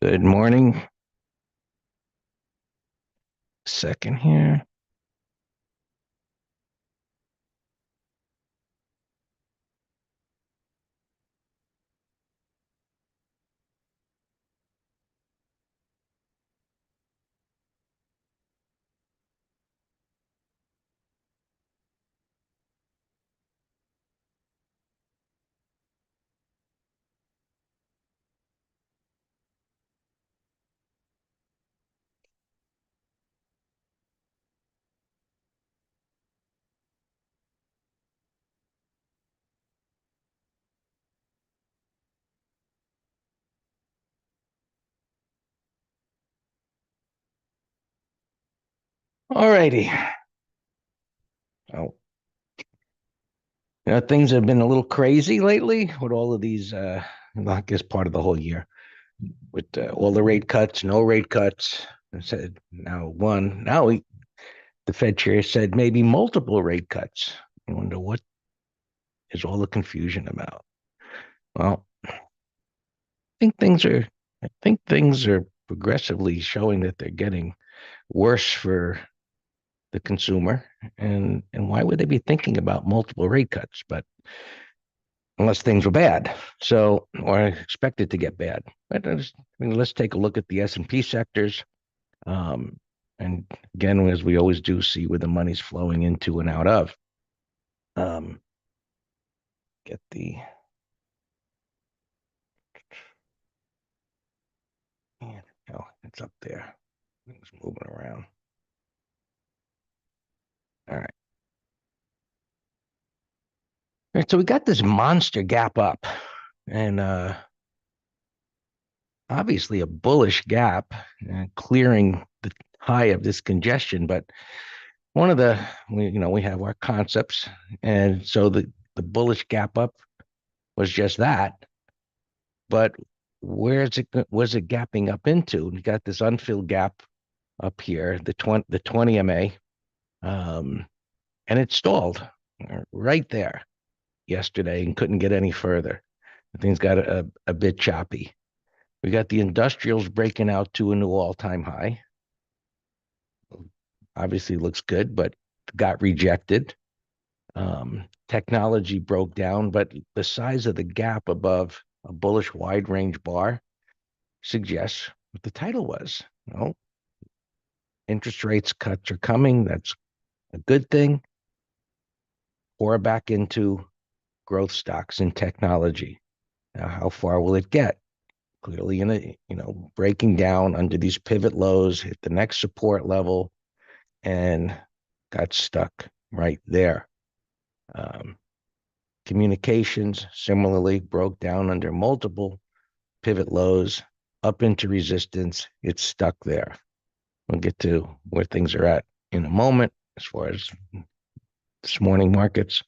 Good morning. Second here. All righty. Oh, things have been a little crazy lately with all of these, I guess part of the whole year with all the rate cuts, no rate cuts. I said now one. The Fed chair said maybe multiple rate cuts. I wonder what is all the confusion about. Well, I think things are progressively showing that they're getting worse for the consumer. And why would they be thinking about multiple rate cuts? But unless things were bad, so or expected to get bad. But let's take a look at the S&P sectors. Um, and again, as we always do, see where the money's flowing into and out of. Um, get the man, oh, it's up there. It's moving around. All right. All right. So we got this monster gap up, and obviously a bullish gap, clearing the high of this congestion. But one of we have our concepts, and so the bullish gap up was just that. But where's it was it gapping up into? You got this unfilled gap up here, the 20 MA, um, and it stalled right there yesterday and couldn't get any further. Things got a bit choppy. We got the industrials breaking out to a new all-time high. Obviously looks good, but got rejected. Technology broke down, but the size of the gap above a bullish wide range bar suggests what the title was. Interest rates cuts are coming. That's a good thing. Or back into growth stocks and technology. Now, how far will it get? Clearly, breaking down under these pivot lows, hit the next support level, and got stuck right there. Um, Communications similarly broke down under multiple pivot lows up into resistance. It's stuck there. We'll get to where things are at in a moment as far as this morning markets.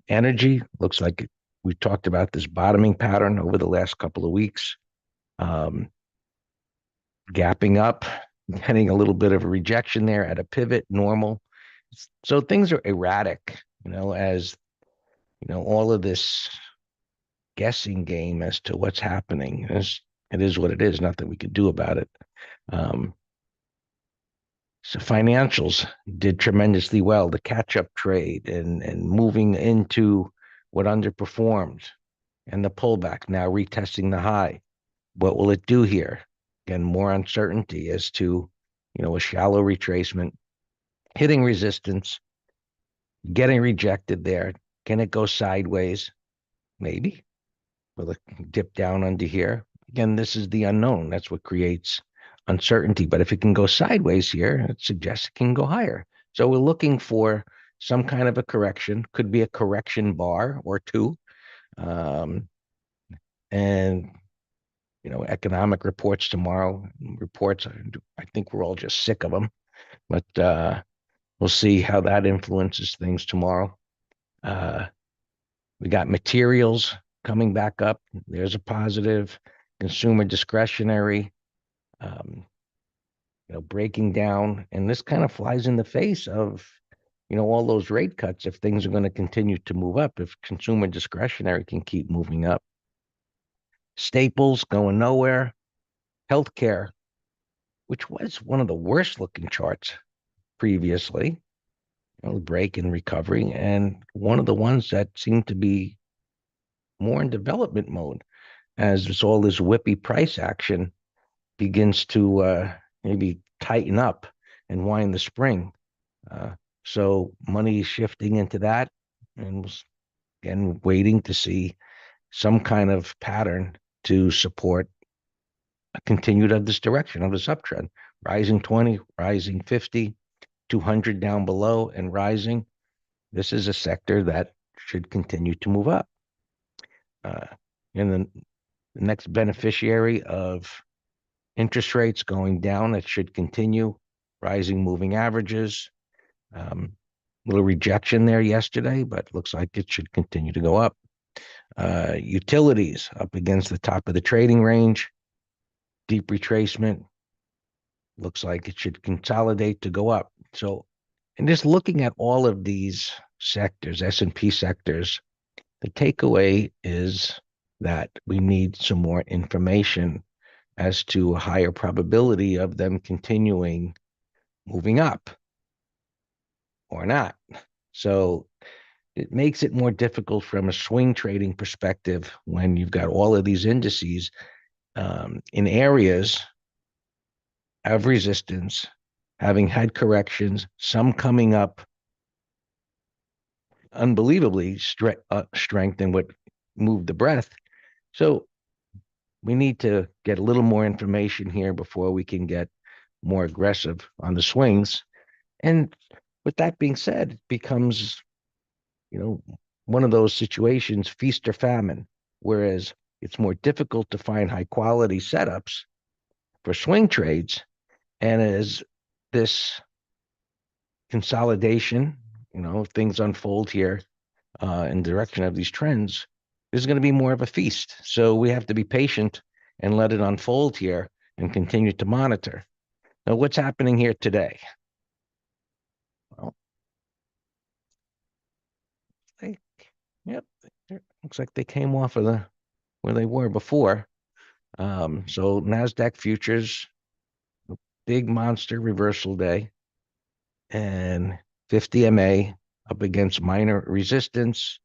Energy looks like we talked about this bottoming pattern over the last couple of weeks, um, gapping up, getting a little bit of a rejection there at a pivot, normal. So things are erratic, as all of this guessing game as to what's happening. It is what it is. Nothing we can do about it. Um, so financials did tremendously well. The catch-up trade and moving into what underperformed and the pullback now retesting the high. What will it do here? Again, more uncertainty as to a shallow retracement, hitting resistance, getting rejected there. Can it go sideways? Maybe. Will it dip down under here? Again, this is the unknown. That's what creates uncertainty. But if it can go sideways here, it suggests it can go higher. So we're looking for some kind of a correction. Could be a correction bar or two. Um, and economic reports tomorrow. Reports, I think we're all just sick of them. But we'll see how that influences things tomorrow. Uh, we got materials coming back up. There's a positive. Consumer discretionary, um, breaking down. And this kind of flies in the face of, all those rate cuts if things are going to continue to move up, if consumer discretionary can keep moving up. Staples going nowhere. healthcare, which was one of the worst looking charts previously, break and recovery, and one of the ones that seemed to be more in development mode as all this whippy price action begins to maybe tighten up and wind the spring. Uh, so money is shifting into that, and again waiting to see some kind of pattern to support a continued of this direction of this uptrend, rising 20, rising 50, 200 down below and rising. This is a sector that should continue to move up. And then the next beneficiary of interest rates going down, it should continue rising moving averages. Little rejection there yesterday, but looks like it should continue to go up. Utilities up against the top of the trading range. Deep retracement. Looks like it should consolidate to go up. So, and just looking at all of these sectors, S&P sectors, the takeaway is that we need some more information as to a higher probability of them continuing moving up or not. So it makes it more difficult from a swing trading perspective when you've got all of these indices in areas of resistance, having had corrections, some coming up unbelievably strength and what moved the breath. So we need to get a little more information here before we can get more aggressive on the swings. And with that being said, it becomes, one of those situations, feast or famine, whereas it's more difficult to find high quality setups for swing trades. And as this consolidation, things unfold here in direction of these trends, there's going to be more of a feast. So we have to be patient and let it unfold here and continue to monitor. Now, what's happening here today? Well, looks like they came off of where they were before. So NASDAQ futures, big monster reversal day, and 50 MA up against minor resistance.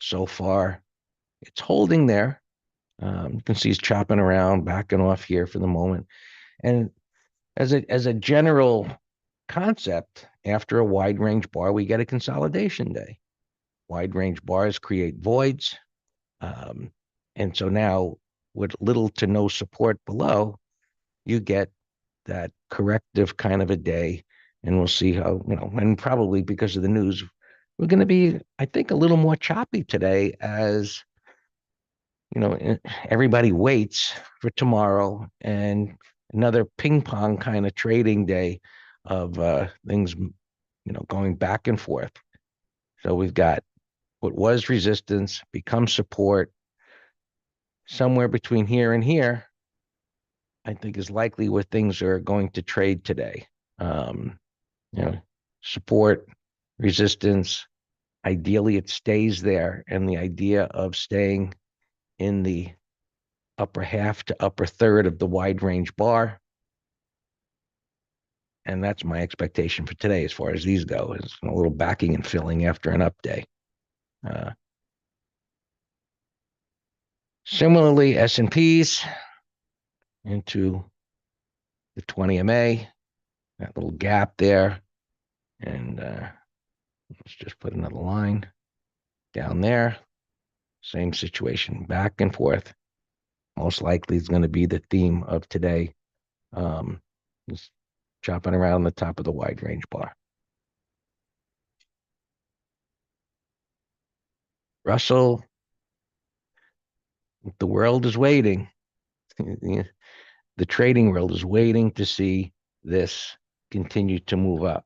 So far, it's holding there. You can see it's chopping around, backing off here for the moment. And as a general concept, after a wide range bar, we get a consolidation day. Wide range bars create voids. And so now, with little to no support below, you get that corrective kind of a day. And we'll see how, and probably because of the news, we're going to be, I think, a little more choppy today as, everybody waits for tomorrow and another ping pong kind of trading day of things, going back and forth. So we've got what was resistance become support. Somewhere between here and here, I think is likely where things are going to trade today. Support, resistance. Ideally, it stays there, and the idea of staying in the upper half to upper third of the wide range bar. And that's my expectation for today as far as these go, is a little backing and filling after an up day. Similarly, S&Ps into the 20 MA, that little gap there. And let's just put another line down there. Same situation, back and forth. Most likely is going to be the theme of today. Just chopping around the top of the wide range bar. Russell, the world is waiting. The trading world is waiting to see this continue to move up.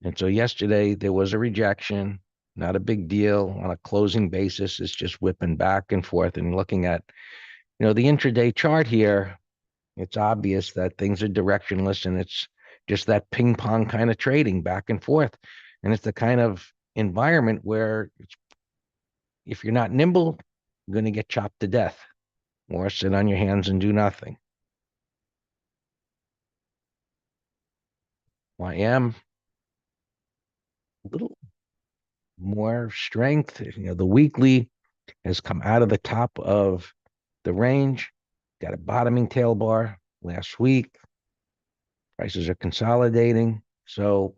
And so yesterday there was a rejection, not a big deal on a closing basis. It's just whipping back and forth and looking at, the intraday chart here. It's obvious that things are directionless and it's just that ping pong kind of trading back and forth. And it's the kind of environment where if you're not nimble, you're going to get chopped to death or sit on your hands and do nothing. YM, a little more strength. The weekly has come out of the top of the range, got a bottoming tail bar last week. Prices are consolidating. So,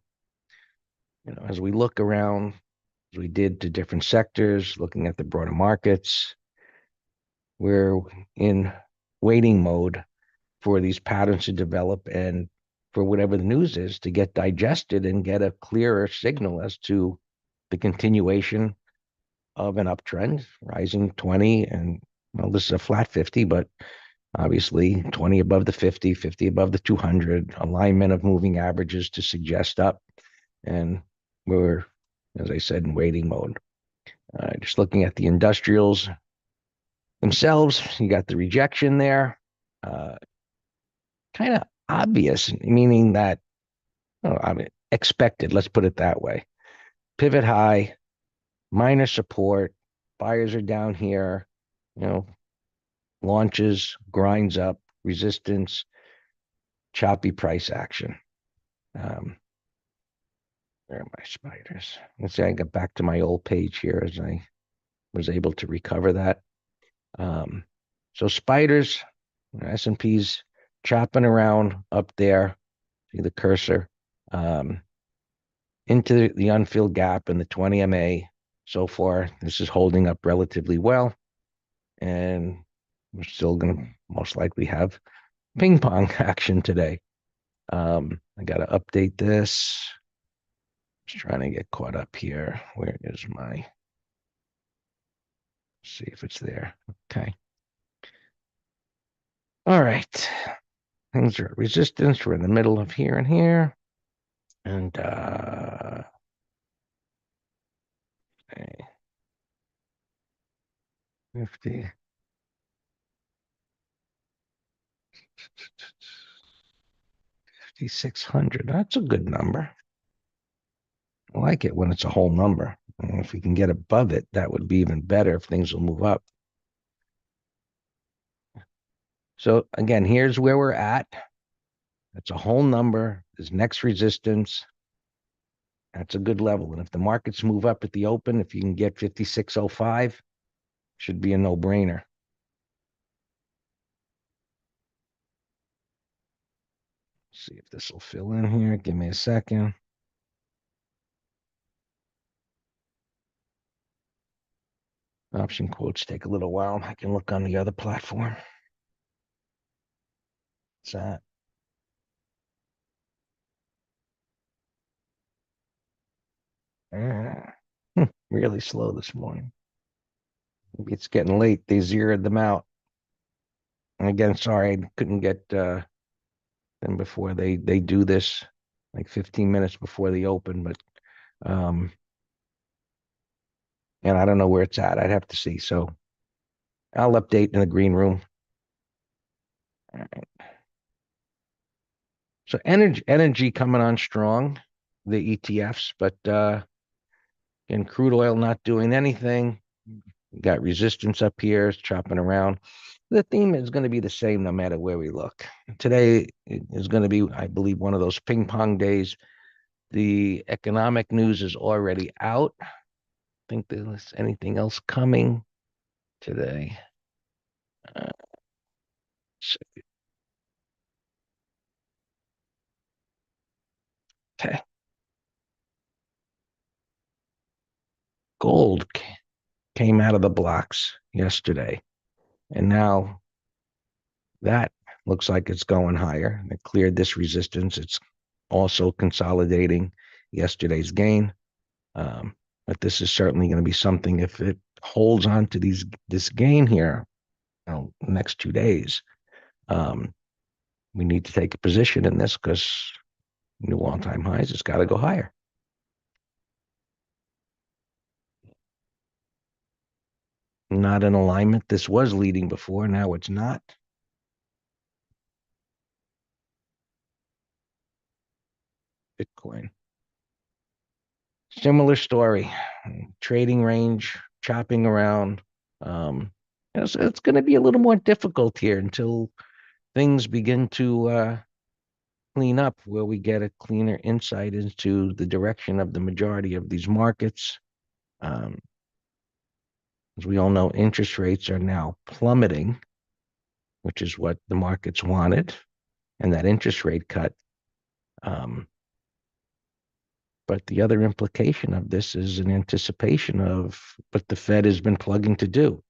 as we look around, as we did to different sectors, looking at the broader markets, we're in waiting mode for these patterns to develop and for whatever the news is to get digested and get a clearer signal as to the continuation of an uptrend, rising 20. And well, this is a flat 50, but obviously 20 above the 50, 50 above the 200, alignment of moving averages to suggest up. And we're, as I said, in waiting mode. Just looking at the industrials themselves, you got the rejection there. Uh, kind of obvious, meaning that, I mean, expected, let's put it that way. Pivot high, minor support, buyers are down here, you know, launches, grinds up, resistance, choppy price action. Where are my spiders? Let's say I got back to my old page here as I was able to recover that. So spiders, S&P's chopping around up there. See the cursor. Into the unfilled gap in the 20 MA. So far, this is holding up relatively well. And we're still going to most likely have ping pong action today. I got to update this. Just trying to get caught up here. Where is my, see if it's there. Okay. All right. Things are at resistance. We're in the middle of here and here. And okay. 50. 5,600. That's a good number. I like it when it's a whole number. And if we can get above it, that would be even better if things will move up. So again, here's where we're at. That's a whole number. There's next resistance. That's a good level. And if the markets move up at the open, if you can get 5605, should be a no-brainer. See if this will fill in here. Give me a second. Option quotes take a little while. I can look on the other platform. What's that? Really slow this morning. Maybe it's getting late. They zeroed them out. And again, sorry, I couldn't get them before they do this, like 15 minutes before they open. But and I don't know where it's at. I'd have to see. So I'll update in the green room. All right. So energy coming on strong, the ETFs, but and crude oil not doing anything. You got resistance up here, it's chopping around. The theme is going to be the same no matter where we look. Today is going to be, I believe, one of those ping pong days. The economic news is already out. I think there's anything else coming today. Okay. Gold came out of the blocks yesterday, and now that looks like it's going higher. It cleared this resistance. It's also consolidating yesterday's gain. But this is certainly going to be something, if it holds on to this gain here, next 2 days, we need to take a position in this because new all-time highs, it's got to go higher. Not in alignment. This was leading before. Now it's not. Bitcoin. Similar story. Trading range, chopping around. So it's going to be a little more difficult here until things begin to clean up where we get a cleaner insight into the direction of the majority of these markets. As we all know, interest rates are now plummeting, which is what the markets wanted, and that interest rate cut. But the other implication of this is an anticipation of what the Fed has been plugging to do,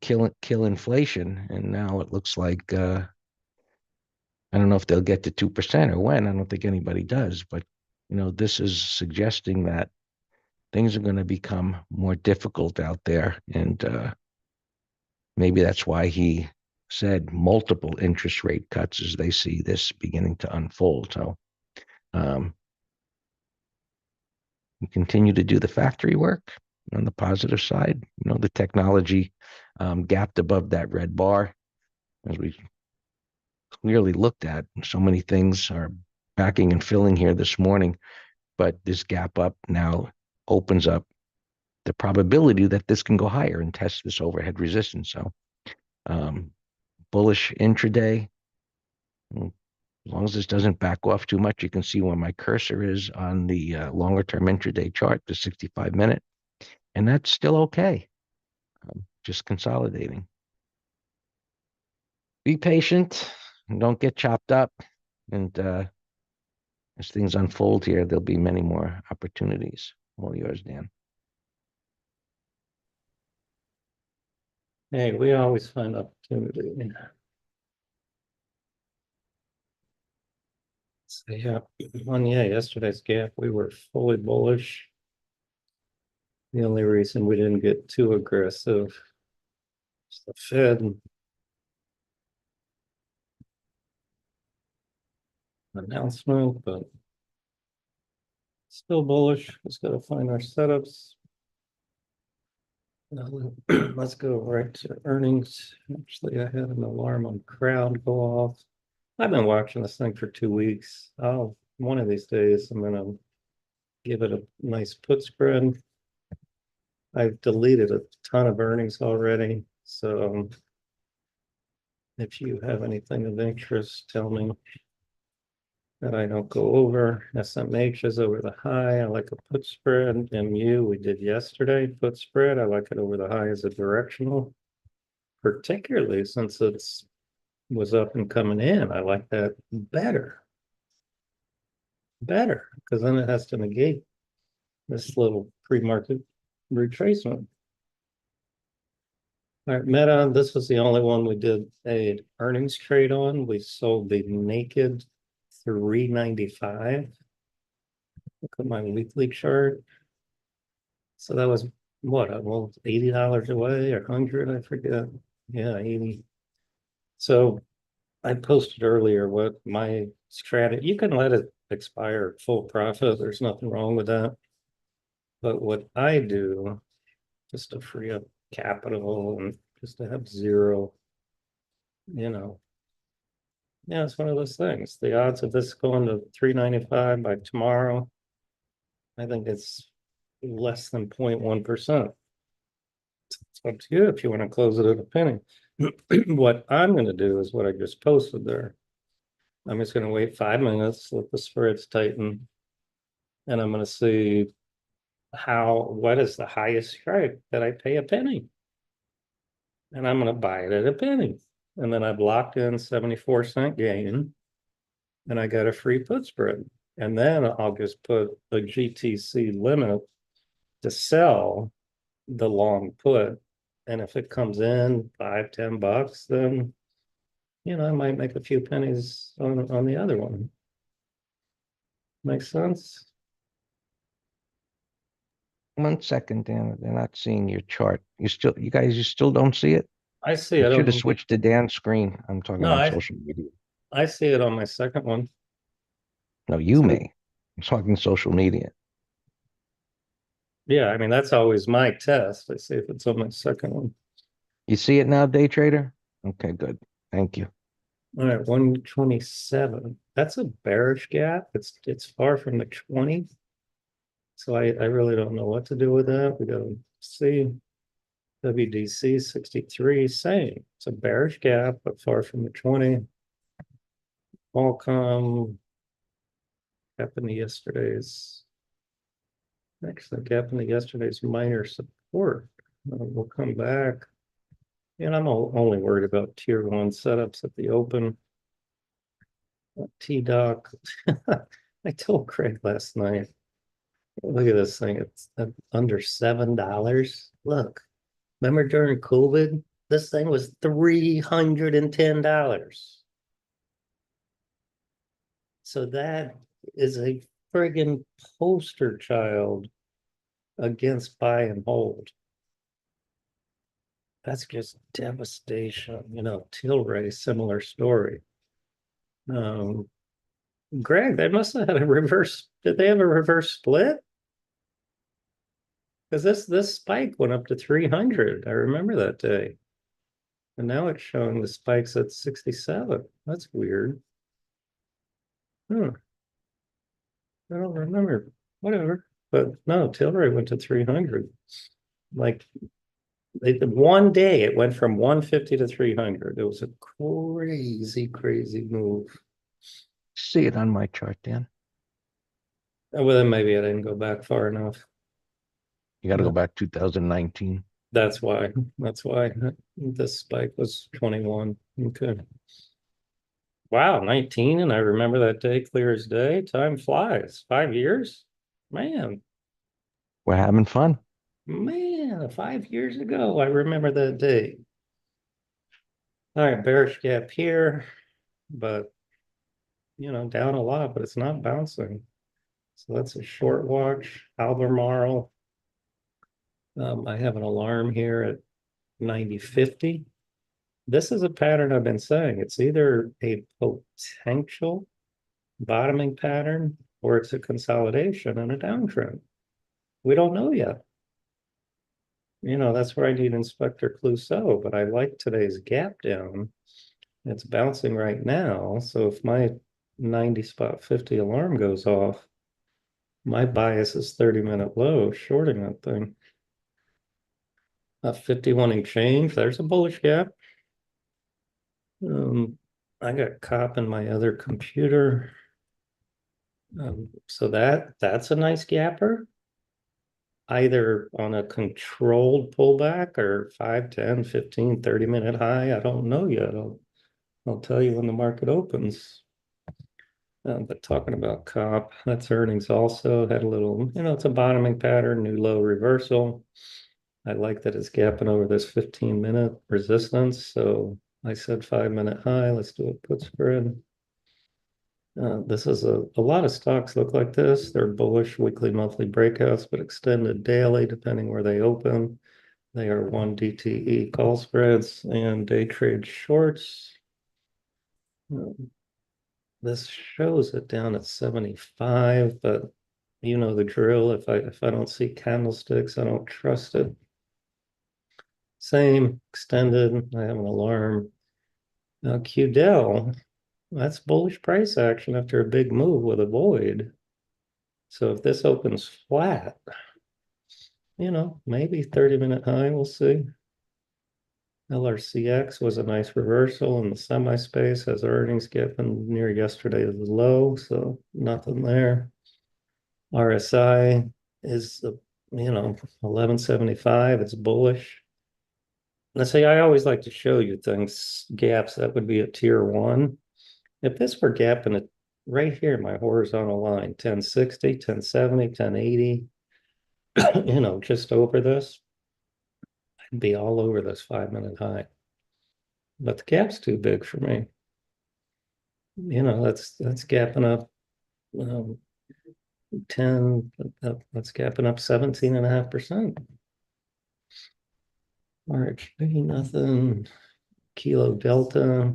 kill inflation. And now it looks like I don't know if they'll get to 2% or when. I don't think anybody does, but this is suggesting that things are going to become more difficult out there, and maybe that's why he said multiple interest rate cuts as they see this beginning to unfold. So we continue to do the factory work on the positive side. The technology gapped above that red bar, as we clearly looked at. So many things are backing and filling here this morning, but this gap up now opens up the probability that this can go higher and test this overhead resistance. So bullish intraday. As long as this doesn't back off too much, you can see where my cursor is on the longer term intraday chart, the 65-minute, and that's still okay. Just consolidating. Be patient and don't get chopped up. And as things unfold here, there'll be many more opportunities. All yours, Dan. Hey, we always find opportunity. So yeah, yesterday's gap, we were fully bullish. The only reason we didn't get too aggressive is the Fed announcement, but still bullish. Just got to find our setups. Let's go right to earnings. Actually, I had an alarm on crowd go off. I've been watching this thing for 2 weeks. One of these days, I'm gonna give it a nice put spread. I've deleted a ton of earnings already, so if you have anything of interest, tell me that I don't go over. SMH is over the high. I like a put spread. MU we did yesterday, put spread. I like it over the high as a directional, particularly since it's was up and coming in. I like that better, because then it has to negate this little pre-market retracement. All right, Meta, this was the only one we did a earnings trade on. We sold the naked 395. Look at my weekly chart. So that was what, almost $80 away or 100, I forget. Yeah, 80. So I posted earlier what my strategy, you can let it expire at full profit. There's nothing wrong with that. But what I do, just to free up capital and just to have zero, yeah, it's one of those things. The odds of this going to 395 by tomorrow, I think it's less than 0.1%. It's up to you if you want to close it at a penny. What I'm going to do is what I just posted there. I'm just going to wait 5 minutes, let the spreads tighten, and I'm going to see what is the highest strike that I pay a penny. And I'm going to buy it at a penny. And then I've locked in 74-cent gain, and I got a free put spread. And then I'll just put a GTC limit to sell the long put. And if it comes in $5-10, then I might make a few pennies on the other one. Make sense? 1 second, Dan. They're not seeing your chart. You still don't see it? I see You it should have on. switched to Dan's screen. I'm talking No, on social media. I see it on my second one. No, you So, may. I'm talking social media. yeah, I mean, that's always my test. I see if it's on my second one. You see it now, day trader? Okay, good. Thank you. All right, 127. That's a bearish gap. It's far from the 20. So I really don't know what to do with that. We go see WDC 63, same. It's a bearish gap, but far from the 20. Qualcomm gap into yesterday's. Actually, gap into yesterday's minor support. We'll come back. And I'm only worried about tier one setups at the open. T-Doc. I told Craig last night, look at this thing. It's under $7. Look, remember during COVID, this thing was $310. So that is a friggin' poster child against buy and hold. That's just devastation. Tilray, similar story. Um, Greg, they must have had a reverse. Did they have a reverse split? Because this spike went up to 300. I remember that day. And now it's showing the spikes at 67. That's weird. Hmm. I don't remember. Whatever. But no, Tilray went to 300. Like one day it went from 150 to 300. It was a crazy, crazy move. See it on my chart, Dan. Well, then maybe I didn't go back far enough. You got to go No, back 2019. that's why. That's why this spike was 21. Okay. Wow, 19, and I remember that day clear as day. Time flies. 5 years? Man, We're having fun. man, 5 years ago, I remember that day. All right, bearish gap here, but down a lot, but it's not bouncing. So that's a short watch. Albemarle. I have an alarm here at 90.50. This is a pattern I've been saying. It's either a potential bottoming pattern or it's a consolidation and a downtrend. We don't know yet. That's where I need Inspector Clouseau, but I like today's gap down. It's bouncing right now. So if my 90 spot 50 alarm goes off, my bias is 30-minute low, shorting that thing. 51 and change, there's a bullish gap. I got COP in my other computer. So that's a nice gapper. Either on a controlled pullback or 5, 10, 15, 30-minute high. I don't know yet. I'll tell you when the market opens. But talking about COP, that's earnings also had a little, it's a bottoming pattern, new low reversal. I like that it's gapping over this 15-minute resistance. So I said 5-minute high. Let's do a put spread. This is a lot of stocks look like this. They're bullish weekly, monthly breakouts, but extended daily, depending where they open. They are 1 DTE call spreads and day trade shorts. This shows it down at 75, but you know the drill. If I don't see candlesticks, I don't trust it. Same extended. I have an alarm. Now QDEL, that's bullish price action after a big move with a void. So if this opens flat, maybe 30-minute high, we'll see. LRCX was a nice reversal in the semi-space as earnings getting near yesterday's low, so nothing there. RSI is, 1175, it's bullish. Let's say I always like to show you things, gaps that would be a tier one. If this were gapping it right here, my horizontal line, 1060, 1070, 1080, just over this, I'd be all over this 5-minute high. But the gap's too big for me. That's gapping up 10, that's gapping up 17.5%. RHB, nothing. Kilo Delta,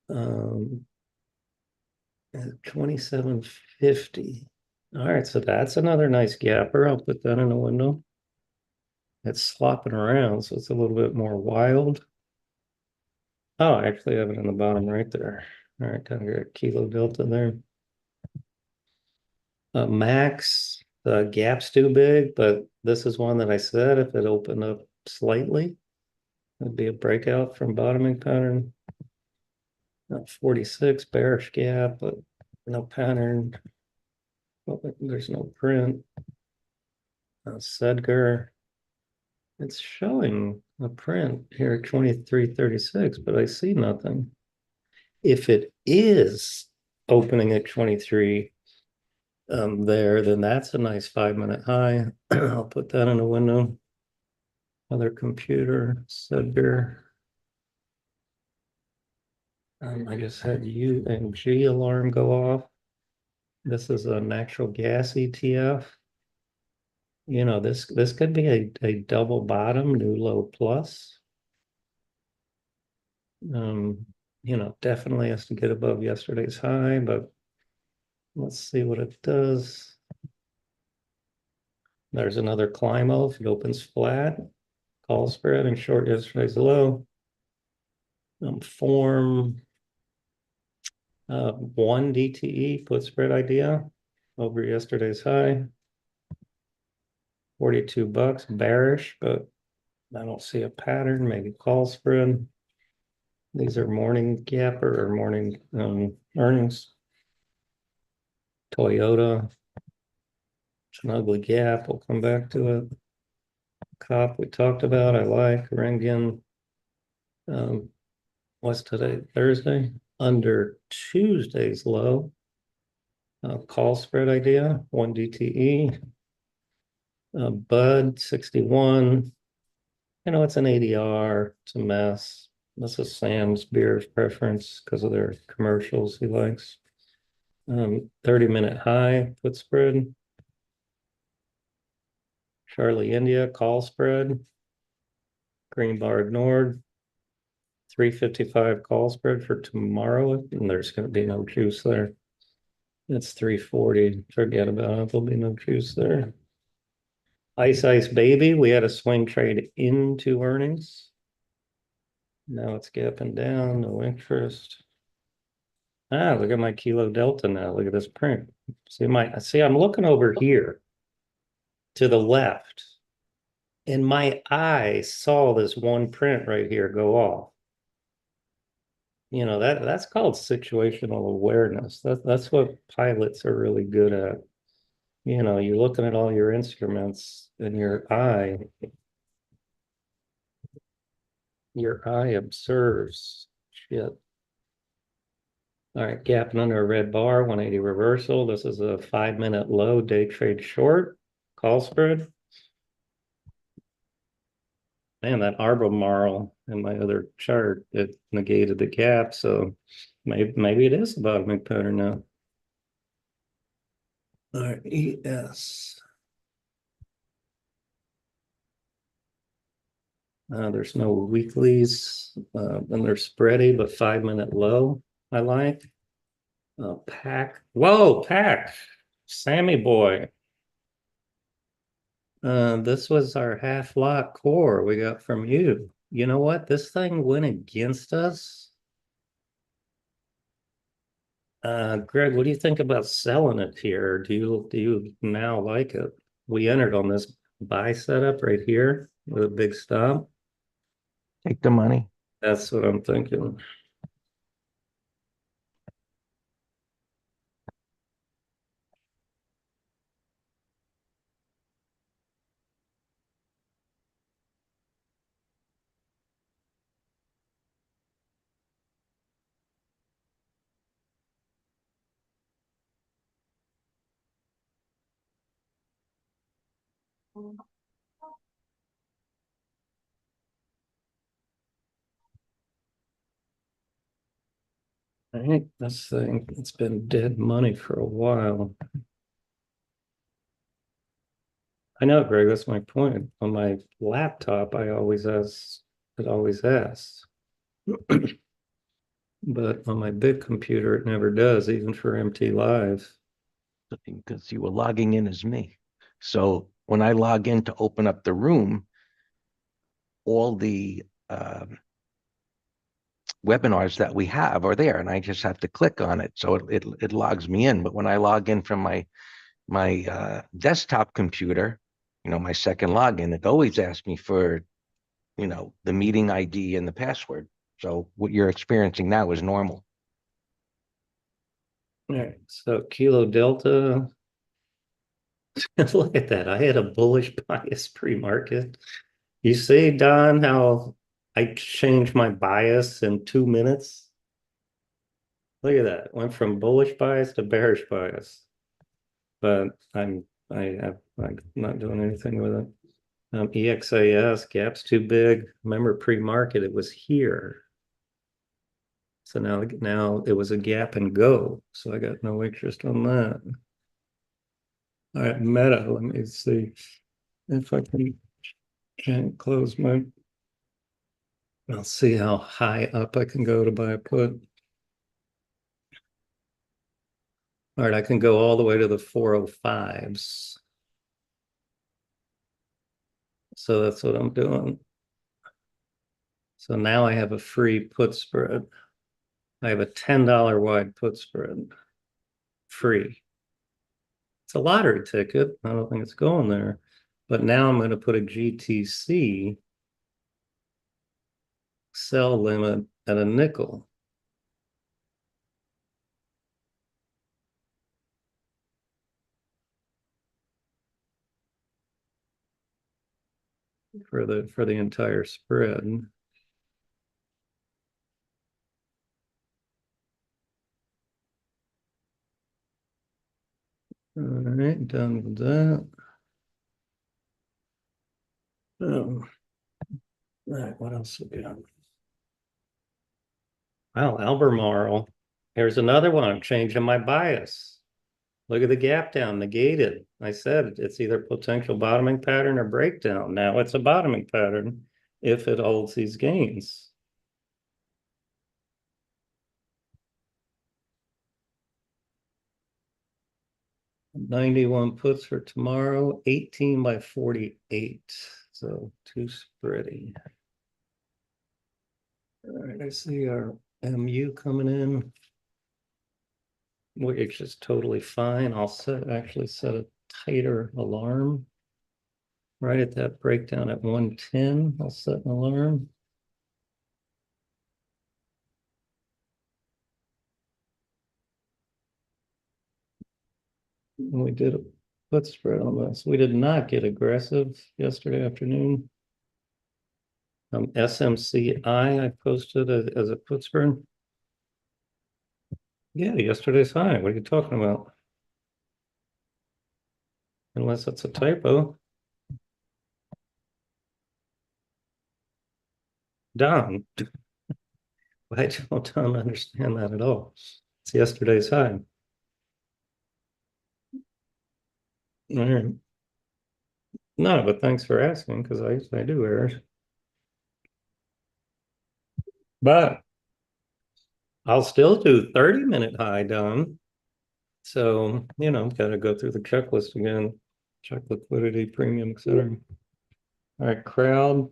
2750. All right, so that's another nice gapper. I'll put that in the window. It's slopping around, so it's a little bit more wild. Oh, I actually have it in the bottom right there. All right, kind of got Kilo Delta there. Max, the gap's too big, but this is one that I said if it opened up slightly, it'd be a breakout from bottoming pattern. 46 bearish gap, but no pattern. There's no print. Sedger, it's showing a print here at 23.36, but I see nothing. If it is opening at 23 there, then that's a nice 5-minute high. I'll put that in a window. Other computer, Sedger. I just had U and G alarm go off. This is a natural gas ETF. You know, this could be a double bottom, new low plus. You know, definitely has to get above yesterday's high, but let's see what it does. There's another climb off. It opens flat, call spread and short yesterday's low. Form 1 DTE put spread idea over yesterday's high. 42 bucks, bearish, but I don't see a pattern. Maybe call spread. These are morning gap or morning earnings. Toyota, it's an ugly gap. We'll come back to it. Cop we talked about. I like Rengen. What's today? Thursday. Under Tuesday's low. Call spread idea. 1 DTE. Bud 61. You know, it's an ADR. It's a mess. This is Sam's beer preference because of their commercials he likes. 30-minute high put spread. Charlie India call spread. Green bar ignored. 355 call spread for tomorrow, and there's going to be no juice there. It's 340. Forget about it. There'll be no juice there. Ice Baby, we had a swing trade into earnings. Now it's gapping down, no interest. Look at my kilo delta now. Look at this print. See, I'm looking over here to the left, and my eye saw this one print right here go off. You know, that's called situational awareness. That's what pilots are really good at. You know, you're looking at all your instruments and your eye observes shit. All right, gapping under a red bar, 180 reversal. This is a 5-minute low, day trade short, call spread. Man, that Albemarle in my other chart, it negated the gap, so maybe it is a bottoming pattern now. All right, ES. There's no weeklies, and they're spready, but 5-minute low I like. Pack. Whoa, Pack. Sammy boy. This was our half lot core we got from you. You know what? This thing went against us. Greg, what do you think about selling it here? Do you now like it? We entered on this buy setup right here with a big stop. Take the money. That's what I'm thinking. I think this thing, it's been dead money for a while. I know, Greg, that's my point. On my laptop, it always asks. But on my big computer, it never does, even for MT Live. Because you were logging in as me. So when I log in to open up the room, all the webinars that we have are there, and I just have to click on it, so it logs me in. But when I log in from my desktop computer, you know, my second login, it always asks me for, you know, the meeting ID and the password. So what you're experiencing now is normal. All right, so Kilo Delta. Look at that. I had a bullish bias pre-market. You see, Don, how I changed my bias in 2 minutes? Look at that. Went from bullish bias to bearish bias. But I'm not doing anything with it. EXAS, gap's too big. Remember pre-market, it was here. So now it was a gap and go. So I got no interest on that. All right, Meta, let me see if I can close my, I'll see how high up I can go to buy a put. All right, I can go all the way to the 405s. So that's what I'm doing. So now I have a free put spread. I have a $10 wide put spread. Free. It's a lottery ticket. I don't think it's going there. But now I'm going to put a GTC sell limit at a nickel. For the entire spread. All right, done with that. Oh. All right, what else we got? Wow, Albemarle. Here's another one. I'm changing my bias. Look at the gap down, negated. I said it's either potential bottoming pattern or breakdown. Now it's a bottoming pattern if it holds these gains. $91 puts for tomorrow, 18 by 48. So too spready. All right, I see our MU coming in, which is totally fine. I'll actually set a tighter alarm right at that breakdown at 110. I'll set an alarm. And we did a put spread on this. We did not get aggressive yesterday afternoon. SMCI, I posted as a put spread. Yeah, yesterday's high. What are you talking about? Unless it's a typo. Down. I don't understand that at all. It's yesterday's high. All right. No, but thanks for asking because I do errors. But I'll still do 30-minute high down. So, got to go through the checklist again. Check liquidity, premium, etc. All right, crowd,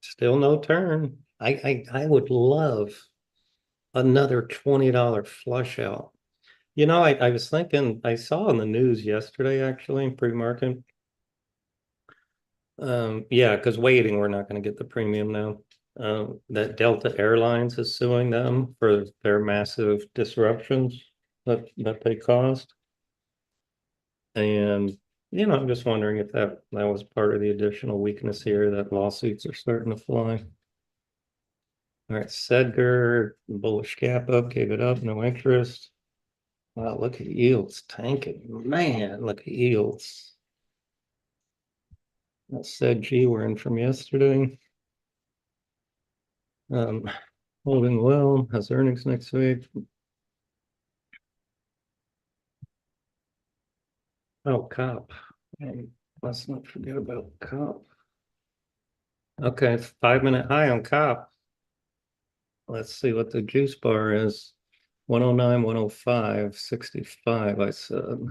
still no turn. I would love another $20 flush out. I was thinking, I saw in the news yesterday, actually, pre-market. Yeah, because waiting, we're not going to get the premium now. That Delta Airlines is suing them for their massive disruptions that they caused. And, I'm just wondering if that was part of the additional weakness here, that lawsuits are starting to fly. All right, Sedger, bullish gap up, gave it up, no interest. Wow, look at yields tanking. Man, look at yields. That said, gee, we're in from yesterday. Holding well, has earnings next week. Oh, COP. And let's not forget about COP. Okay, 5-minute high on COP. Let's see what the juice bar is. 109, 105, 65, I said.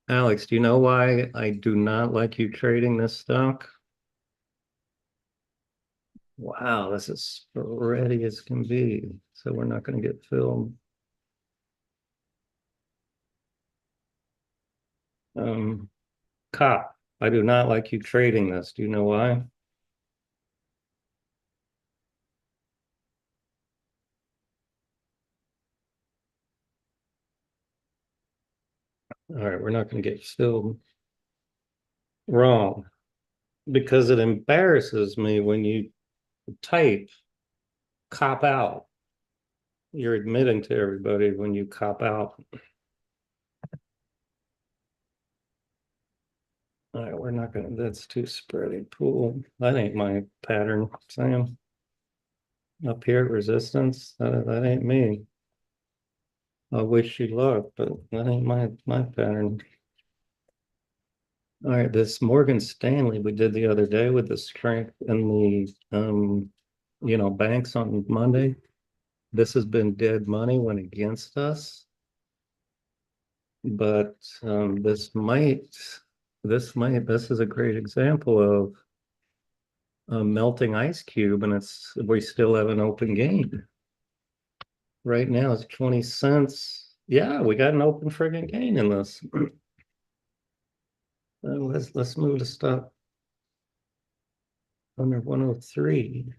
Alex, do you know why I do not like you trading this stock? Wow, this is spready as can be. So we're not going to get filled. COP, I do not like you trading this. Do you know why? All right, we're not gonna get still wrong because it embarrasses me when you type cop out. You're admitting to everybody when you cop out. All right, we're not gonna, that's too spready pool. That ain't my pattern, Sam. Up here at resistance, that ain't me. I wish you luck, but that ain't my pattern. All right, this Morgan Stanley we did the other day with the strength and the banks on Monday. This has been dead money, went against us, but this is a great example of a melting ice cube, and we still have an open gain. Right now it's 20 cents. Yeah, we got an open friggin' gain in this. Let's move to stop under 103.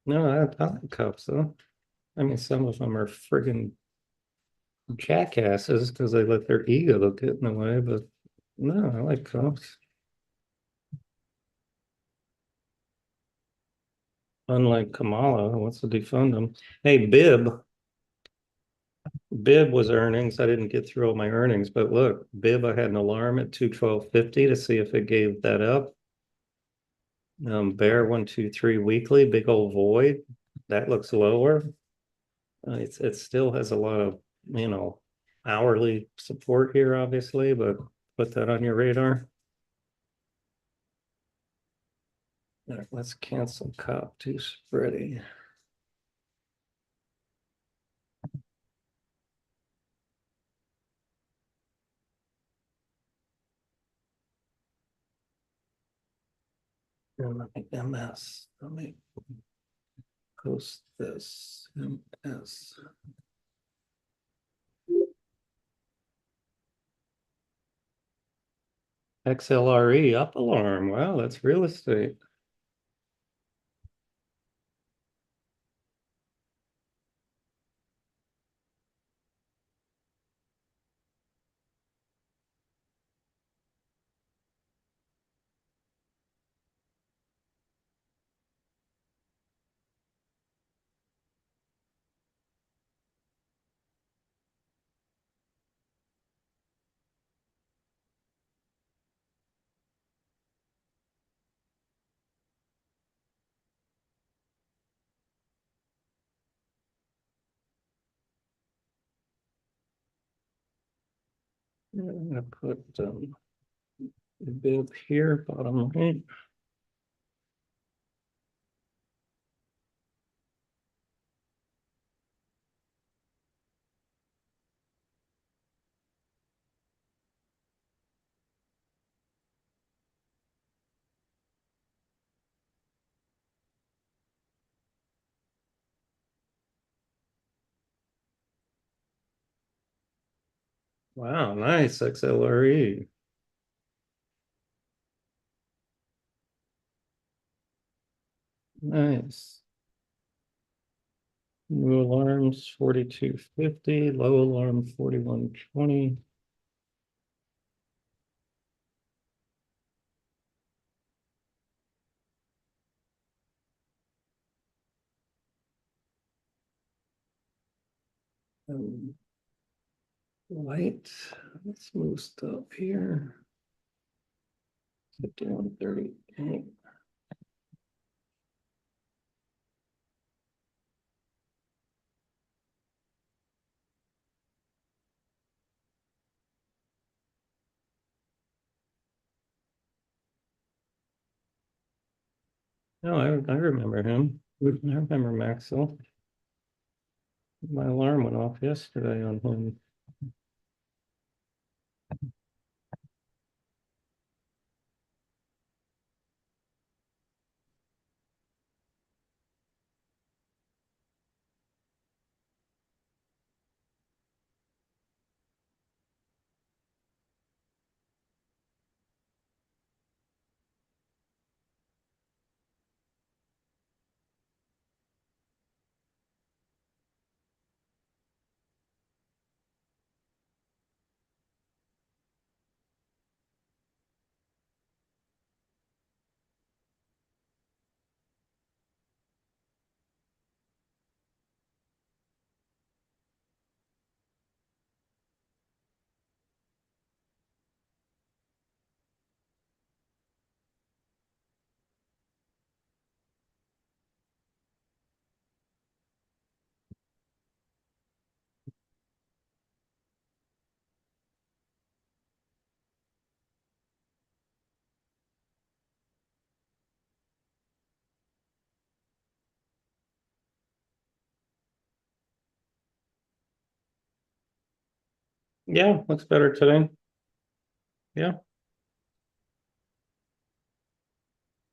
No, I like cups though. I mean, some of them are friggin' jackasses because they let their ego get in the way, but no, I like cups. Unlike Kamala, who wants to defund them. Hey, Bib was earnings. I didn't get through all my earnings, but look, Bib, I had an alarm at 212.50 to see if it gave that up. Bear 123 weekly, big old void. That looks lower. It still has a lot of, hourly support here, obviously, but put that on your radar. All right, let's cancel cop too spready. MS. Let me post this. MS. XLRE up alarm. Wow, that's real estate. I'm gonna put a bib here, bottom right. Wow, nice XLRE. Nice. New alarms 42.50, low alarm 41.20. Light. Let's move stuff here. 51.38. No, I remember him. I remember Maxwell. My alarm went off yesterday on him. Yeah, looks better today. Yeah.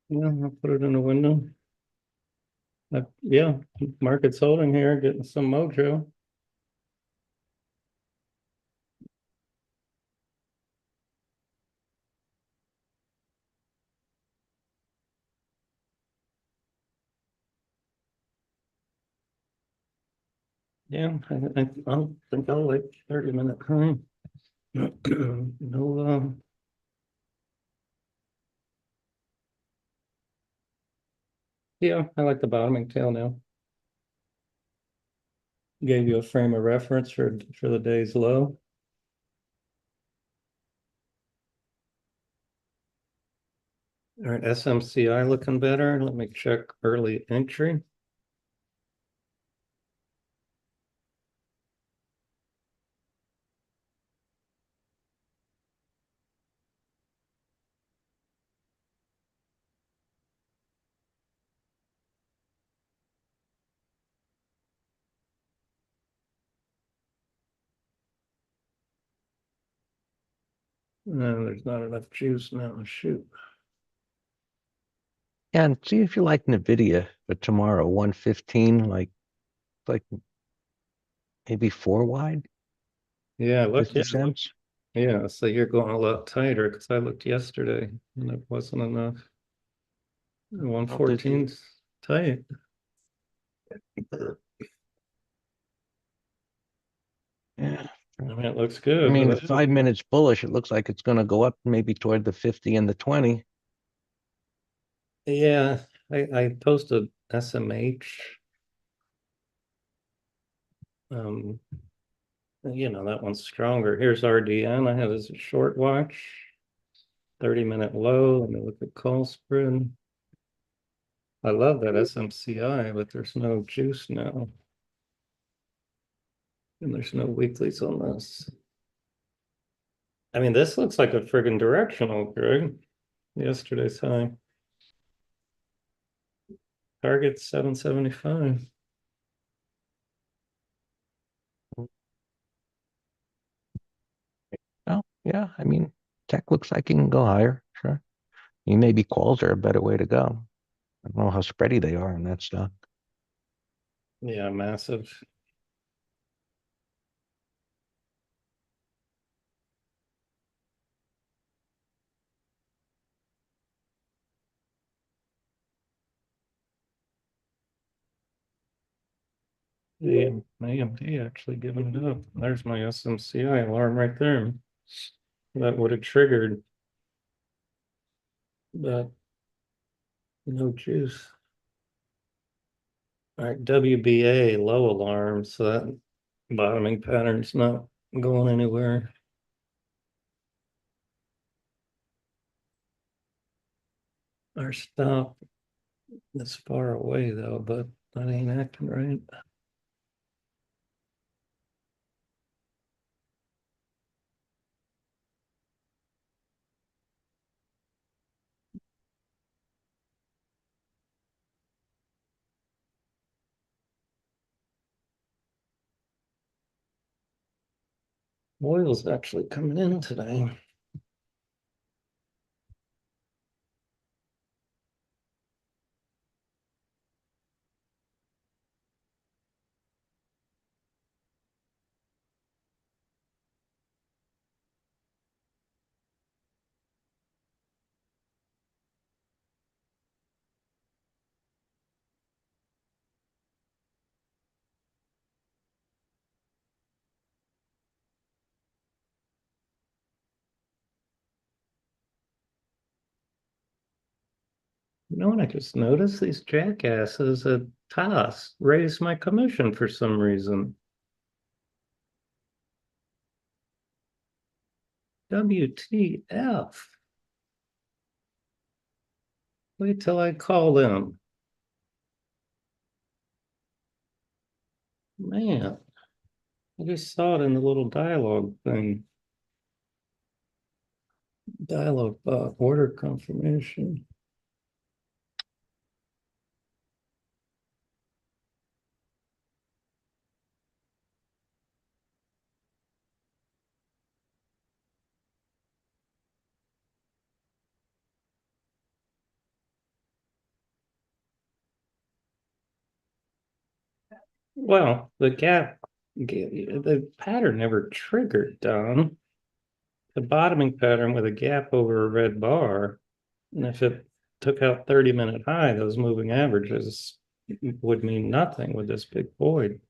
Yeah, I'll put it in the window. Yeah, market's holding here, getting some mojo. Yeah, I'll think I'll like 30-minute high. No, yeah, I like the bottoming tail now. Gave you a frame of reference for the day's low. All right, SMCI looking better. Let me check early entry. No, there's not enough juice now. Shoot. And see if you like NVIDIA for tomorrow, 115, like maybe four wide, Yeah, look, 50 yeah, cents. yeah. So you're going a lot tighter because I looked yesterday and it wasn't enough. Well, did you? 114's tight. Yeah. I mean, it looks I good, mean, but at 5 minutes bullish, it looks like it's going to go up maybe toward the 50 and the 20. yeah, I posted SMH. Um, that one's stronger. Here's RDN. I have as a short watch, 30-minute low. Let me look at call spread. I love that SMCI, but there's no juice now. And there's no weeklies on this. I mean, this looks like a friggin' directional, Greg. Yesterday's high. Target 775. Oh, yeah. I mean, tech looks like it can go higher. Sure. Maybe calls are a better way to go. I don't know how spready they are in that stock. Yeah, massive. Yeah, AMD actually giving it up. There's my SMCI alarm right there. That would have triggered, but no juice. All right, WBA low alarm, so that bottoming pattern's not going anywhere. Our stop is far away though, but that ain't acting right. Oil's actually coming in today. You know what I just noticed? These jackasses at TAS raised my commission for some reason. WTF? Wait till I call them. Man, I just saw it in the little dialogue thing. Dialogue order confirmation. Well, the pattern never triggered, Don. The bottoming pattern with a gap over a red bar, and if it took out 30-minute high, those moving averages would mean nothing with this big void.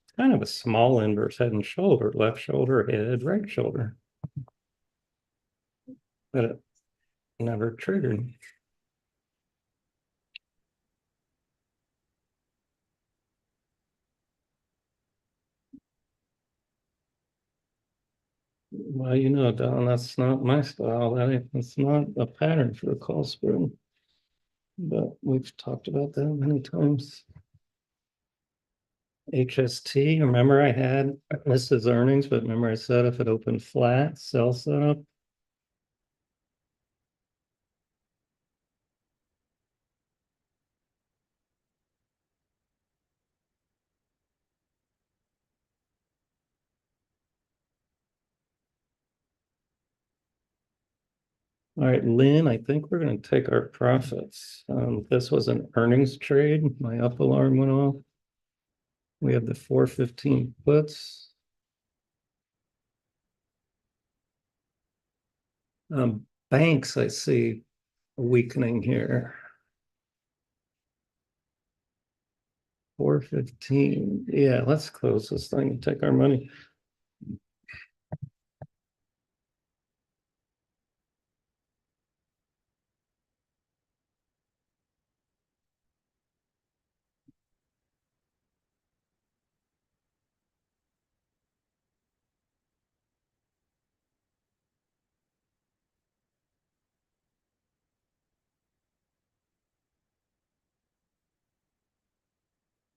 It's kind of a small inverse head and shoulder, left shoulder, head, right shoulder, but it never triggered. Well, Don, that's not my style. That's not a pattern for a call spread, but we've talked about that many times. HST, remember I had, this is earnings, but remember I said if it opened flat, sell setup. All right, Lynn, I think we're going to take our profits. This was an earnings trade. My up alarm went off. We have the 415 puts. Banks, I see weakening here. 415. Yeah, let's close this thing and take our money.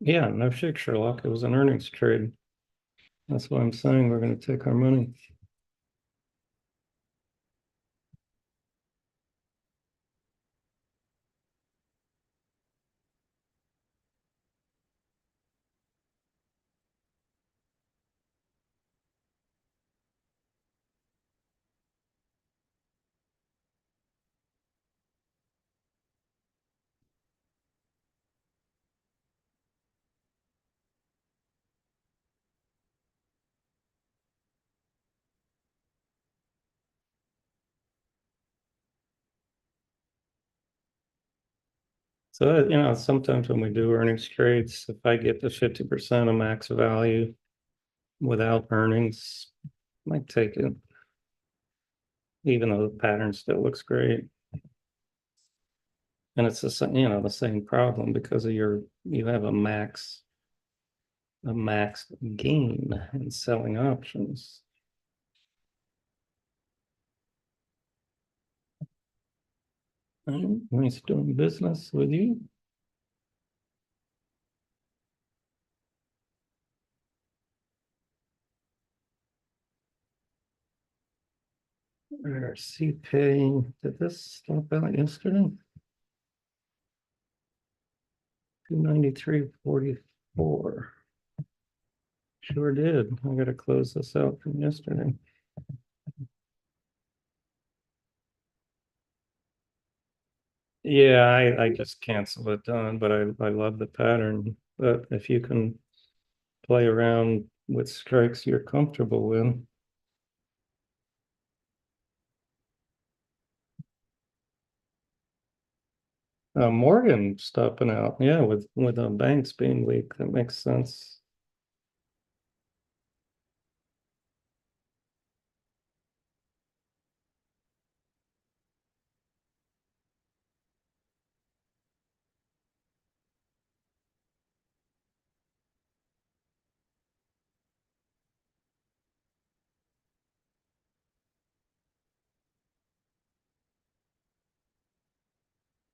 Yeah, no shake, Sherlock. It was an earnings trade. That's why I'm saying we're going to take our money. So, sometimes when we do earnings trades, if I get to 50% of max value without earnings, I might take it, even though the pattern still looks great. And it's the same, the same problem because you have a max gain in selling options. Nice doing business with you. CPay, did this stop out yesterday? 293.44. Sure did. I gotta close this out from yesterday. Yeah, I just cancel it done, but I love the pattern. But if you can play around with strikes you're comfortable with. Morgan stopping out, yeah, with banks being weak, that makes sense.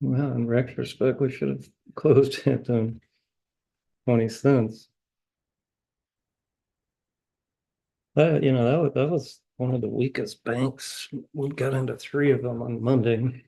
Well, in retrospect, we should have closed it on 20 cents. But that was one of the weakest banks. We got into three of them on Monday.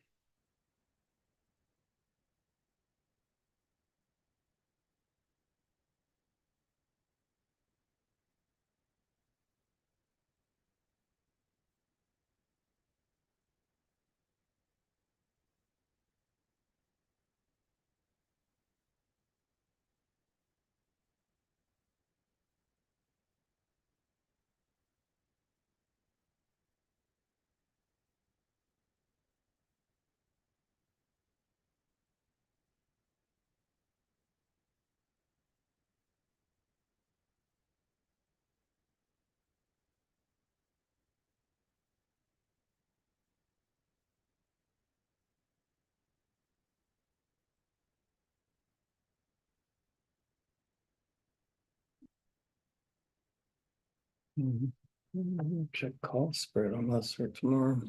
Check call spread on this for tomorrow.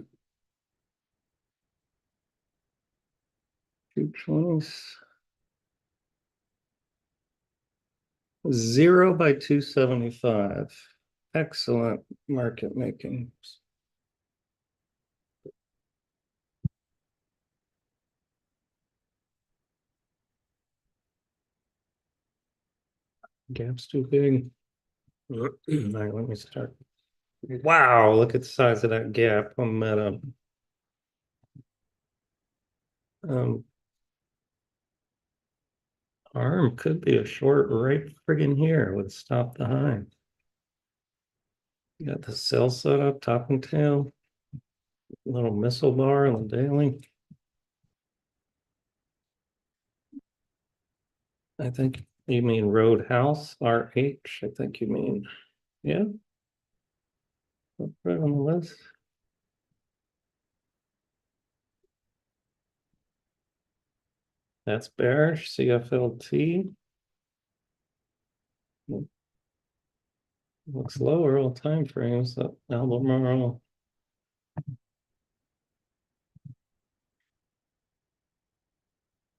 220s. 0 by 275. Excellent market making. Gap's too big. All right, let me start. Wow, look at the size of that gap on Meta. Um, arm could be a short right friggin' here. Let's stop the high. Got the sell set up, top and tail. Little missile bar on the daily. I think you mean Roadhouse, RH. I think you mean, yeah. Right on the list. That's bearish, CFLT. Looks lower all time frames. That Albemarle.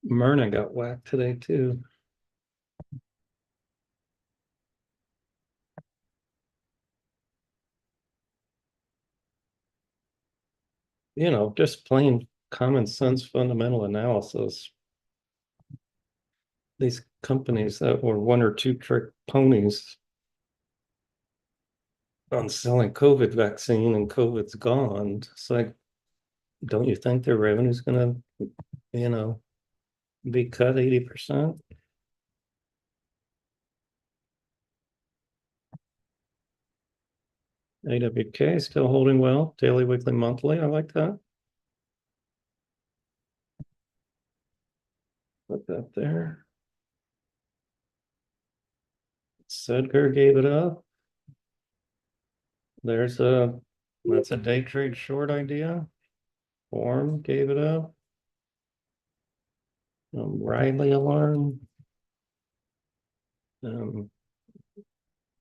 Myrna got whacked today too. You know, just plain common sense fundamental analysis. These companies that were one or two trick ponies on selling COVID vaccine and COVID's gone. It's like, don't you think their revenue's gonna, you know, be cut 80%? AWK still holding well, daily, weekly, monthly. I like that. Put that there. Sedgwick gave it up. That's a day trade short idea. Form gave it up. Riley alarm. Um,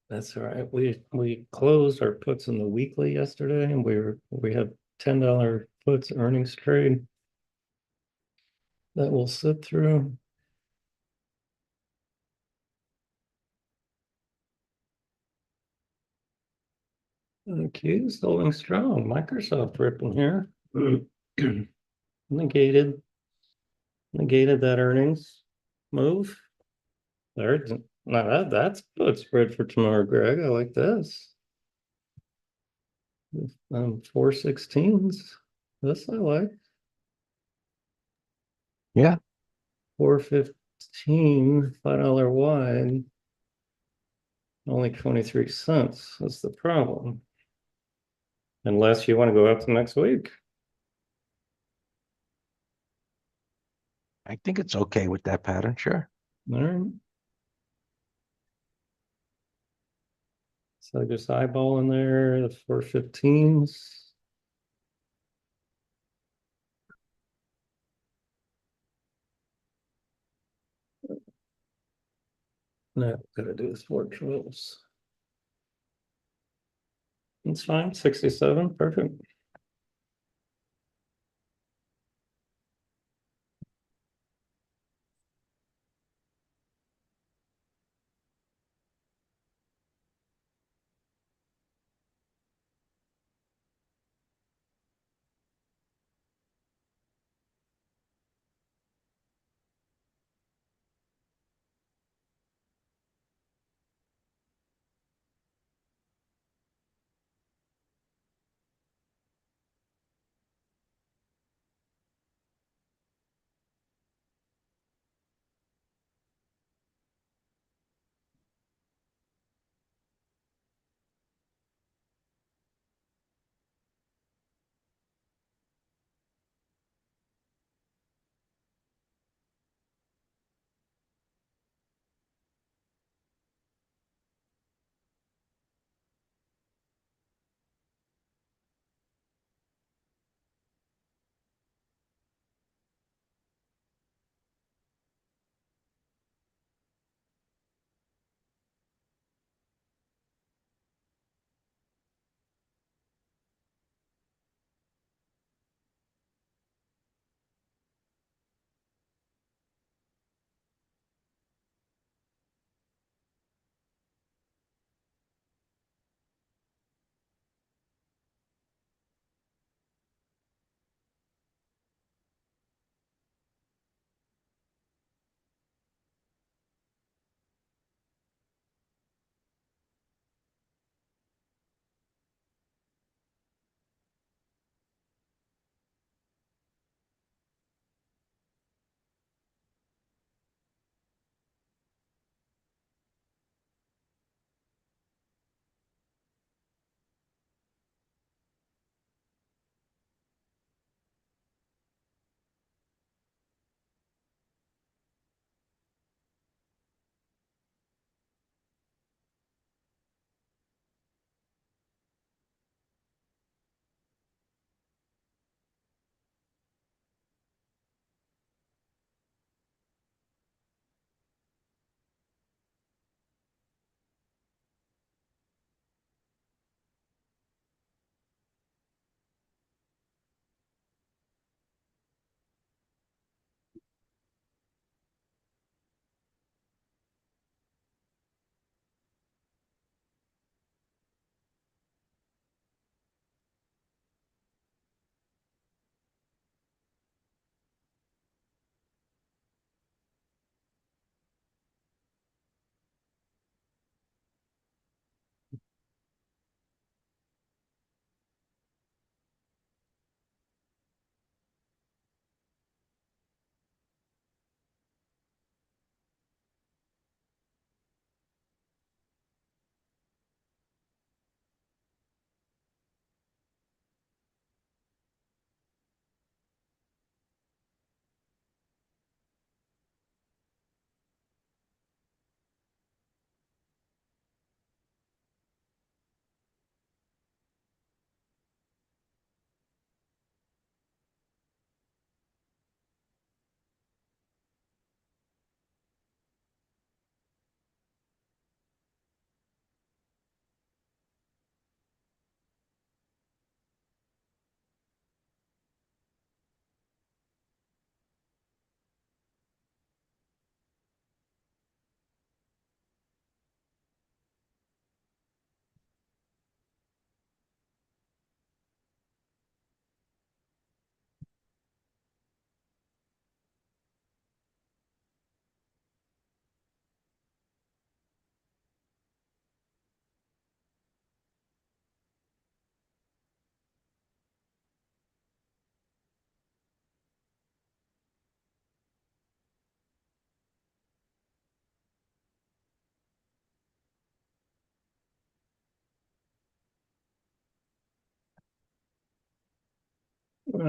that's all right. We closed our puts in the weekly yesterday, and we have $10 puts earnings trade that will sit through. Q's holding strong. Microsoft ripping here. Negated that earnings move. There, now that's good spread for tomorrow, Greg. I like this. 416s. This I like. Yeah. 415, $5 wide. Only 23 cents. That's the problem. Unless you want to go up to next week. I think it's okay with that pattern, sure. All right. So just eyeball in there, the 415s. No, gotta do this 412s. It's fine, 67, perfect.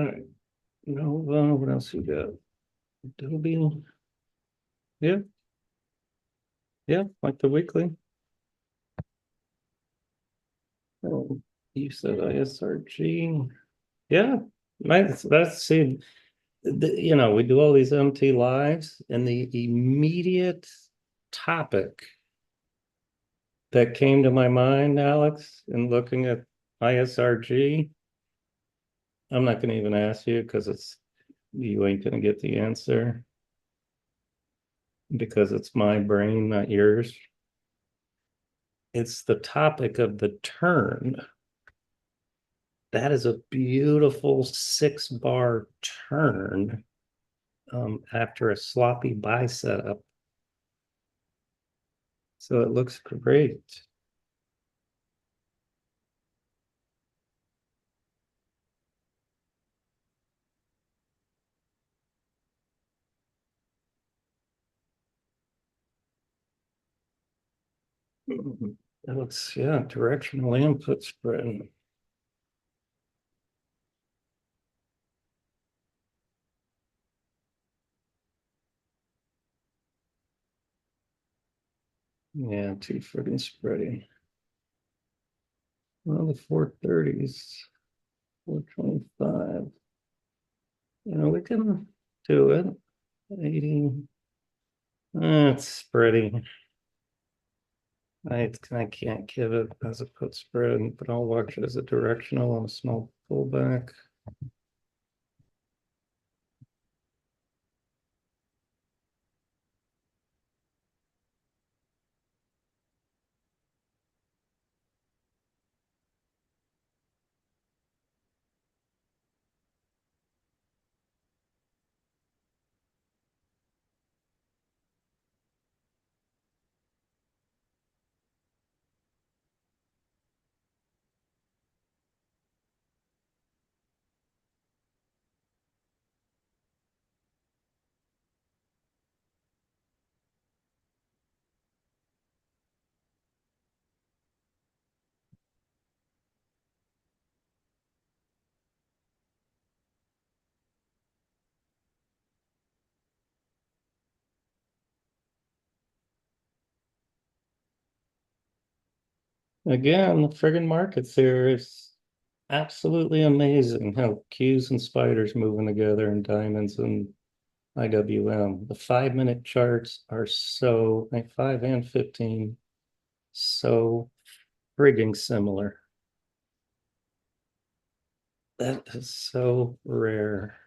right. No, what else you got? Adobe. Yeah. Yeah, like the weekly. Oh, you said ISRG. Yeah, that's see, we do all these MT lives, and the immediate topic that came to my mind, Alex, in looking at ISRG, I'm not going to even ask you because you ain't going to get the answer because it's my brain, not yours. It's the topic of the turn. That is a beautiful 6-bar turn after a sloppy buy setup. So it looks great. That looks, yeah, directional input spread. Yeah, too friggin' spready. Well, the 430s, 425. We can do it. 80. It's spready. I can't give it as a put spread, but I'll watch it as a directional on a small pullback. Again, the friggin' markets here is absolutely amazing how Qs and spiders moving together and diamonds and IWM. The 5-minute charts are so, like 5 and 15, so frigging similar. That is so rare.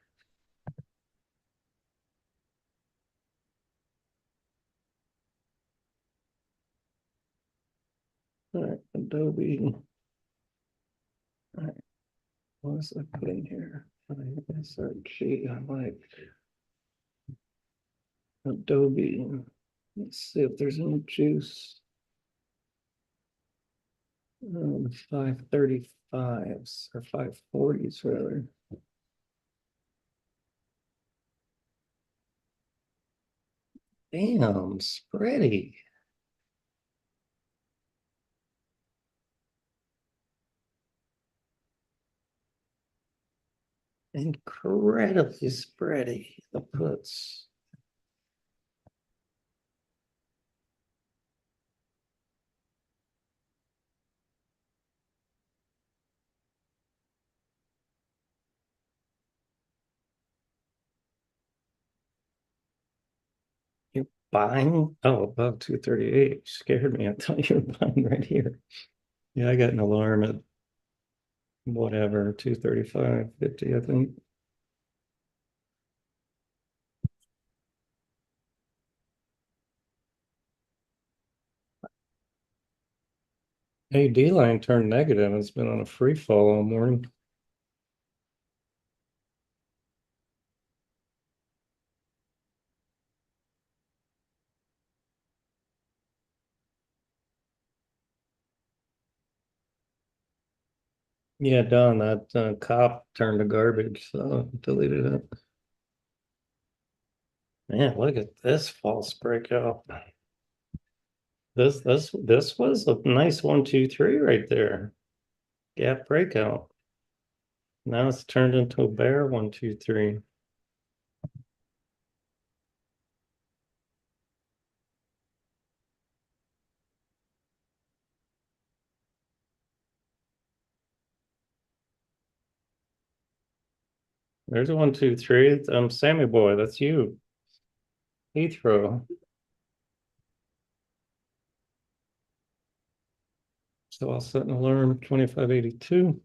All right, Adobe. All right, what was I putting here? SRG, I like Adobe. Let's see if there's any juice. 535s or 540s rather. Damn, spready. Incredibly spready, the puts. You're buying? Oh, above 238. Scared me. I thought you were buying right here. Yeah, I got an alarm at whatever, 235.50, I think. Hey, D-line turned negative. It's been on a free fall all morning. Yeah, Don, that cop turned to garbage, so deleted it. Man, look at this false breakout. This was a nice 1, 2, 3 right there. Gap breakout. Now it's turned into a bear, 1, 2, 3. There's a 1, 2, 3. Sammy boy, that's you. Heathrow. So I'll set an alarm 2582.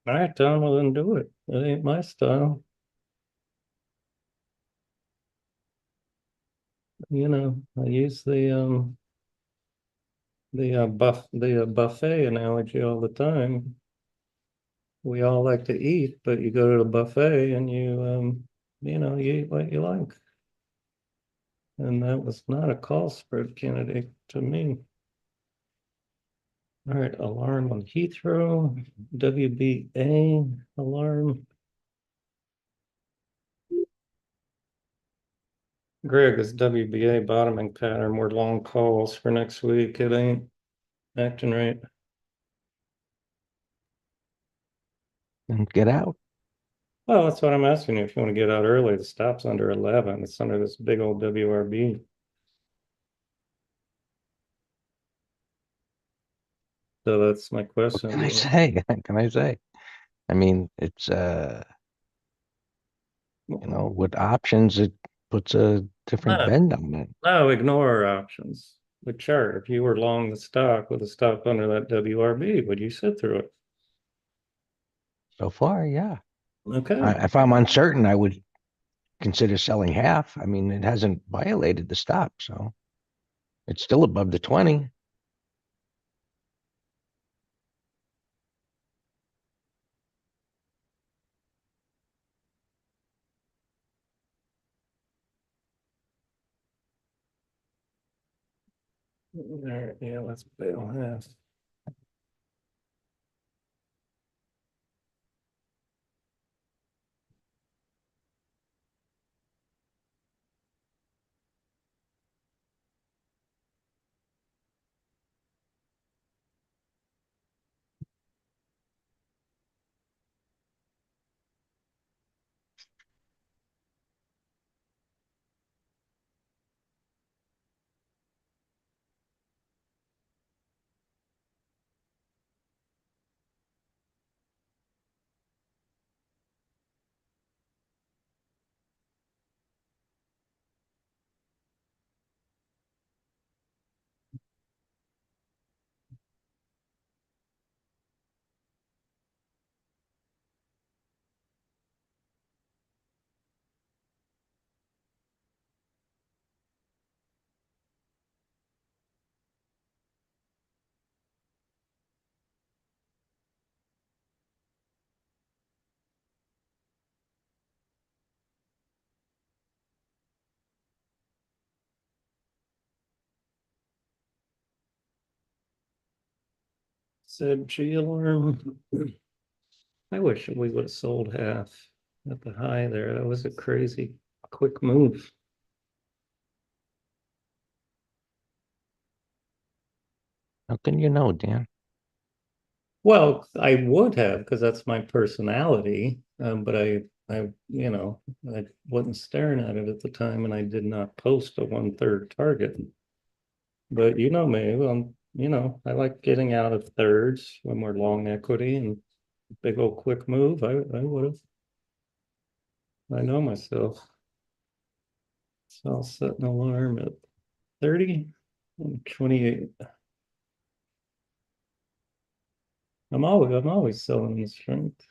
All right, Don, well then do it. That ain't my style. I use the buffet analogy all the time. We all like to eat, but you go to the buffet and you eat what you like. And that was not a call spread candidate to me. All right, alarm on Heathrow, WBA alarm. Greg, is WBA bottoming pattern more long calls for next week? It ain't acting right. And get out. Well, that's what I'm asking you. If you want to get out early, the stop's under 11. It's under this big old WRB. So that's my What question. can I say? What can I say? I mean, it's with options, it puts a different No, bend on it. no, ignore our options. The chart, if you were long the stock with a stop under that WRB, would you sit through it? So far, yeah. Okay. If I'm uncertain, I would consider selling half. I mean, it hasn't violated the stop, so it's still above the 20. All right, yeah, let's bail half. Said G alarm. I wish we would have sold half at the high there. That was a crazy quick move. How can you know, Dan? Well, I would have because that's my personality. But I wasn't staring at it at the time, and I did not post a 1/3 target. But you know me, I like getting out of thirds when we're long equity and big old quick move. I would have. I know myself. So I'll set an alarm at 30 and 28. I'm always selling the strength.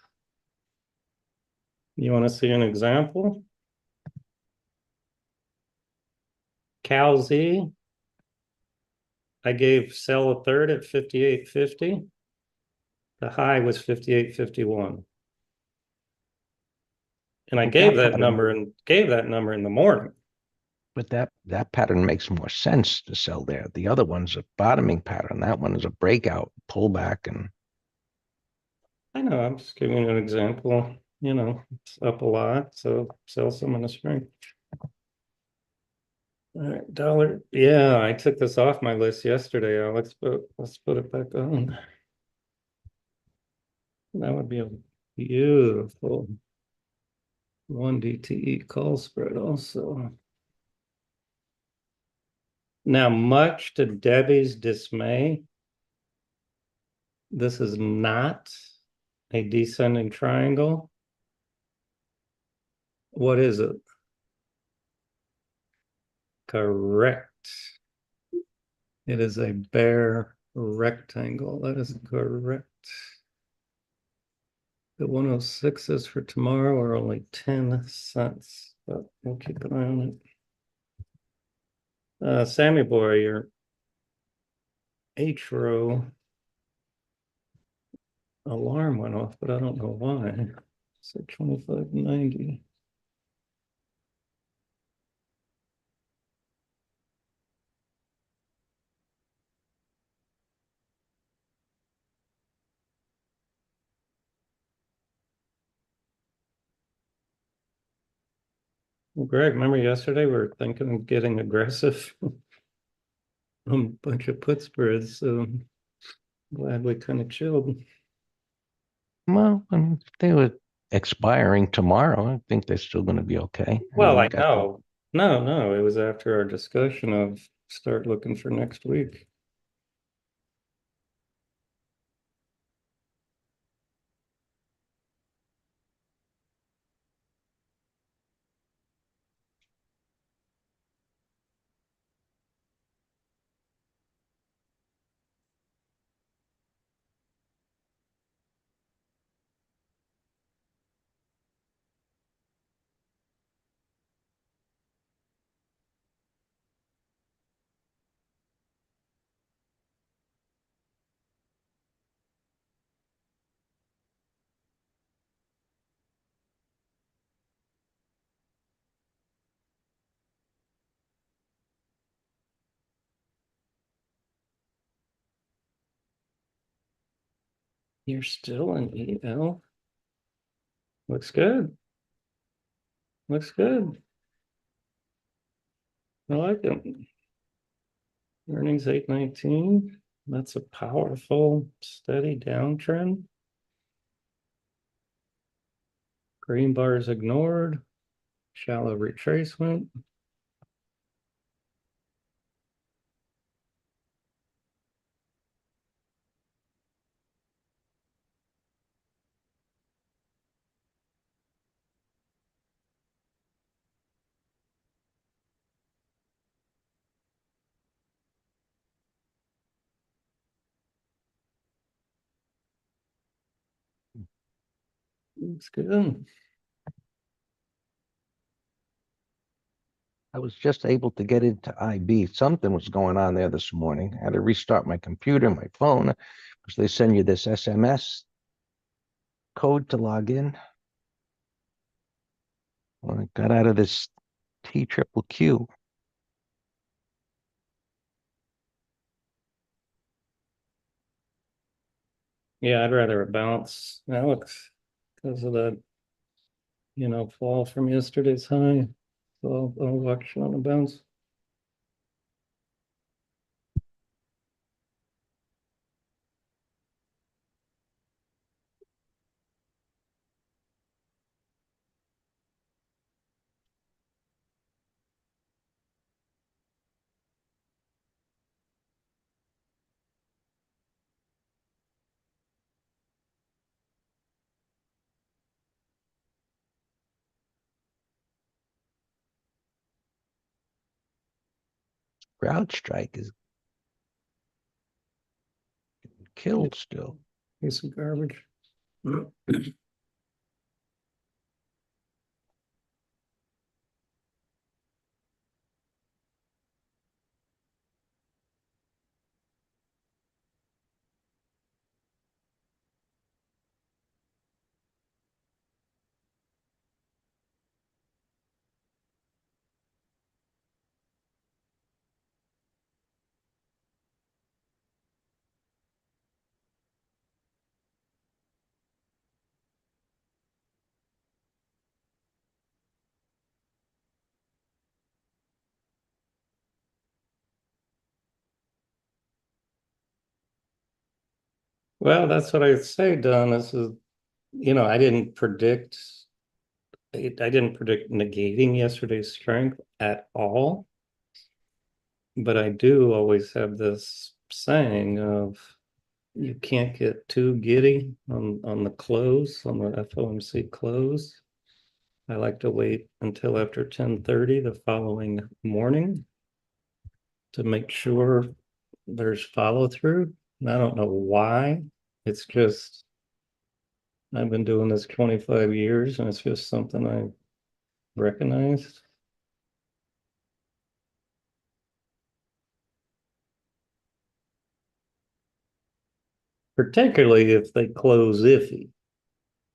You want to see an example? Cal Z, I gave sell a third at 58.50. The high was 58.51. And I But gave that that pattern, number and gave that number in the morning. but that pattern makes more sense to sell there. The other one's a bottoming pattern. That one is a breakout, pullback, and I know, I'm just giving you an example. it's up a lot, so sell some in the spring. All right, dollar. Yeah, I took this off my list yesterday, Alex, but let's put it back on. That would be a beautiful 1 DTE call spread also. Now, much to Debbie's dismay, this is not a descending triangle. What is it? Correct. It is a bare rectangle. That is correct. The 106s for tomorrow are only 10 cents, but we'll keep an eye on it. Sammy boy, your H row alarm went off, but I don't know why. So 25.90. Well, Greg, remember yesterday we were thinking of getting aggressive on a bunch of put spreads, so glad we kind of chilled. Well, I mean, if they were expiring tomorrow, I think they're still going to be okay. Well, You I got know. No, it was after our discussion of start looking for next week. You're still in EL. Looks good. Looks good. I like it. Earnings 819. That's a powerful, steady downtrend. Green bars ignored. Shallow retracement. Looks good. I was just able to get into IB. Something was going on there this morning. I had to restart my computer, my phone, because they send you this SMS code to log in. Well, I got out of this T triple Q. Yeah, I'd rather it bounce, Alex, because of that, fall from yesterday's high. So I'll watch on a bounce. Crowd strike is killed still. Piece of garbage. Well, that's what I say, Don. This is, I didn't predict, I didn't predict negating yesterday's strength at all. But I do always have this saying of you can't get too giddy on the close, on the FOMC close. I like to wait until after 10:30 the following morning to make sure there's follow through. And I don't know why. It's just I've been doing this 25 years and it's just something I recognized. Particularly if they close iffy.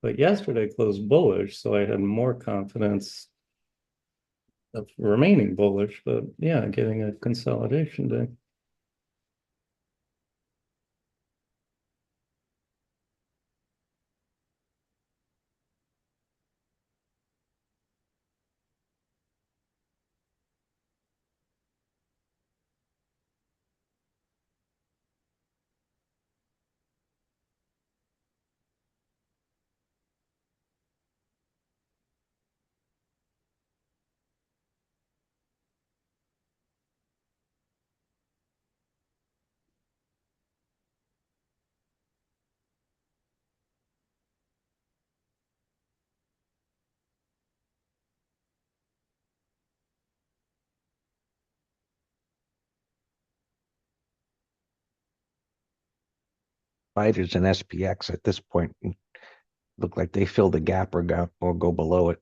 But yesterday closed bullish, so I had more confidence of remaining bullish, but yeah, getting a consolidation day. Fighters and SPX at this point look like they fill the gap or go below it.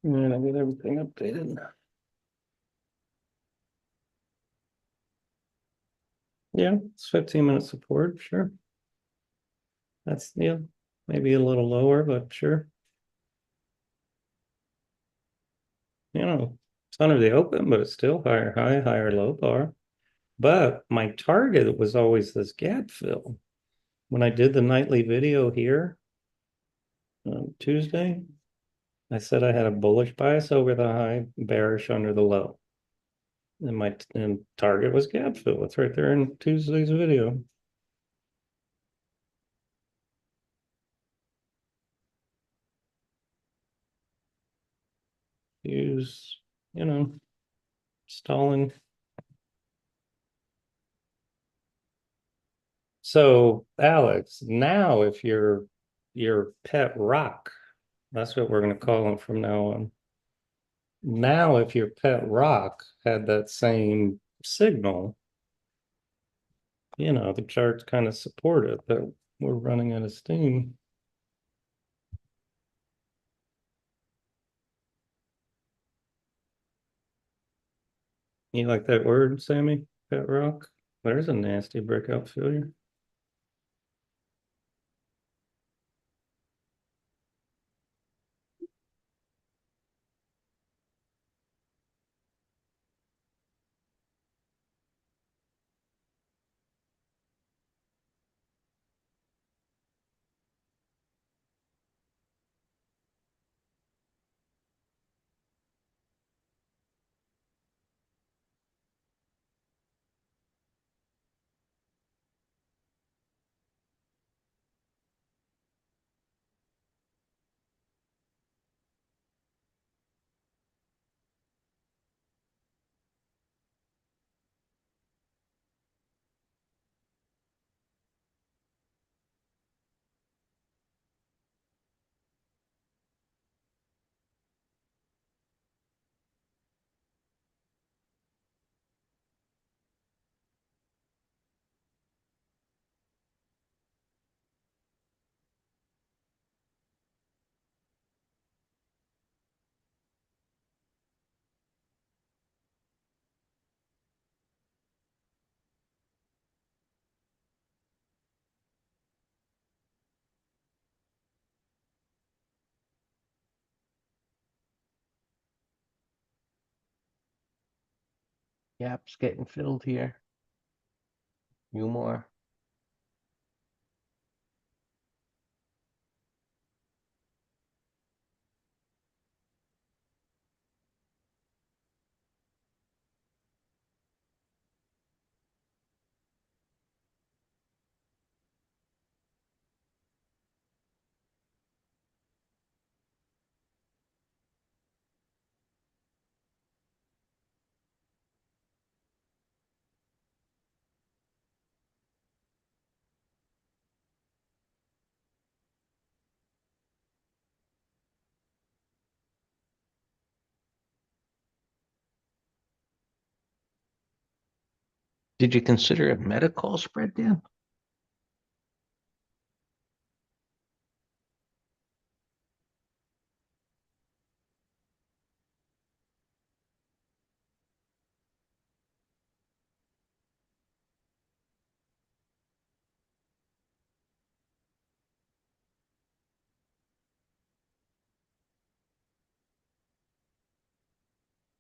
And I get everything updated. Yeah, it's 15-minute support, sure. That's yeah, maybe a little lower, but sure. It's under the open, but it's still higher high, higher low bar. But my target was always this gap fill. When I did the nightly video here on Tuesday, I said I had a bullish bias over the high, bearish under the low. And my target was gap fill. It's right there in Tuesday's video. Use, stalling. So, Alex, now if your pet rock, that's what we're going to call him from now on. Now, if your pet rock had that same signal, the charts kind of support it, but we're running out of steam. You like that word, Sammy? Pet rock? There's a nasty breakout failure. Gaps getting filled here. You more. Did you consider a meta call spread, Dan?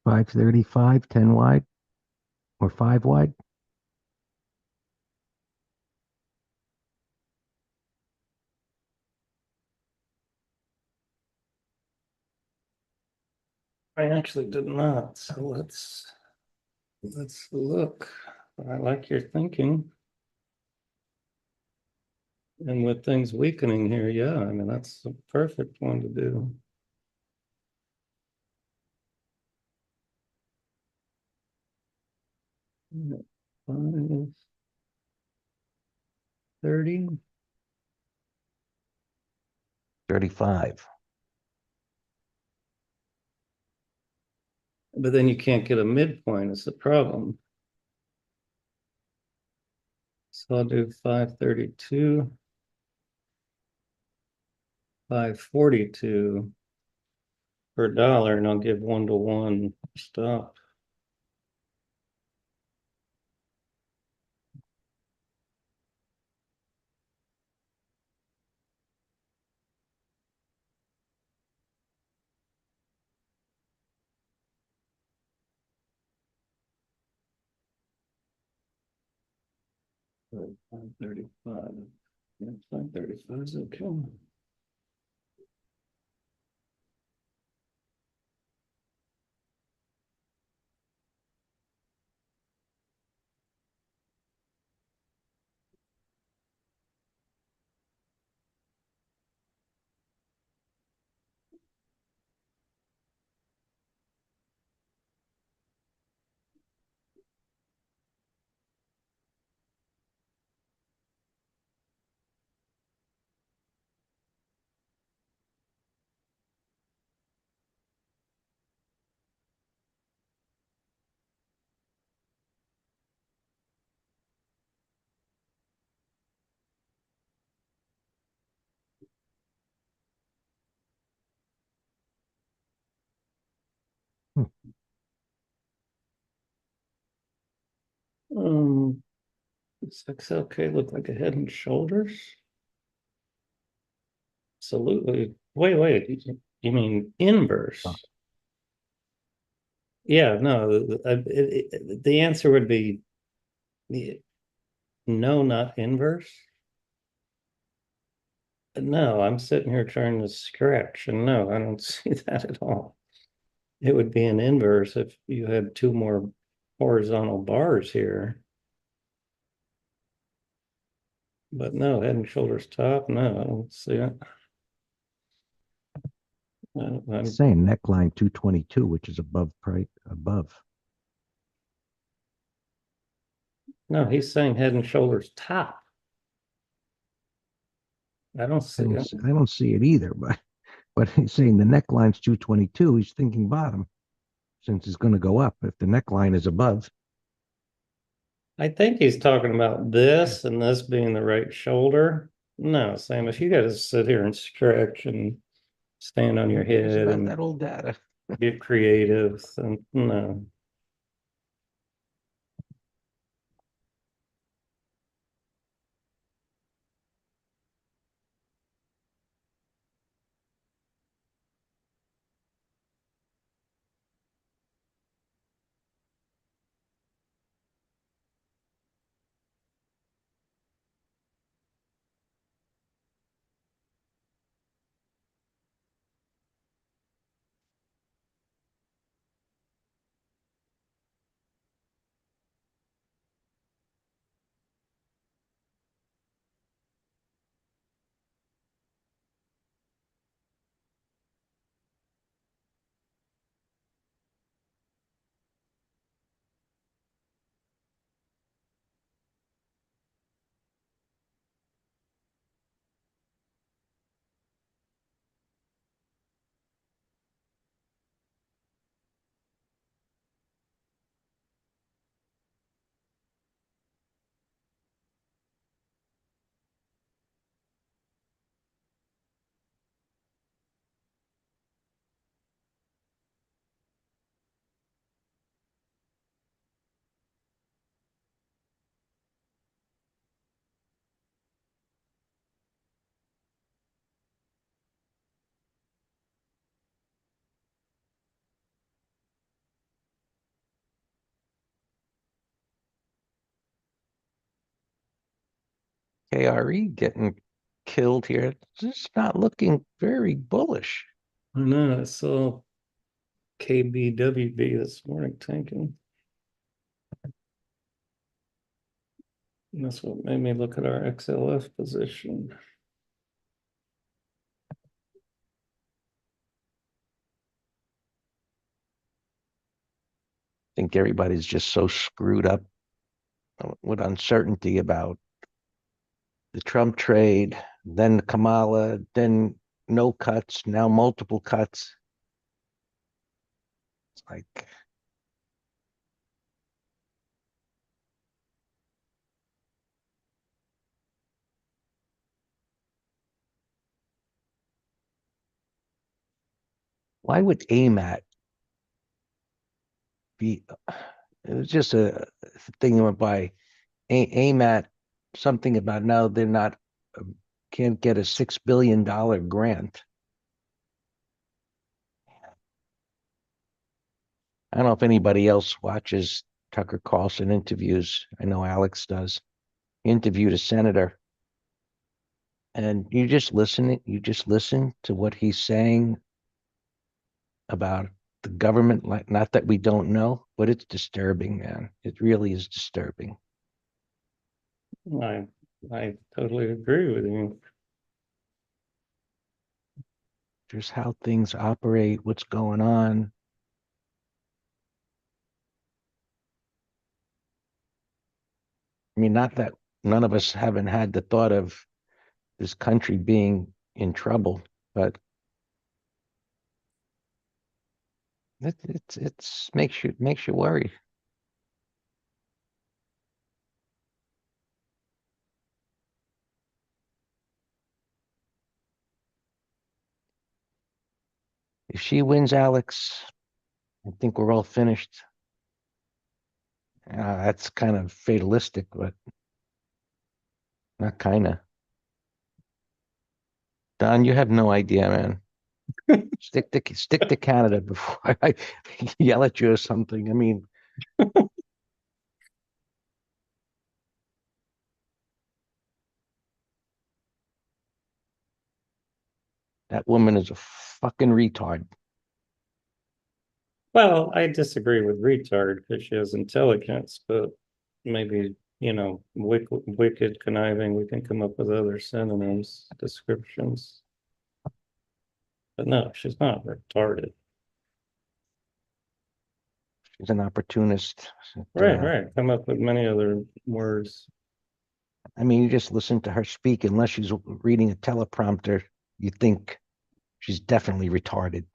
Five 35, 10 wide or 5 wide? I actually did not, so let's look. I like your thinking. And with things weakening here, yeah, I mean, that's a perfect one to do. Five, 30. 35. But then you can't get a midpoint is the problem. So I'll do 532, 542 per dollar, and I'll give 1-to-1 stop. So 535. Yeah, 535 is okay. Hmm. Does XLK look like a Head and Shoulders? Absolutely. Wait, you mean inverse? Yeah, no, the answer would be no, not inverse. No, I'm sitting here trying to scratch, and no, I don't see that at all. It would be an inverse if you had two more horizontal bars here. But no, Head and Shoulders top, no, I don't see it. It's saying neckline 222, which is above price above. No, he's saying Head and Shoulders top. I don't see it. I don't see it either, but he's saying the neckline's 222. He's thinking bottom since it's going to go up. If the neckline is above, I think he's talking about this and this being the right shoulder. No, Sam, if you got to sit here and stretch and stand on your who cares head about that and old data? get creative, then no. KRE getting killed here. It's just not looking very bullish. I know, I saw KBWB this morning tanking. And that's what made me look at our XLF position. I think everybody's just so screwed up with uncertainty about the Trump trade, then Kamala, then no cuts, now multiple cuts. It's like, why would AMAT be? It was just a thing that went by. AMAT, something about now they're not, can't get a $6 billion grant. I don't know if anybody else watches Tucker Carlson interviews. I know Alex does. He interviewed a senator, and you just listen to what he's saying about the government. Like, not that we don't know, but it's disturbing, man. It really is disturbing. I totally agree with you. Just how things operate, what's going on. I mean, not that none of us haven't had the thought of this country being in trouble, but it's makes you worry. If she wins, Alex, I think we're all finished. That's kind of fatalistic, but not kind of. Don, you have no idea, man. Stick to Canada before I yell at you or something. I mean, that woman is a fucking retard. Well, I disagree with retard because she has intelligence, but maybe, wicked, conniving, we can come up with other synonyms, descriptions. But no, she's not retarded. She's an opportunist. Right. Come up with many other words. I mean, you just listen to her speak, unless she's reading a teleprompter, you think she's definitely retarded.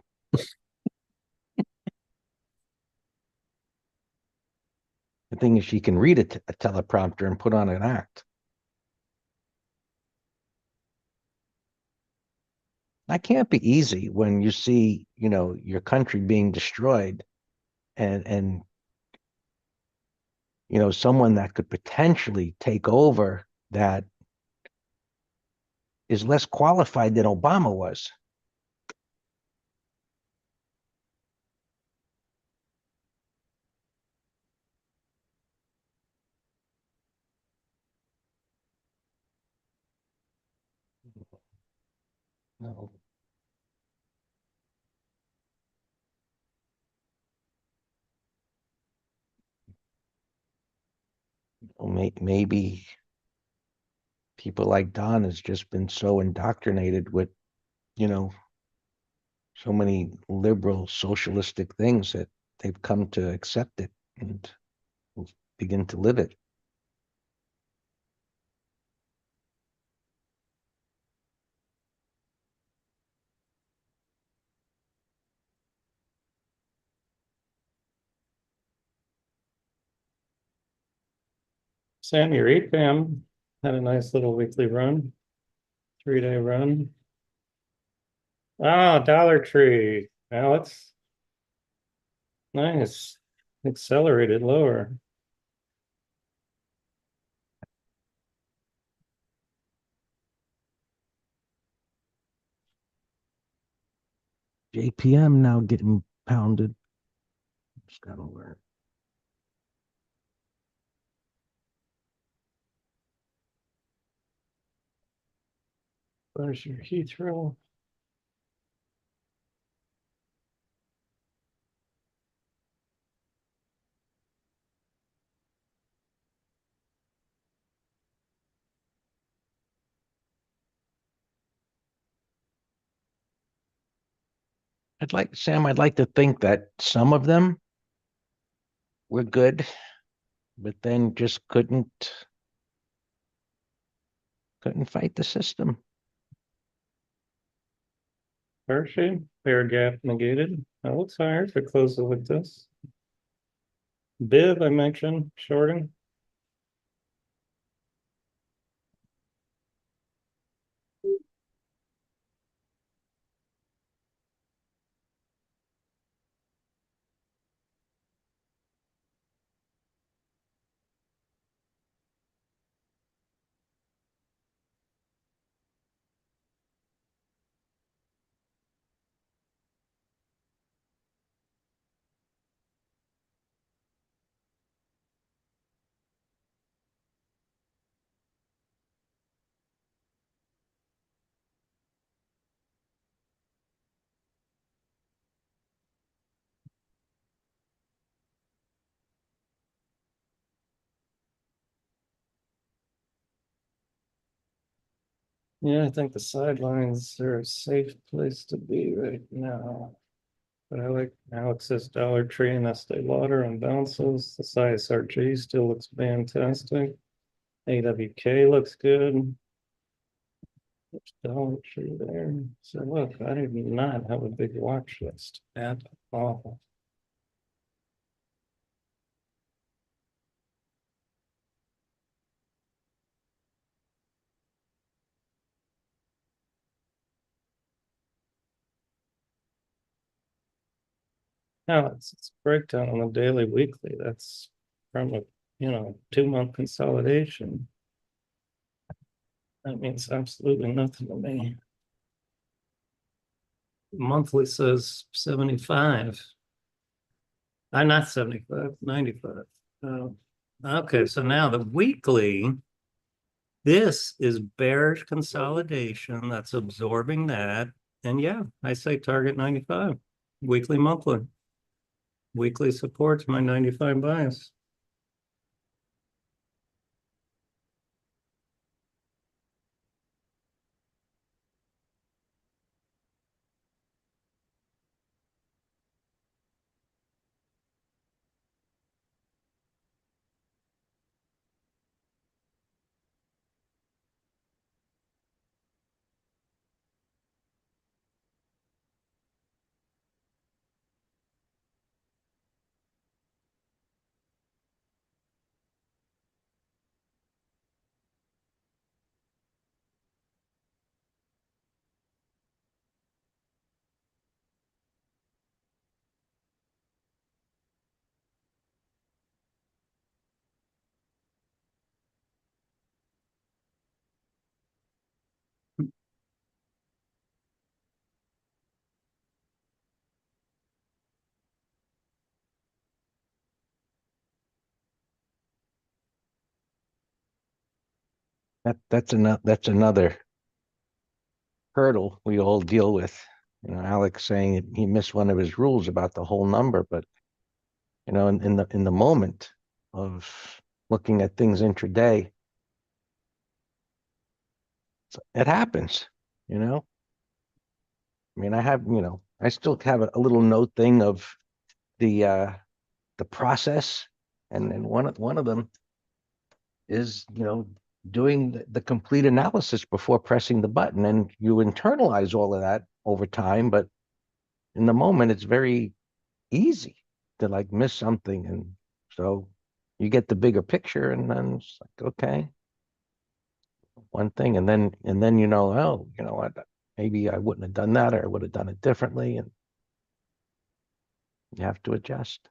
The thing is, she can read a teleprompter and put on an act. That can't be easy when you see, your country being destroyed, and someone that could potentially take over that is less qualified than Obama was. No. Maybe people like Don has just been so indoctrinated with, you know, so many liberal socialistic things that they've come to accept it and begin to live it. Sam, your EPAM had a nice little weekly run, 3-day run. Oh, Dollar Tree. Now it's nice. Accelerated lower. JPM now getting pounded. It's gotta work. There's your Heathrow. I'd like to think that some of them were good, but then just couldn't fight the system. Hershey, fair gap negated. That looks higher if it closes like this. Bib, I mentioned, shorting. Yeah, I think the sidelines are a safe place to be right now. But I like Alex's Dollar Tree and Estee Lauder and bounces. The size RG still looks fantastic. AWK looks good. There's Dollar Tree there. So look, I did not have a big watch list at all. Now it's breakdown on the daily, weekly. That's from a 2-month consolidation. That means absolutely nothing to me. Monthly says 75. I'm not 75, 95. Okay, so now the weekly, this is bearish consolidation that's absorbing that. And yeah, I say target 95, weekly, monthly. Weekly supports my 95 bias. That's another hurdle we all deal with. Alex saying he missed one of his rules about the whole number, but in the moment of looking at things intraday, it happens. You know, I mean, I still have a little note thing of the the process, and one of them is doing the complete analysis before pressing the button, and you internalize all of that over time, but in the moment it's very easy to like miss something, and so you get the bigger picture, and then it's like, okay, one thing, and then oh, you know what, maybe I wouldn't have done that, or I would have done it differently, and you have to adjust.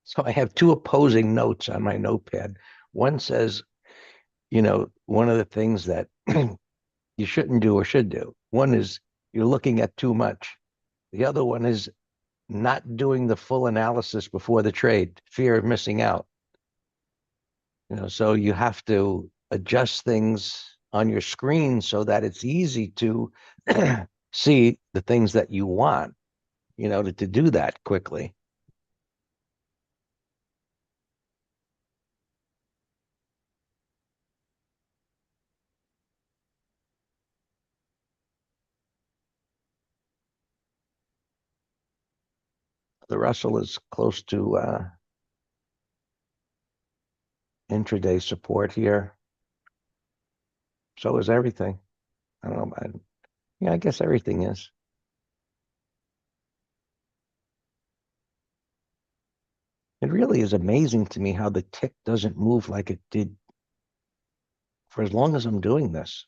So I have two opposing notes on my notepad. One says, one of the things that you shouldn't do or should do. One is you're looking at too much. The other one is not doing the full analysis before the trade, fear of missing out. So you have to adjust things on your screen so that it's easy to see the things that you want, to do that quickly. The Russell is close to intraday support here. So is everything. I don't know about, yeah, I guess everything is. It really is amazing to me how the tick doesn't move like it did for as long as I'm doing this.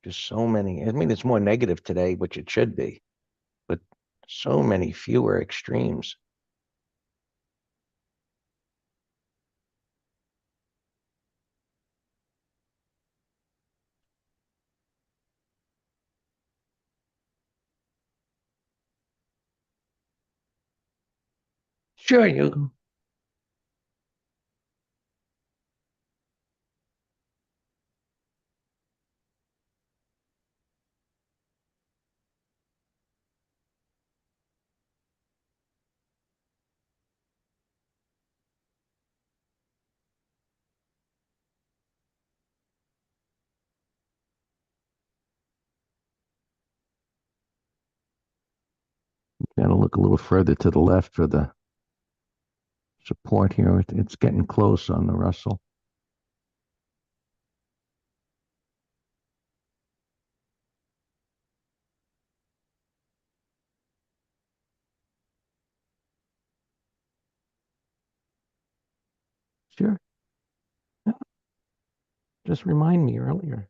Just so many. I mean, it's more negative today, which it should be, but so many fewer extremes. Sure, you. Got to look a little further to the left for the support here. It's getting close on the Russell. Sure. Yeah, just remind me earlier.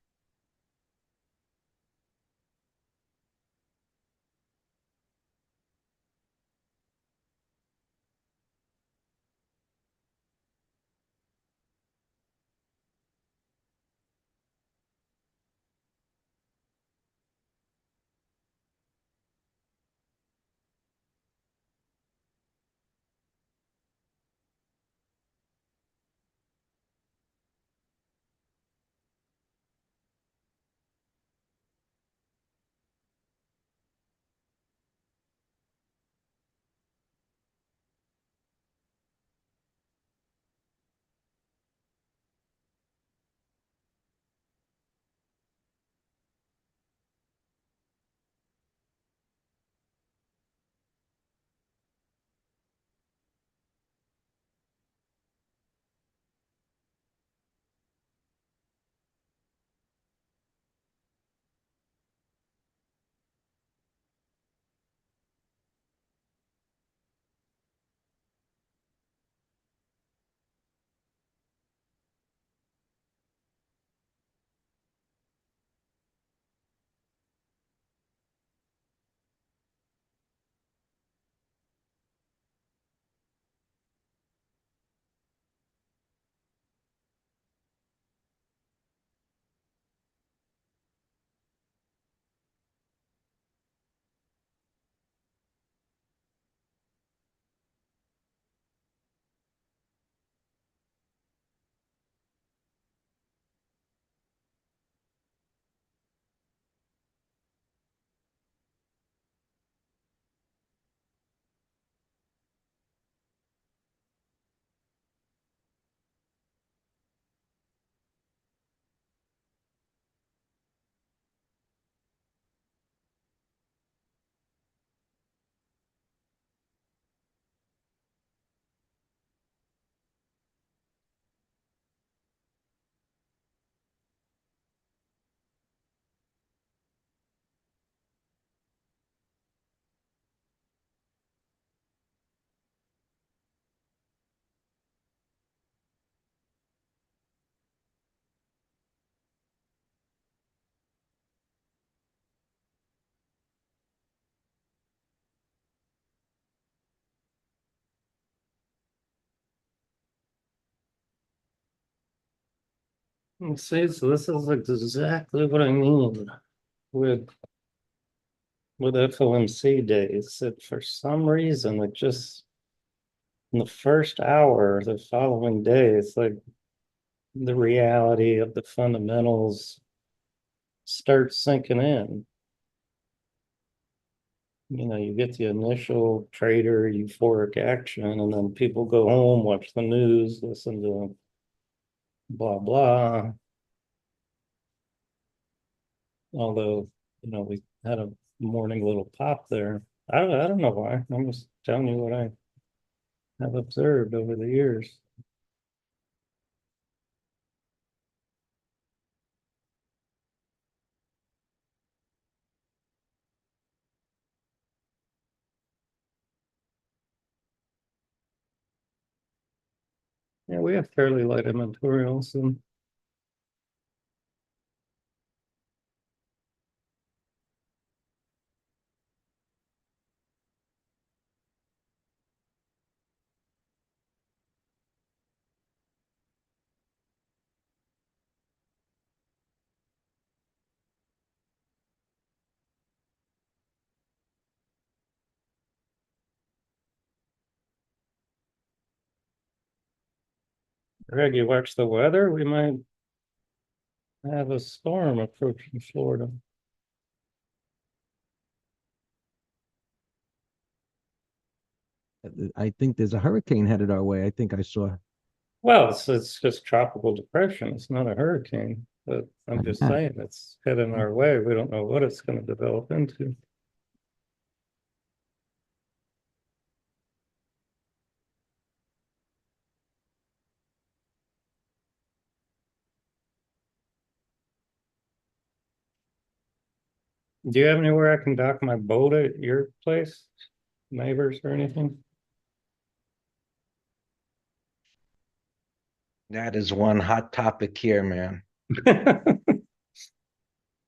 See, so this is exactly what I mean with with FOMC days. That for some reason it just in the first hour the following day, it's like the reality of the fundamentals starts sinking in. You get the initial trader euphoric action, and then people go home, watch the news, listen to blah blah. Although, we had a morning little pop there. I don't know why. I'm just telling you what I have observed over the years. Yeah, we have fairly light inventorials, and Greg, you watch the weather. We might have a storm approaching Florida. I think there's a hurricane headed our way. I think I saw. Well, it's just tropical depression. It's not a hurricane, but I'm just Ah, saying it's heading our way. We don't know what it's going to develop into. Do you have anywhere I can dock my boat at your place? Neighbors or anything? that is one hot topic here, man.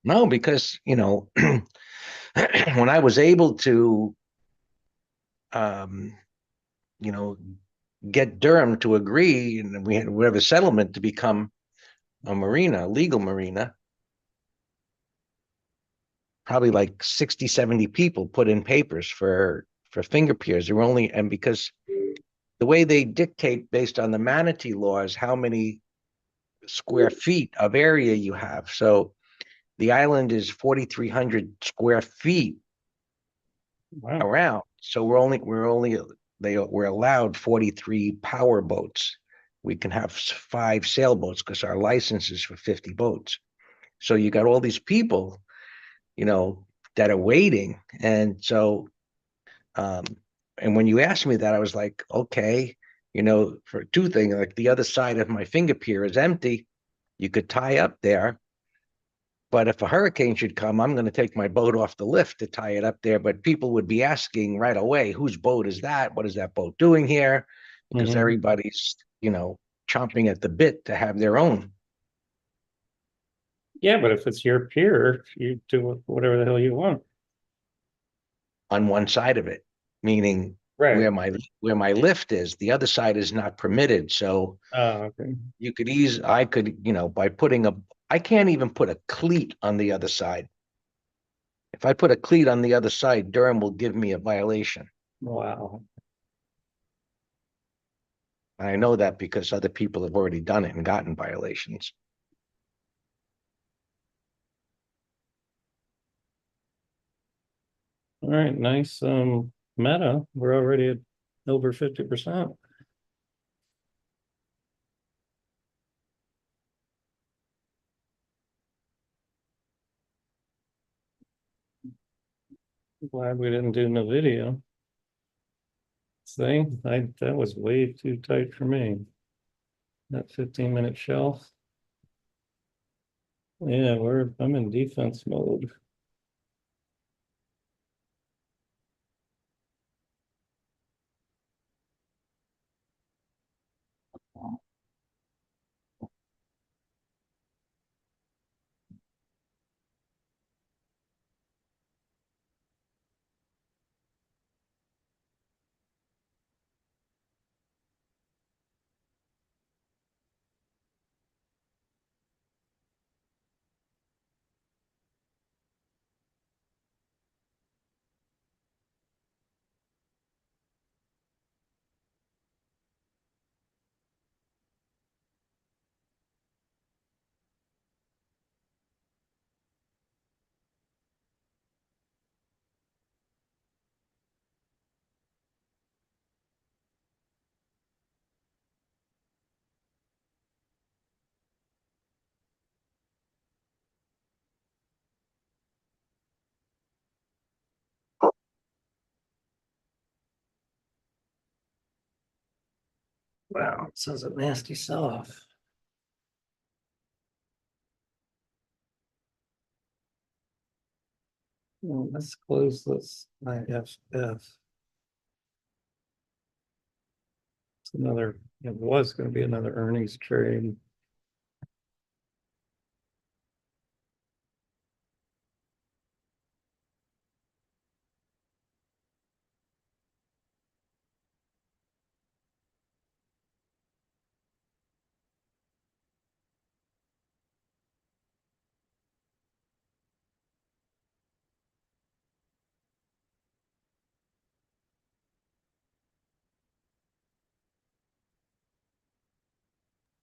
No, because when I was able to, um, you know, get Durham to agree, and we have a settlement to become a marina, a legal marina. Probably like 60, 70 people put in papers for finger piers. There were only, and because the way they dictate based on the manatee laws, how many square feet of area you have. So the island is 4,300 square feet Wow. around. So we're allowed 43 power boats. We can have 5 sailboats because our license is for 50 boats. So you got all these people, you know, that are waiting. And so, um, and when you asked me that, I was like, okay, for two things, like the other side of my finger pier is empty. You could tie up there. But if a hurricane should come, I'm going to take my boat off the lift to tie it up there. But people would be asking right away, whose boat is that? What is that boat doing here? Because Mhm. everybody's, chomping at the bit to have their own Yeah, but if it's your pier, you do whatever the hell you want. on one side of it, meaning Right. where my lift is, the other side is not permitted. So Oh, okay. I could, by I can't even put a cleat on the other side. If I put a cleat on the other side, Durham will give me a violation. Wow. I know that because other people have already done it and gotten violations. All right, nice meta. We're already at over 50%. Glad we didn't do no video. See, that was way too tight for me. That 15-minute shelf. Yeah, I'm in defense mode. Wow, it says a nasty sell-off. Well, let's close this IFF. It's another, it was gonna be another earnings trade.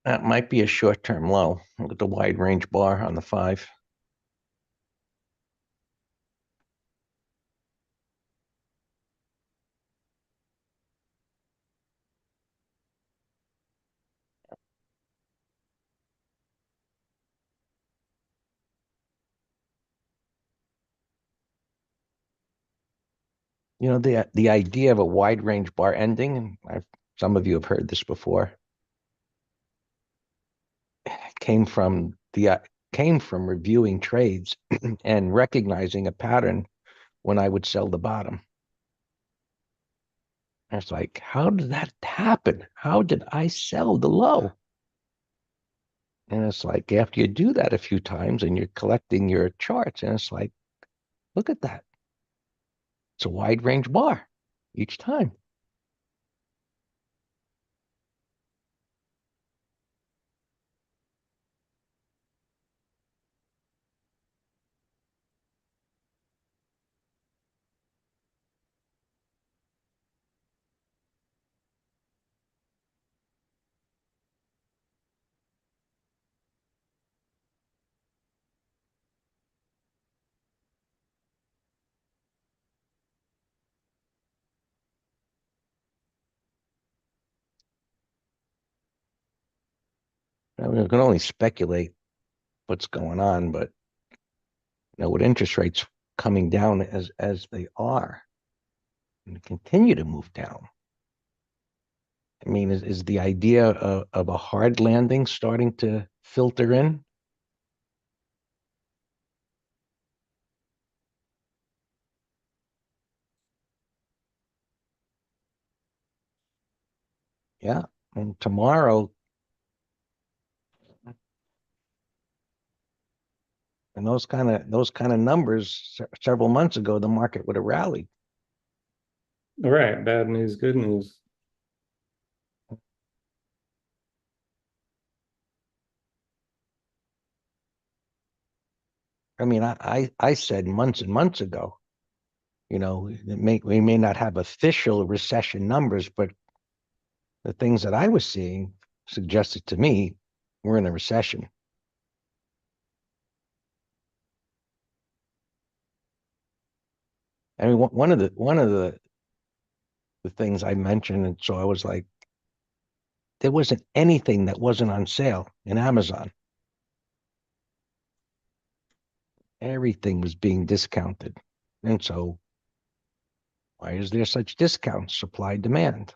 That might be a short-term low. Look at the wide range bar on the 5. You know, the idea of a wide range bar ending, and some of you have heard this before, came from reviewing trades and recognizing a pattern when I would sell the bottom. And it's like, how did that happen? How did I sell the low? And it's like, after you do that a few times and you're collecting your charts, and it's like, look at that. It's a wide range bar each time. I mean, we can only speculate what's going on, but with interest rates coming down as they are and continue to move down. I mean, is the idea of a hard landing starting to filter in? Yeah. And tomorrow, and those kind of numbers several months ago, the market would have rallied. All right, bad news, good news. I mean, I said months and months ago, we may not have official recession numbers, but the things that I was seeing suggested to me we're in a recession. I mean, one of the things I mentioned, and so I was like, there wasn't anything that wasn't on sale in Amazon. Everything was being discounted. And so why is there such discounts? Supply demand.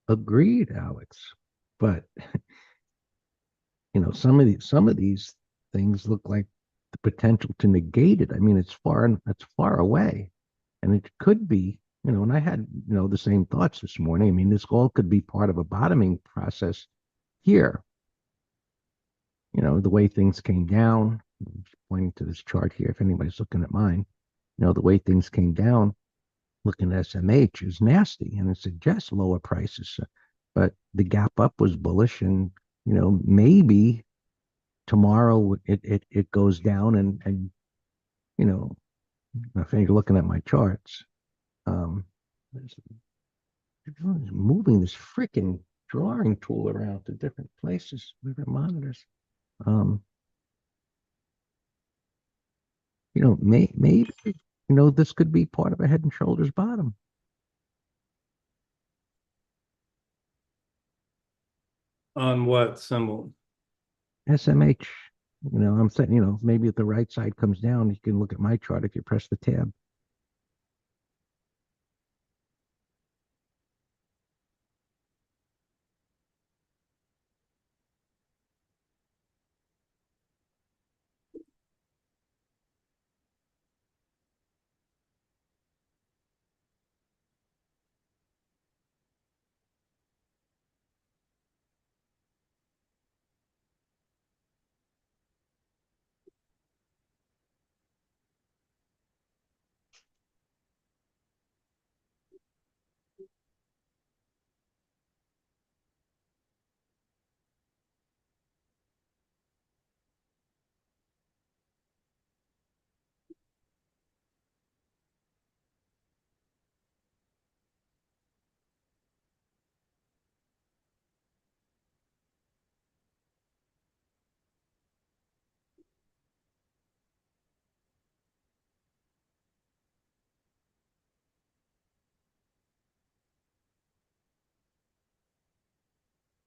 Agreed, Alex. But some of these things look like the potential to negate it. I mean, it's far away, and it could be. And I had the same thoughts this morning. I mean, this all could be part of a bottoming process here. The way things came down. I'm just pointing to this chart here. If anybody's looking at mine, the way things came down, looking at SMH is nasty, and it suggests lower prices. But the gap up was bullish, and maybe tomorrow it goes down, and you know if you're looking at my charts, um, moving this freaking drawing tool around to different places, different monitors. Um, maybe this could be part of a Head and Shoulders bottom. On what symbol? SMH. I'm saying, maybe if the right side comes down, you can look at my chart if you press the tab.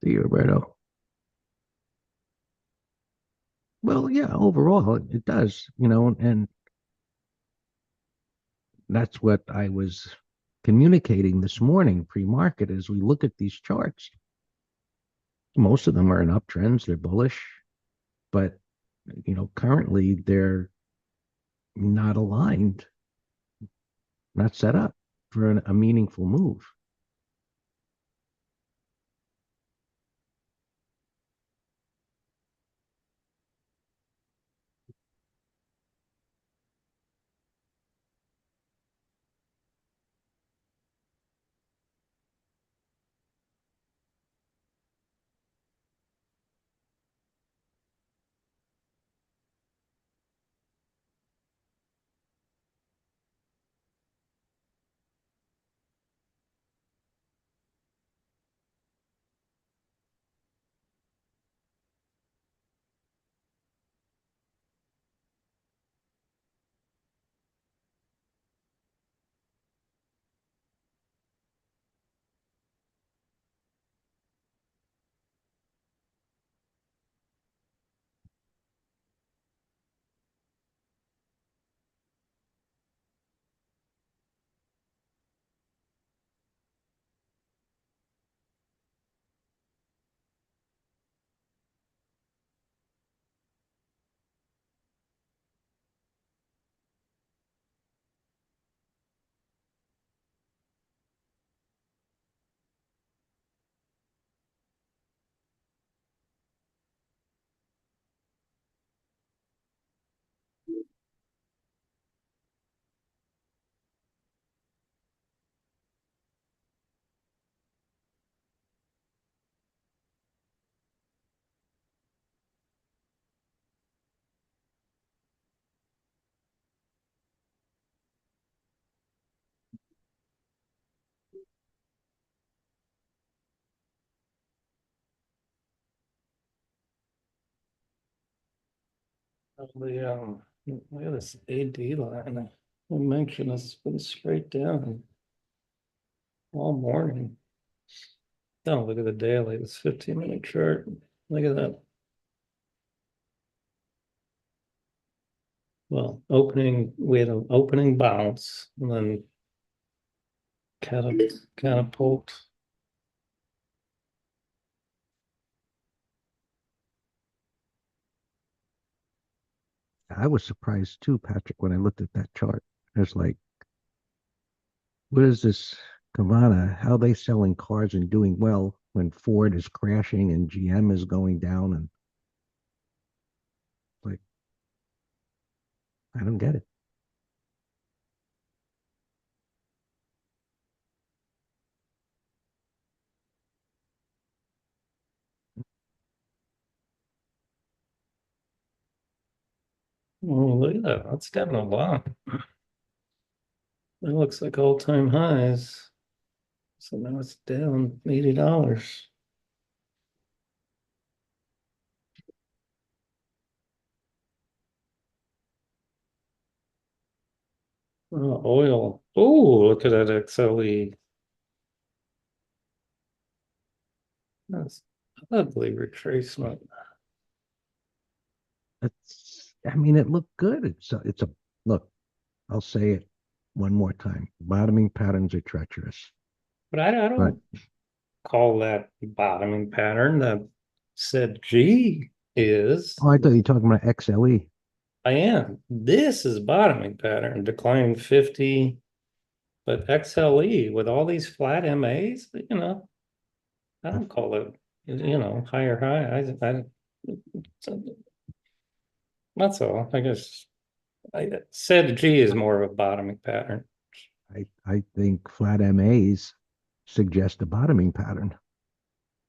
See you, Roberto. Well, yeah, overall it does, and that's what I was communicating this morning pre-market as we look at these charts. Most of them are in uptrends, they're bullish, but currently they're not aligned, not set up for a meaningful move. Look at this AD line. I mentioned it's been straight down all morning. Don't look at the daily, this 15-minute chart. Look at that. Well, we had an opening bounce and then catapult I was surprised too, Patrick, when I looked at that chart. It's like, what is this Kavana? How they selling cars and doing well when Ford is crashing and GM is going down? And like, I don't get it. Oh, look at that. That's down a lot. It looks like all-time highs. So now it's down $80. Oil. Oh, look at that XLE. That's ugly retracement. I mean, it looked good. It's a look. I'll say it one more time. Bottoming patterns are treacherous, But I but don't call that bottoming pattern. That said G is. oh, I thought you were talking about XLE. I am. This is bottoming pattern, declining 50. But XLE with all these flat MAs, I I, don't call it, higher high. That's all. I guess I said G is more of a bottoming pattern. I think flat MAs suggest a bottoming pattern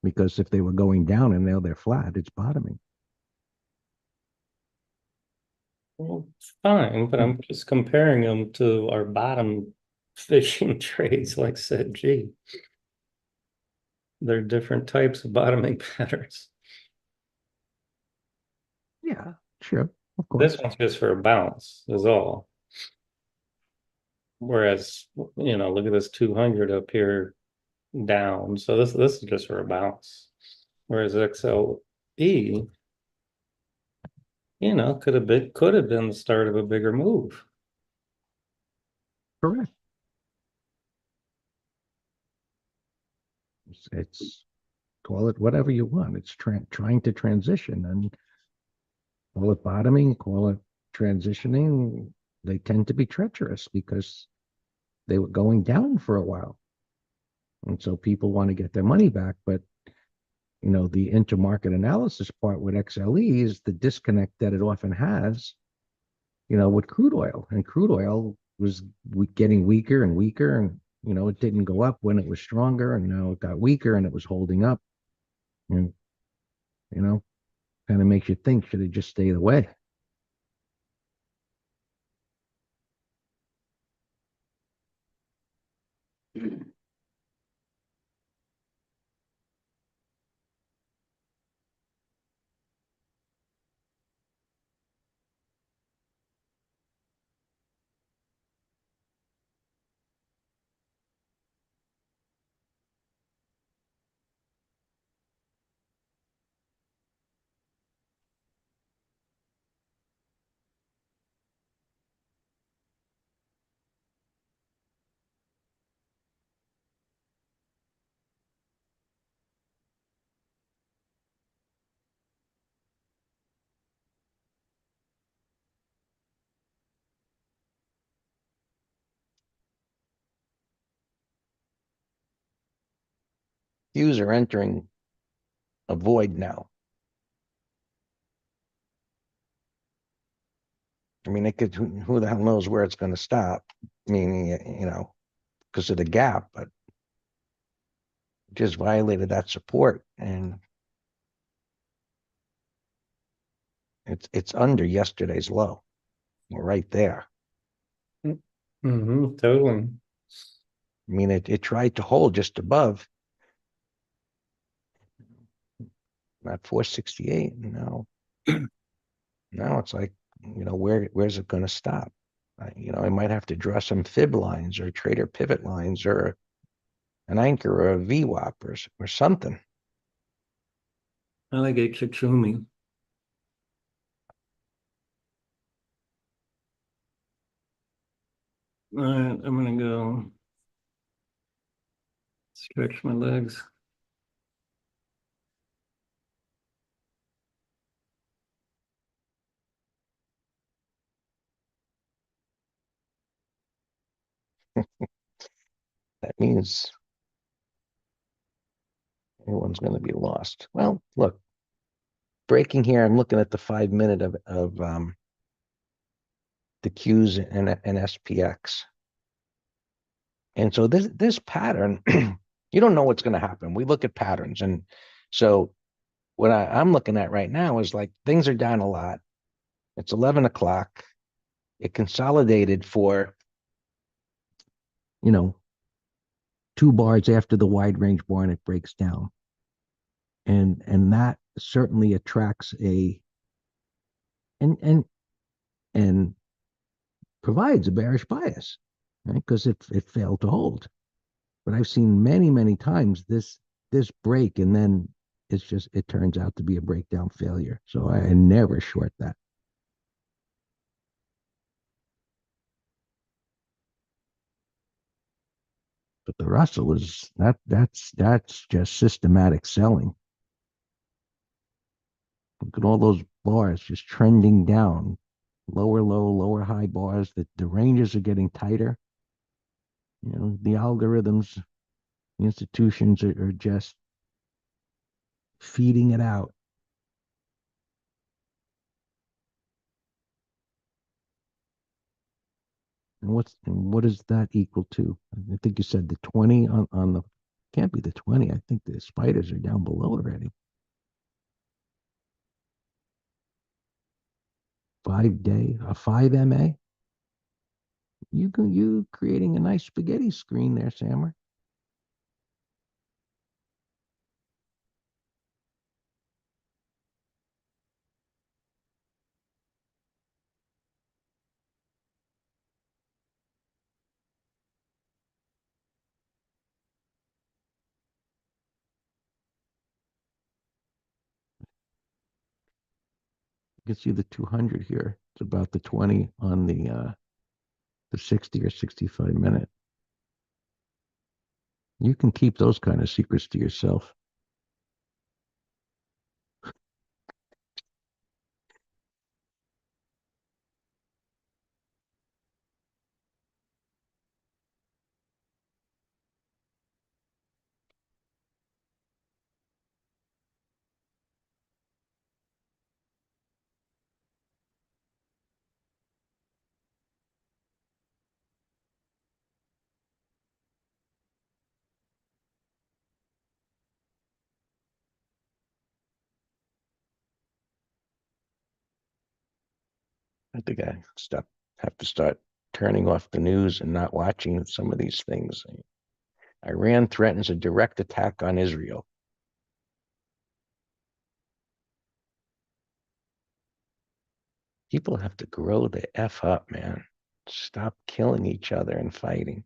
because if they were going down and now they're flat, it's bottoming. Well, fine, but I'm just comparing them to our bottom fishing trades, like said G. They're different types of bottoming patterns. Yeah, sure, of This course. one's just for a bounce, is all. Whereas, look at this 200 up here down. So this is just for a bounce. Whereas XLE, could have been the start of a bigger move. Correct. It's call it whatever you want. It's trying to transition and call it bottoming, call it transitioning. They tend to be treacherous because they were going down for a while. And so people want to get their money back. But, the intermarket analysis part with XLE is the disconnect that it often has, with crude oil. And crude oil was getting weaker and weaker. And, it didn't go up when it was stronger. And now it got weaker and it was holding up. And, you know, kind of makes you think, should it just stay the way? Views are entering a void now. I mean, it could, who the hell knows where it's going to stop, meaning, because of the gap, but just violated that support. And it's under yesterday's low. We're right there. Totally. I mean, it tried to hold just above, not 468. Now it's like, where's it going to stop? I might have to draw some fib lines or trader pivot lines or an anchor or a VWAP or something. I like Chichumi. All right, I'm gonna go stretch my legs. That means everyone's going to be lost. Well, look, breaking here. I'm looking at the 5 minute of the Qs and SPX. And so this pattern, you don't know what's going to happen. We look at patterns. And so what I'm looking at right now is like things are down a lot. It's 11 o'clock. It consolidated for, you know, 2 bars after the wide range bar and it breaks down. And that certainly attracts a and provides a bearish bias, right? Because it failed to hold. But I've seen many times this break and then it turns out to be a breakdown failure. So I never short that. But the Russell is that's just systematic selling. Look at all those bars just trending down, lower low, lower high bars. The ranges are getting tighter. The algorithms, the institutions are just feeding it out. And what is that equal to? I think you said the 20 on the can't be the 20. I think the spiders are down below already. 5 day, a 5 MA. You creating a nice spaghetti screen there, Sammer. You can see the 200 here. It's about the 20 on the 60 or 65 minute. You can keep those kind of secrets to yourself. I think have to start turning off the news and not watching some of these things. Iran threatens a direct attack on Israel. People have to grow the F up, man. Stop killing each other and fighting.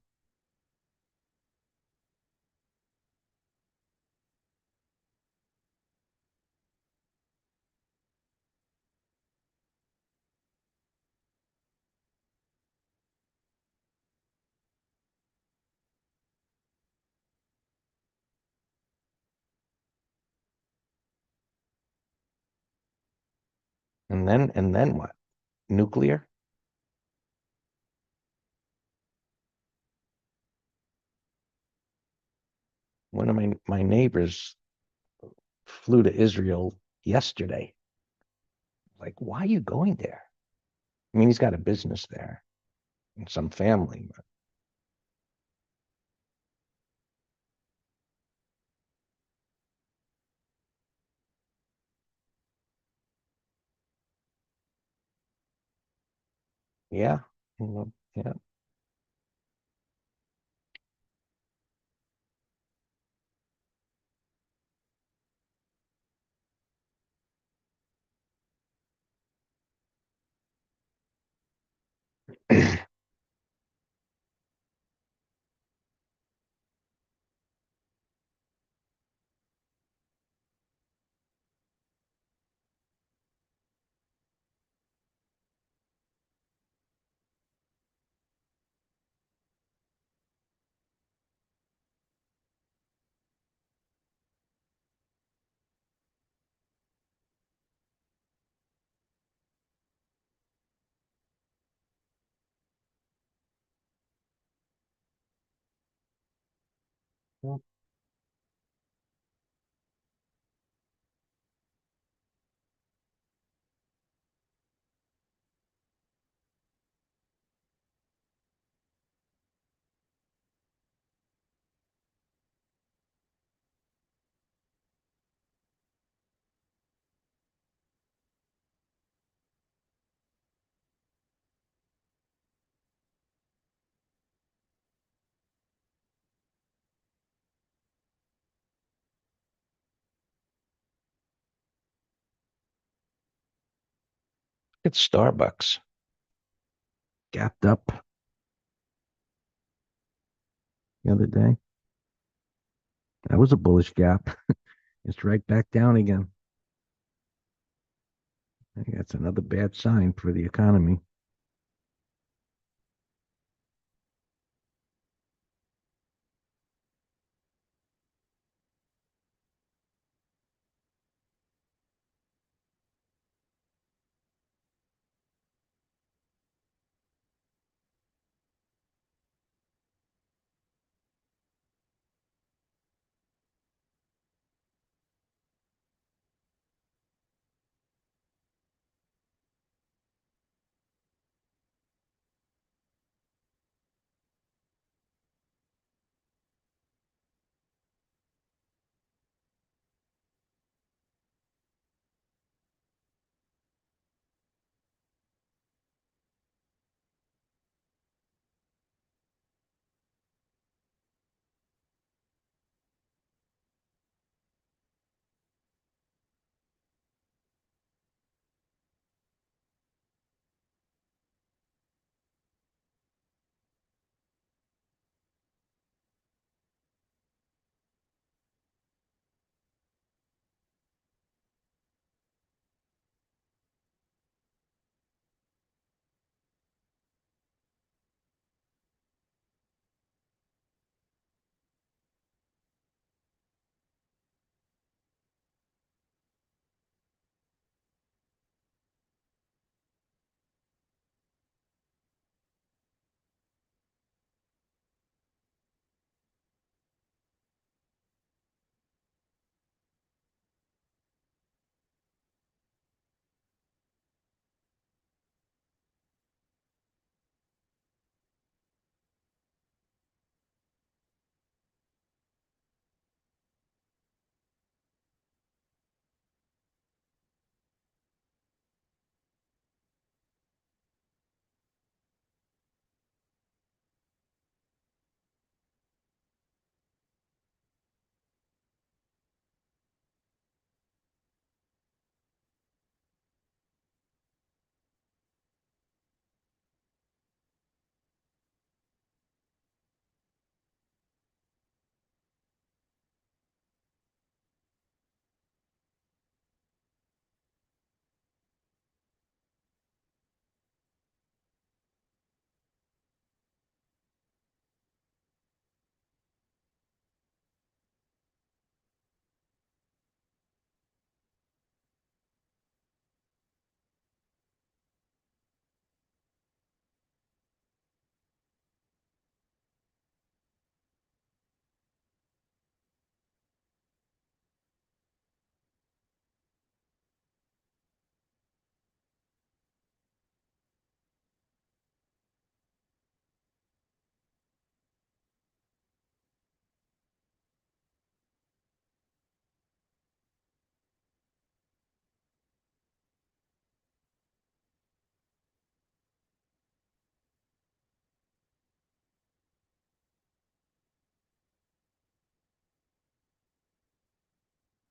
And then what? Nuclear? One of my neighbors flew to Israel yesterday. Like, why are you going there? I mean, he's got a business there and some family. But yeah, yeah. It's Starbucks gapped up the other day. That was a bullish gap. It's right back down again. I think that's another bad sign for the economy.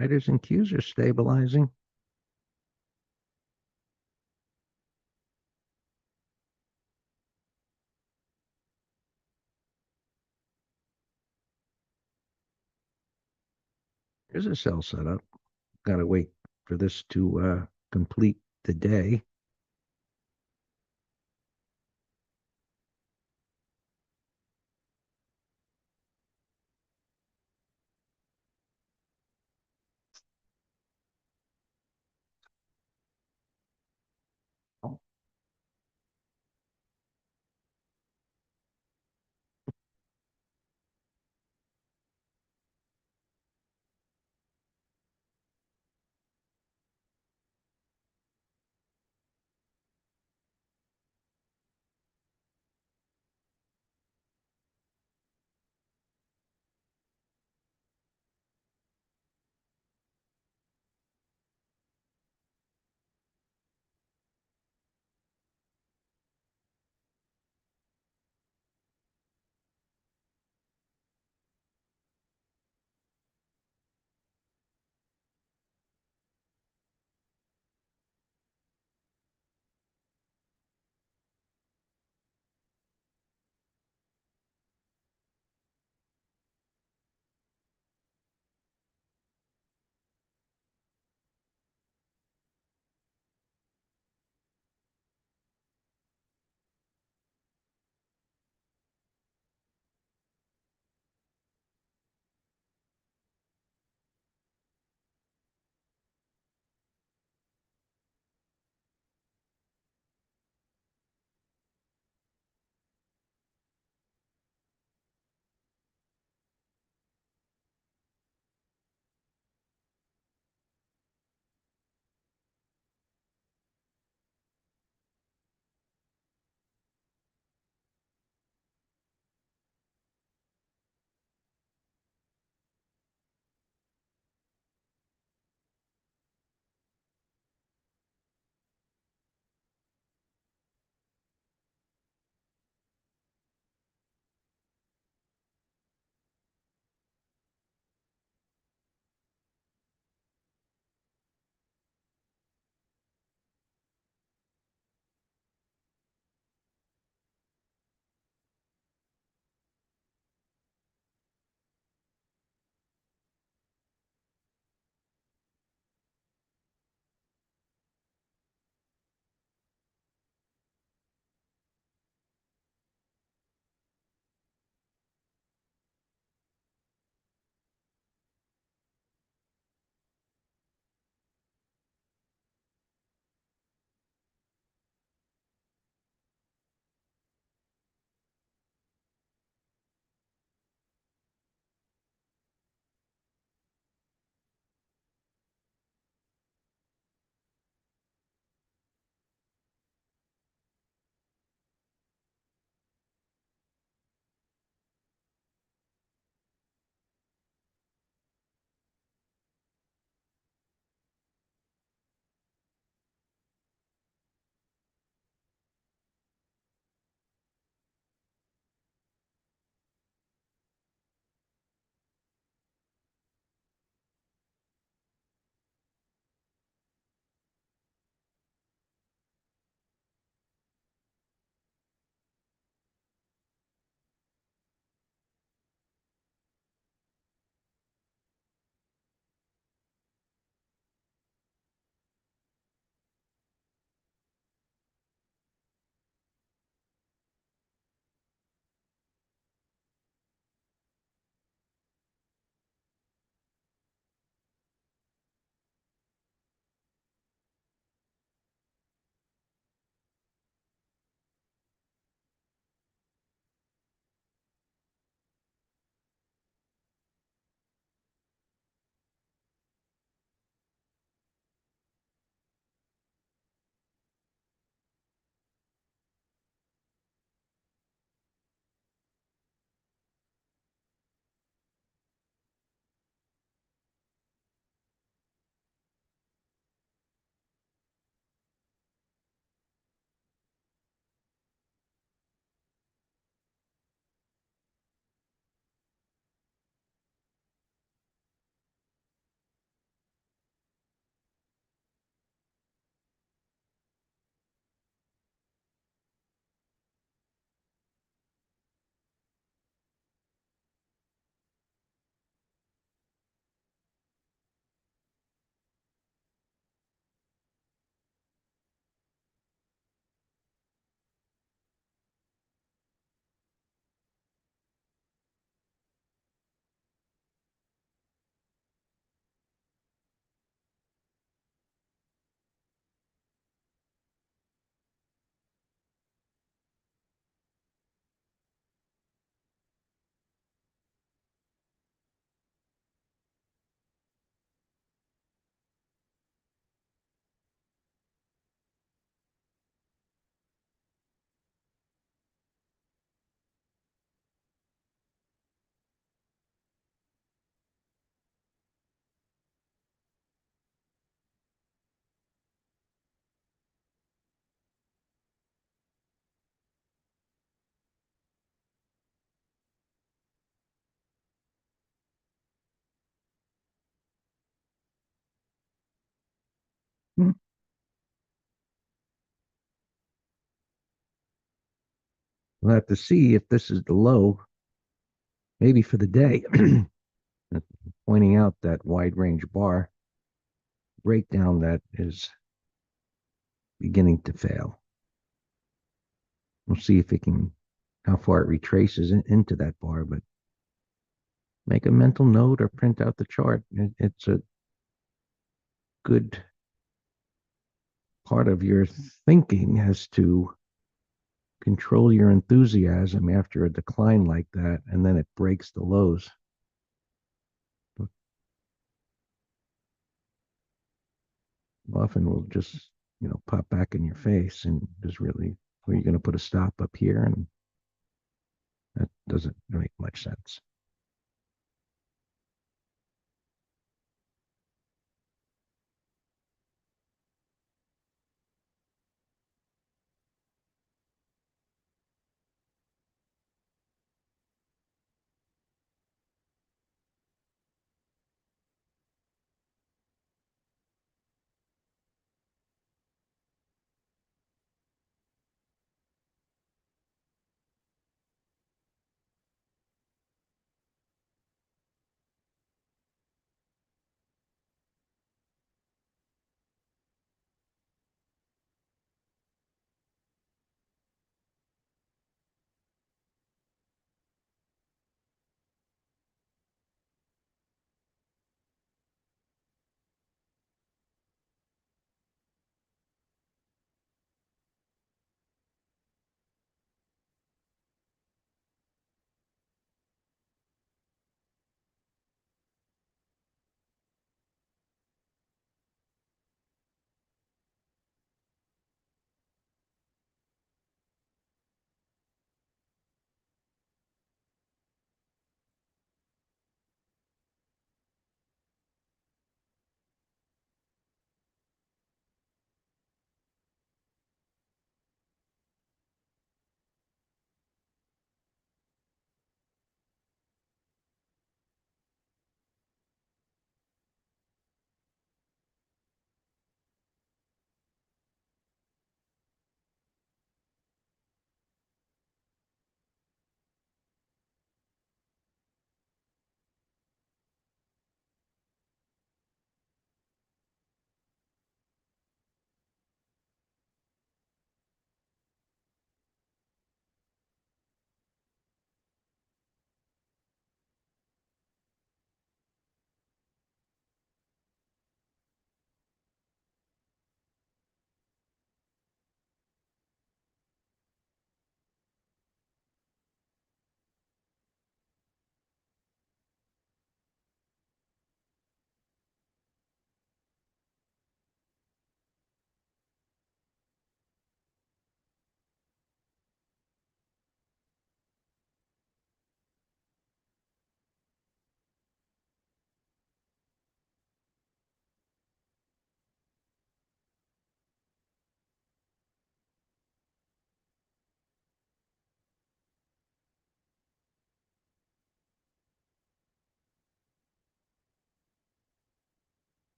Riders and Qs are stabilizing. There's a sell setup. Got to wait for this to complete the day. we'll have to see if this is the low, maybe for the day. Pointing out that wide range bar breakdown that is beginning to fail. We'll see if it can, how far it retraces into that bar, but make a mental note or print out the chart. It's a good part of your thinking has to control your enthusiasm after a decline like that, and then it breaks the lows. Often will just, pop back in your face and just really, where you're going to put a stop up here, and that doesn't make much sense.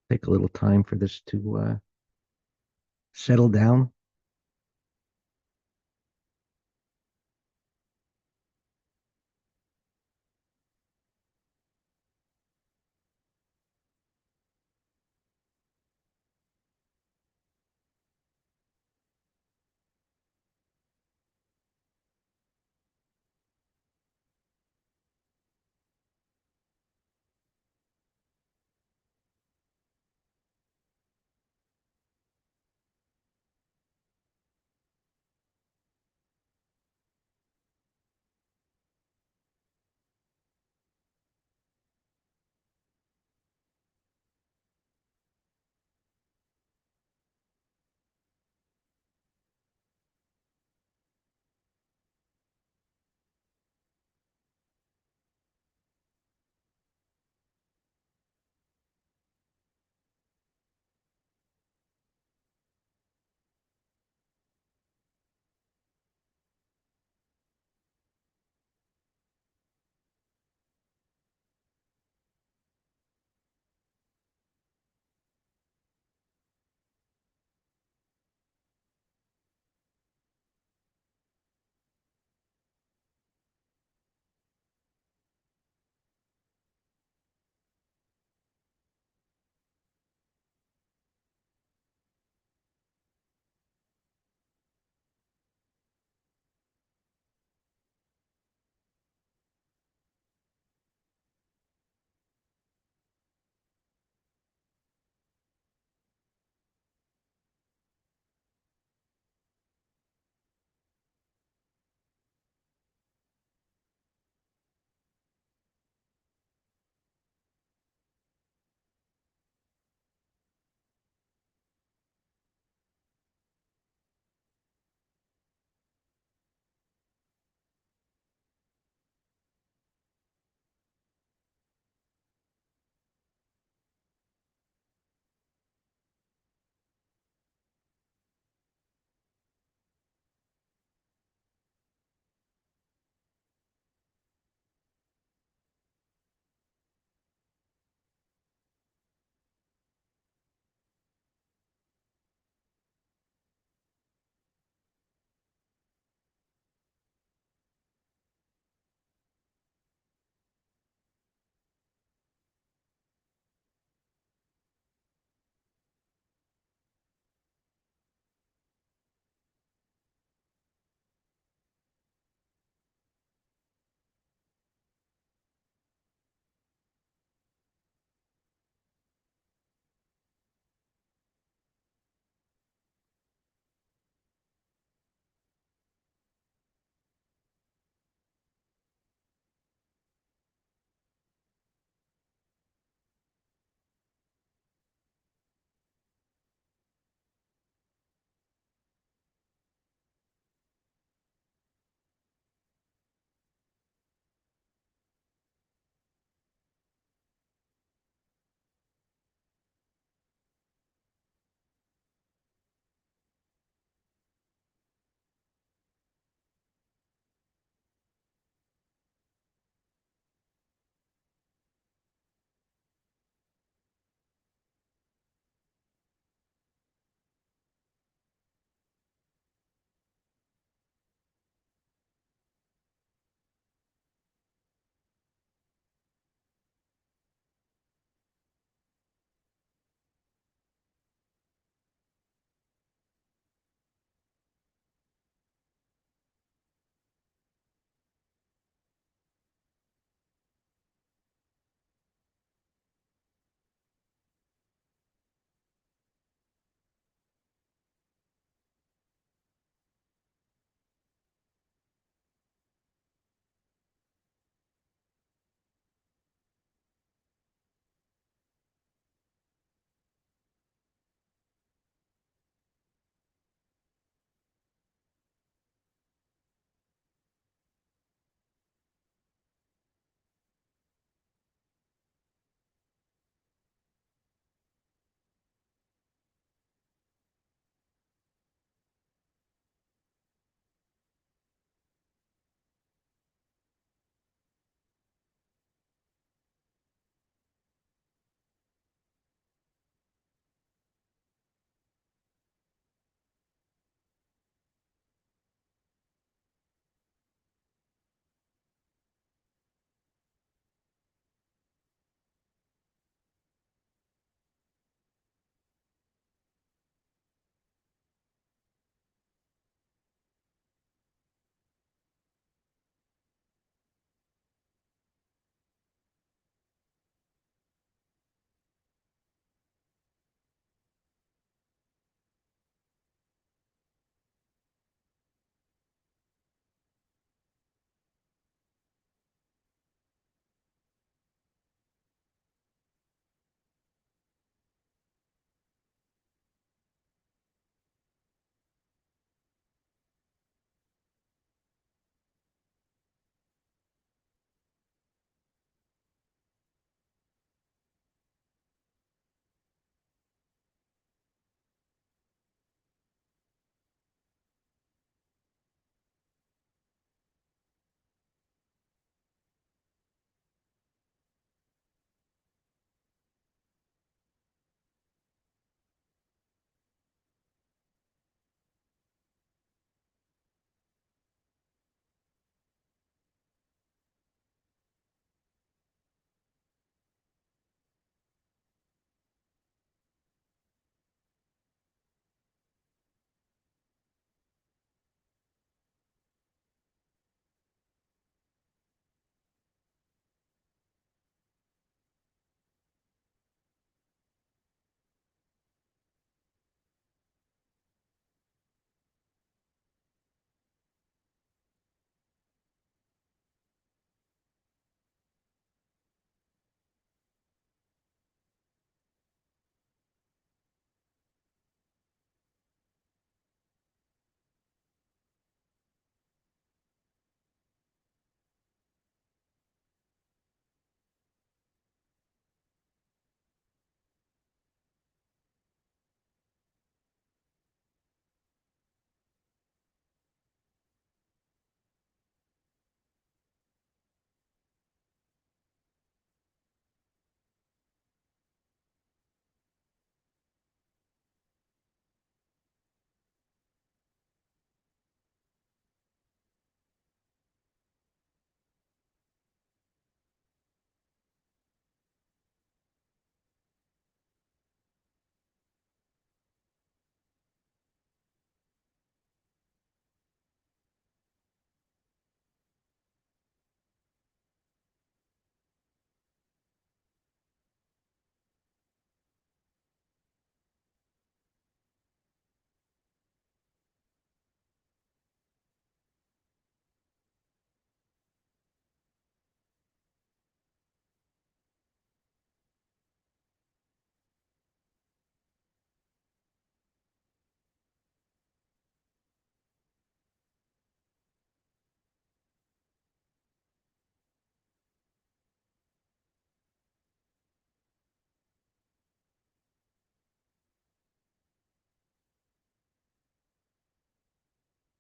Take a little time for this to settle down.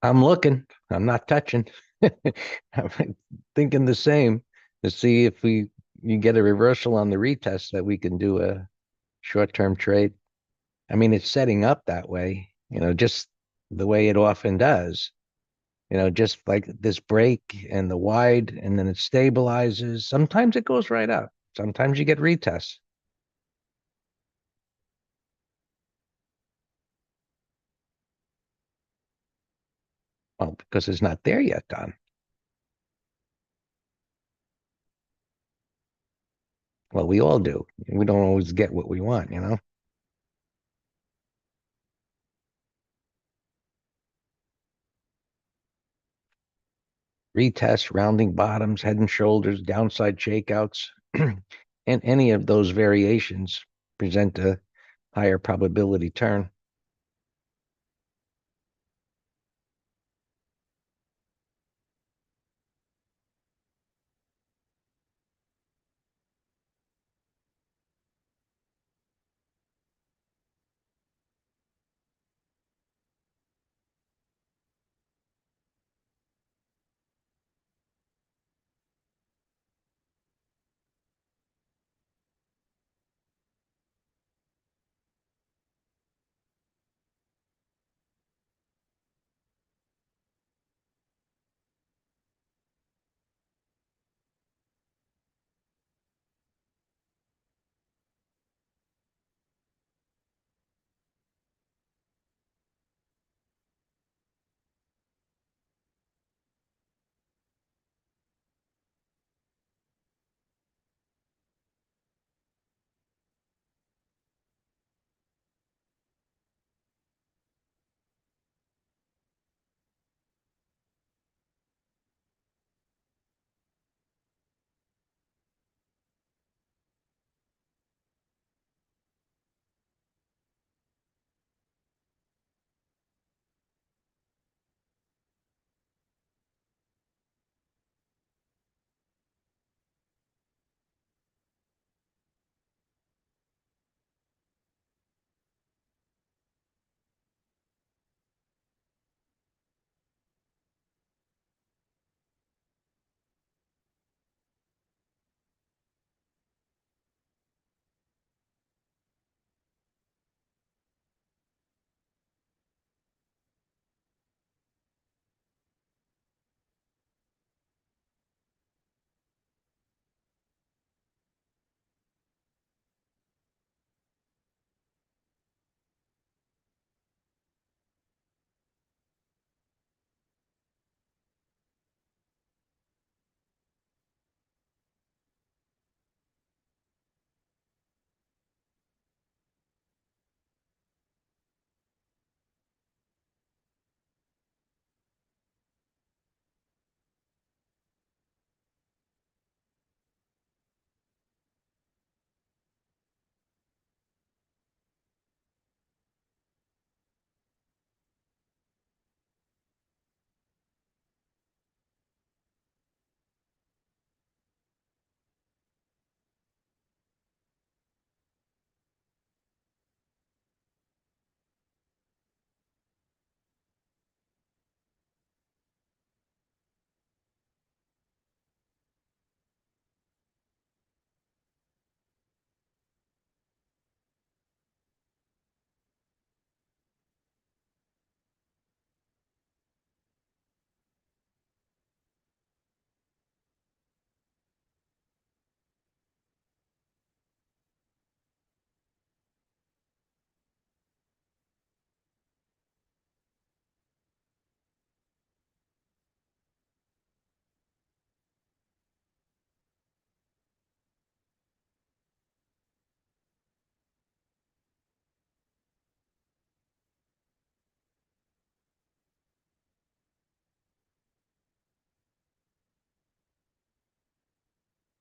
I'm looking. I'm not touching. I'm thinking the same to see if you get a reversal on the retest that we can do a short-term trade. I mean, it's setting up that way, just the way it often does. Just like this break and the wide, and then it stabilizes. Sometimes it goes right up. Sometimes you get retests. Well, because it's not there yet, Don. Well, we all do. We don't always get what we want. Retest, rounding bottoms, head and shoulders, downside shakeouts, and any of those variations present a higher probability turn.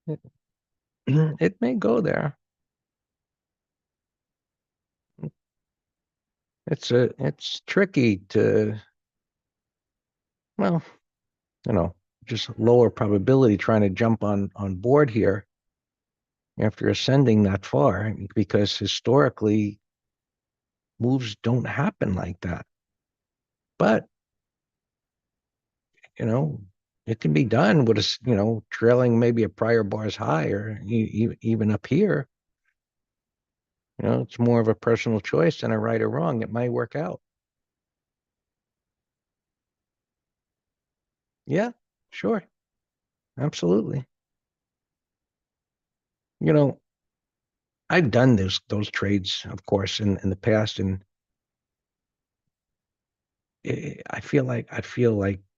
It, it may go there. It's tricky to, well, you know, just lower probability trying to jump on board here after ascending that far, because historically moves don't happen like that. But it can be done with trailing maybe a prior bar's high or even up here. It's more of a personal choice than a right or wrong. It might work out. Yeah, sure. Absolutely. You know, I've done those trades, of course, in the past, and I feel like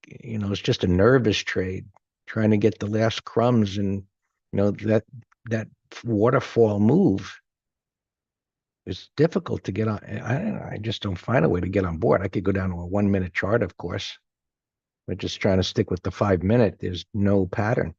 it's just a nervous trade, trying to get the last crumbs, and that waterfall move is difficult to get on. I just don't find a way to get on board. I could go down to a 1 minute chart, of course, but just trying to stick with the 5 minute, there's no pattern.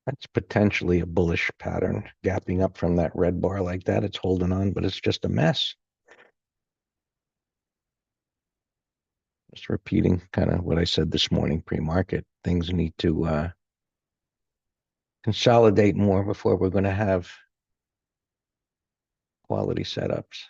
That's potentially a bullish pattern, gapping up from that red bar like that. It's holding on, but it's just a mess. Just repeating kind of what I said this morning, pre-market. Things need to consolidate more before we're going to have quality setups.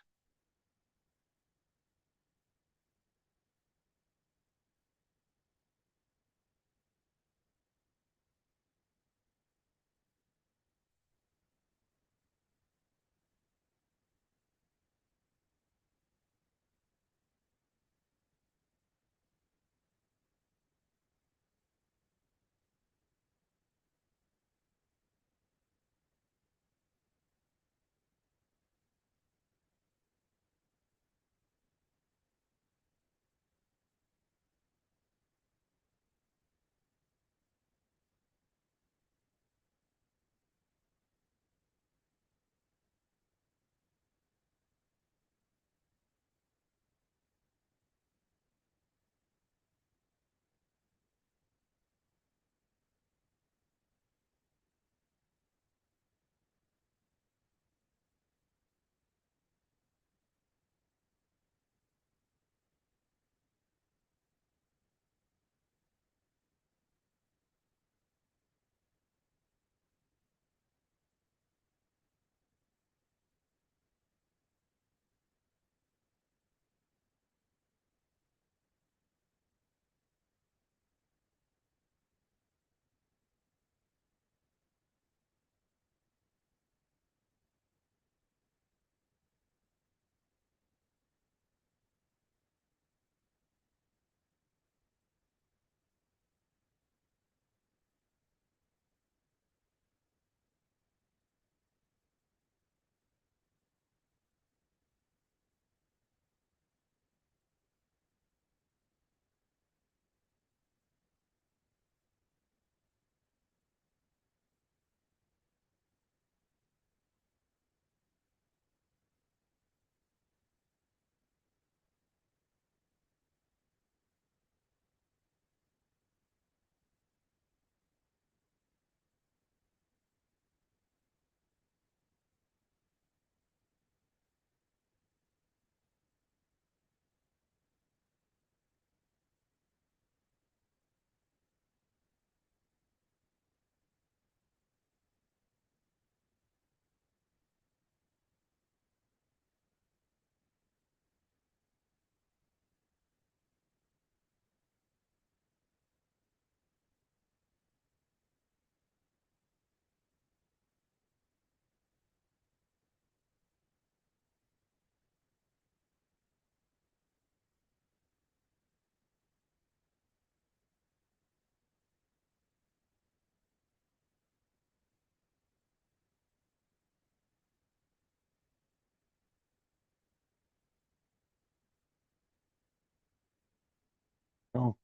Oh,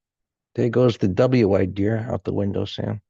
there goes the W idea out the window, Sam.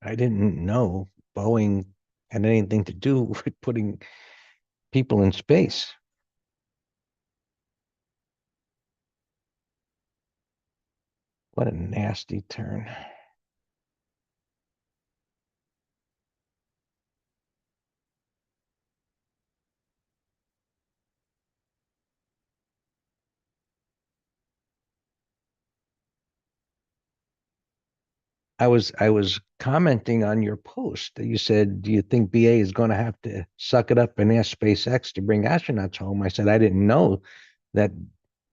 I didn't know Boeing had anything to do with putting people in space. What a nasty turn. I was commenting on your post that you said, do you think BA is going to have to suck it up and ask SpaceX to bring astronauts home? I said I didn't know that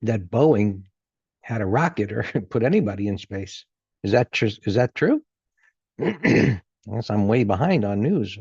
that Boeing had a rocket or put anybody in space. Is that true? Is that true? I guess I'm way behind on news.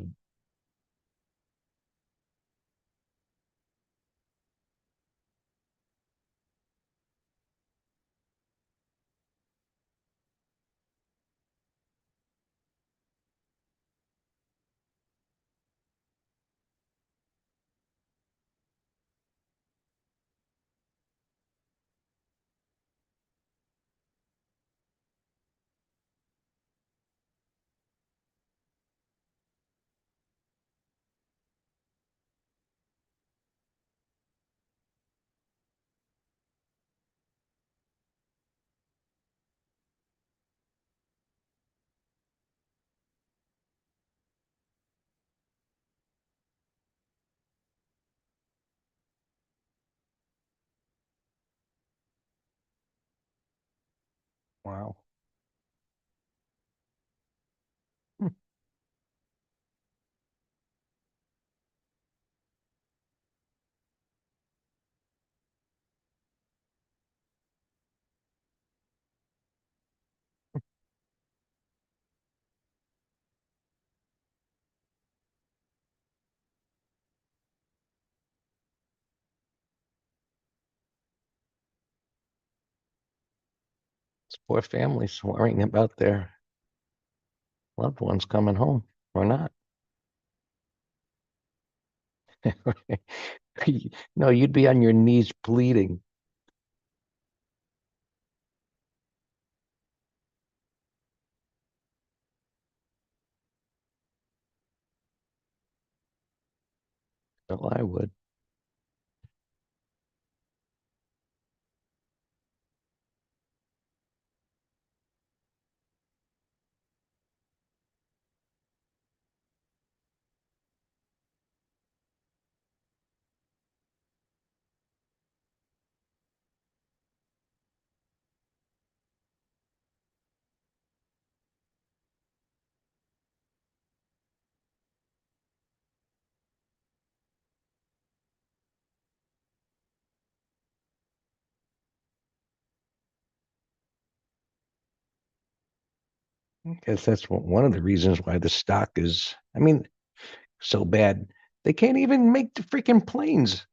Wow. It's poor families worrying about their loved ones coming home or not. No, you'd be on your knees pleading. Well, I would. Because that's one of the reasons why the stock is, I mean, so bad. They can't even make the freaking planes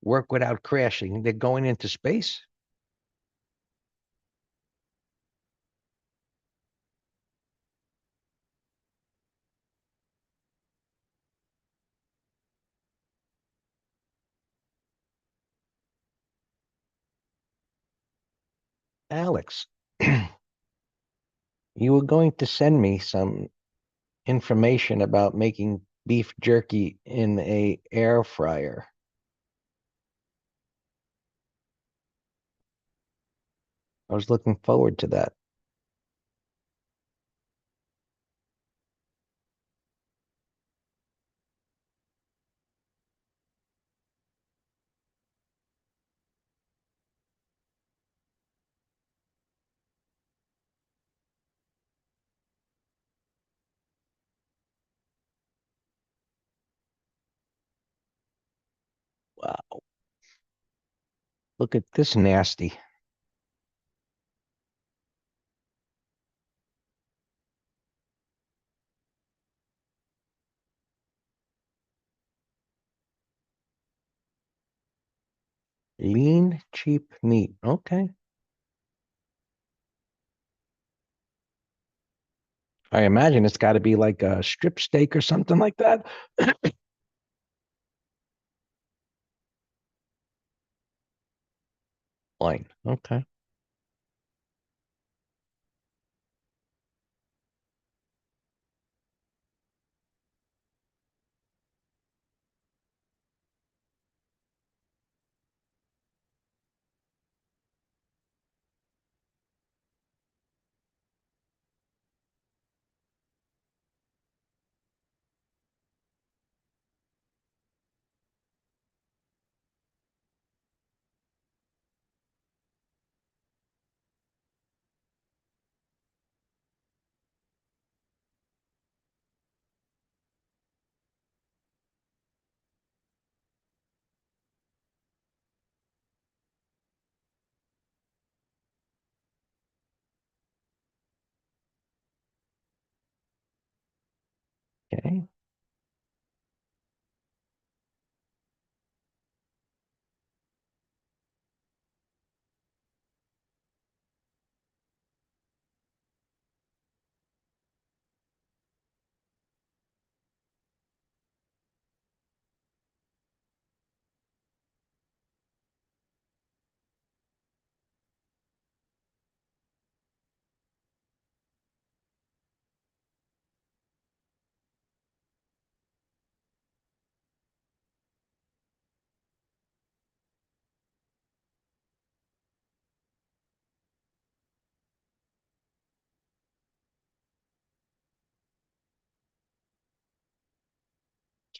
work without crashing. They're going into space. Alex, you were going to send me some information about making beef jerky in a air fryer. I was looking forward to that. Wow. Look at this nasty. Lean, cheap meat. Okay. I imagine it's got to be like a strip steak or something like that. Fine. Okay. Okay.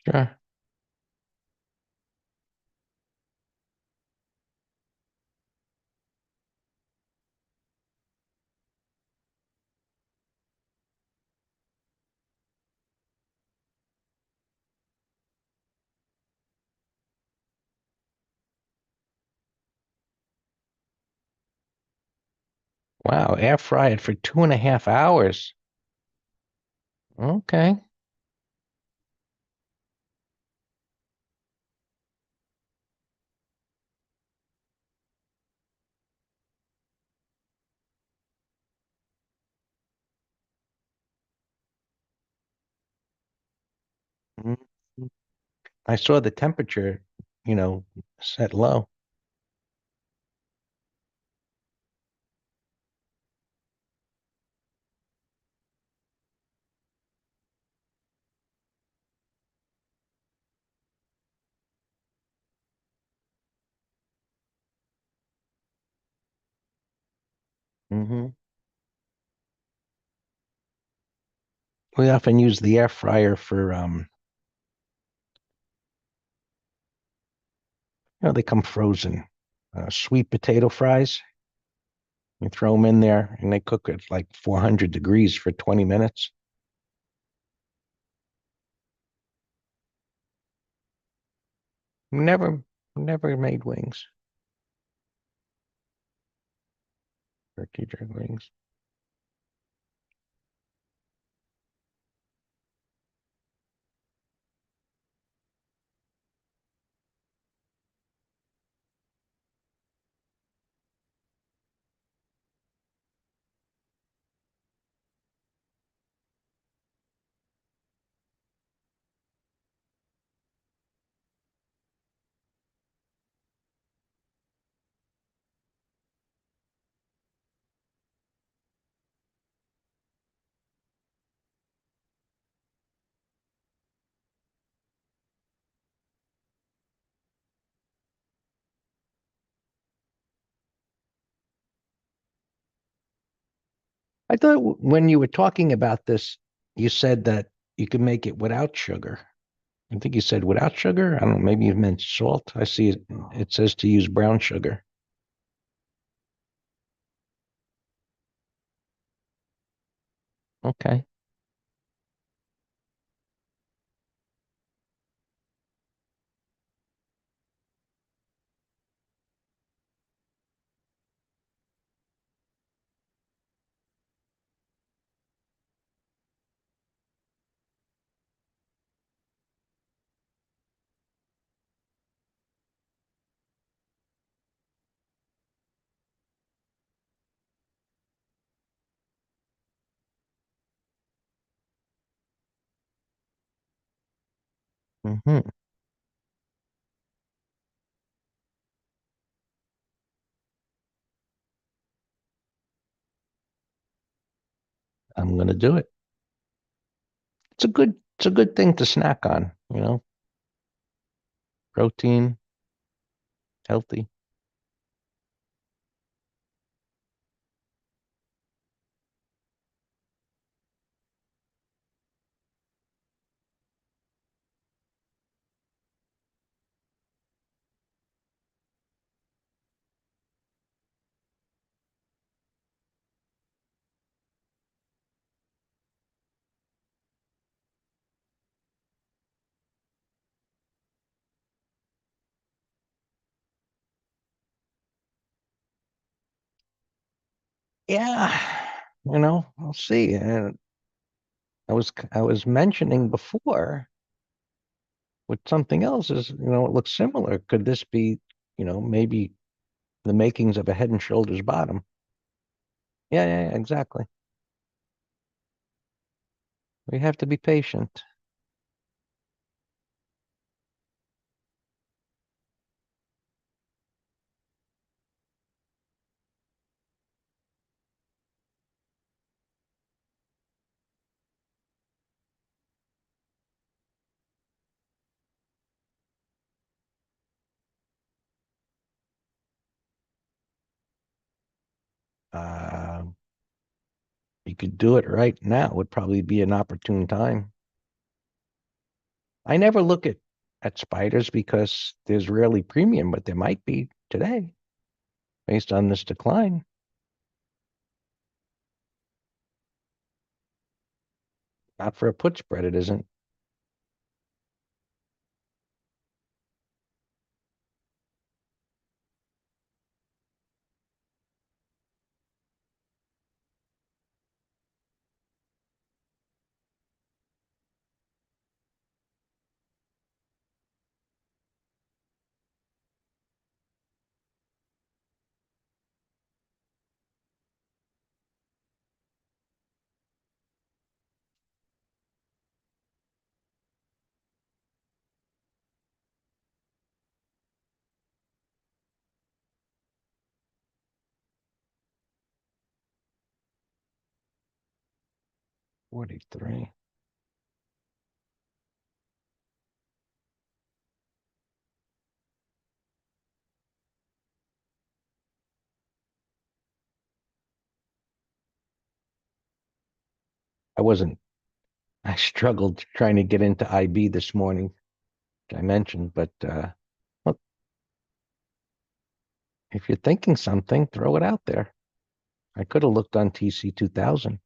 Sure. Wow. Air fry it for 2.5 hours. Okay. Mhm. I saw the temperature, you know, set low. Hmm. We often use the air fryer for, they come frozen, sweet potato fries. You throw them in there and they cook at like 400 degrees for 20 minutes. Never, never made wings, turkey jerk wings. I thought when you were talking about this, you said that you can make it without sugar. I think you said without sugar. I don't know. Maybe you meant salt. I see it says to use brown sugar. Okay. Hmm. I'm gonna do it. It's a good thing to snack on, protein, healthy. Yeah, I'll see. I was mentioning before with something else is, it looks similar. Could this be, maybe the makings of a Head and Shoulders bottom? Yeah, yeah, yeah, exactly. We have to be patient. Uh, you could do it right now. Would probably be an opportune time. I never look at spiders because there's rarely premium, but there might be today based on this decline. Not for a put spread, it isn't. 43. I wasn't, I struggled trying to get into IB this morning, which I mentioned, but look, if you're thinking something, throw it out there. I could have looked on TC 2000.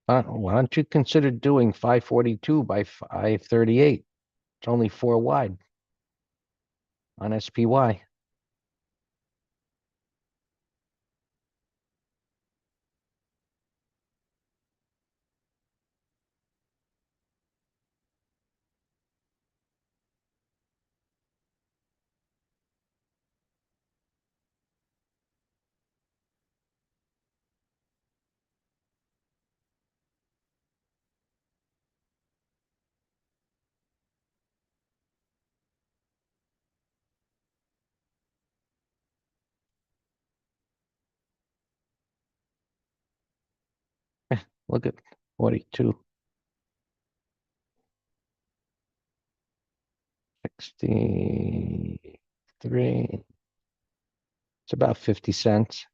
Why don't you consider doing 542 by 538? It's only four wide on SPY. Look at 42, 63. It's about 50 cents.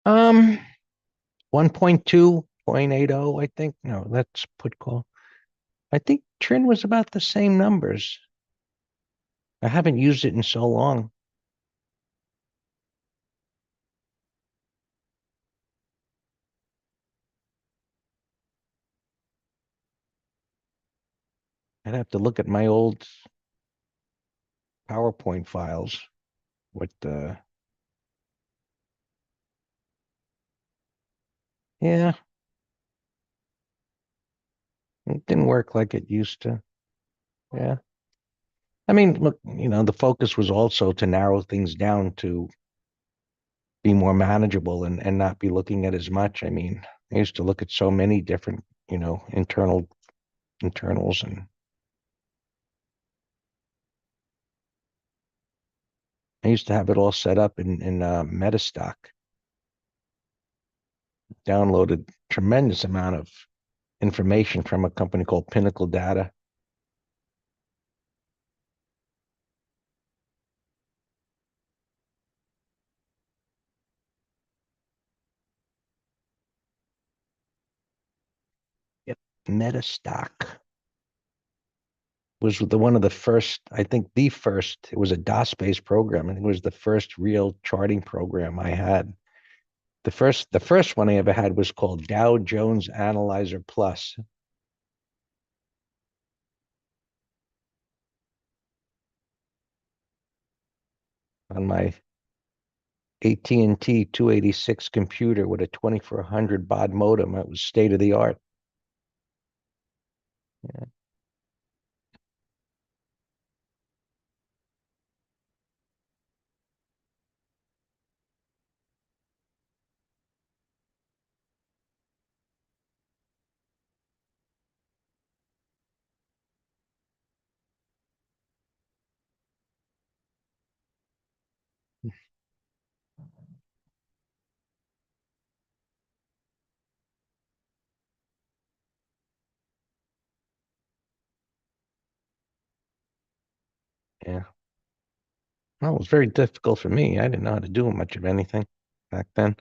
Um, 1.2, 0.80, I think. No, that's put call. I think Trin was about the same numbers. I haven't used it in so long. I'd have to look at my old PowerPoint files. What yeah, it didn't work like it used to. Yeah. I mean, look, the focus was also to narrow things down to be more manageable and not be looking at as much. I mean, I used to look at so many different, internals, and I used to have it all set up in Metastock. Downloaded tremendous amount of information from a company called Pinnacle Data. Yep. Metastock was one of the first, I think the first, it was a DOS-based program. I think it was the first real charting program I had. The first one I ever had was called Dow Jones Analyzer Plus. On my AT&T 286 computer with a 2400 baud modem. It was state of the art. Yeah. Yeah. Well, it was very difficult for me. I didn't know how to do much of anything back then.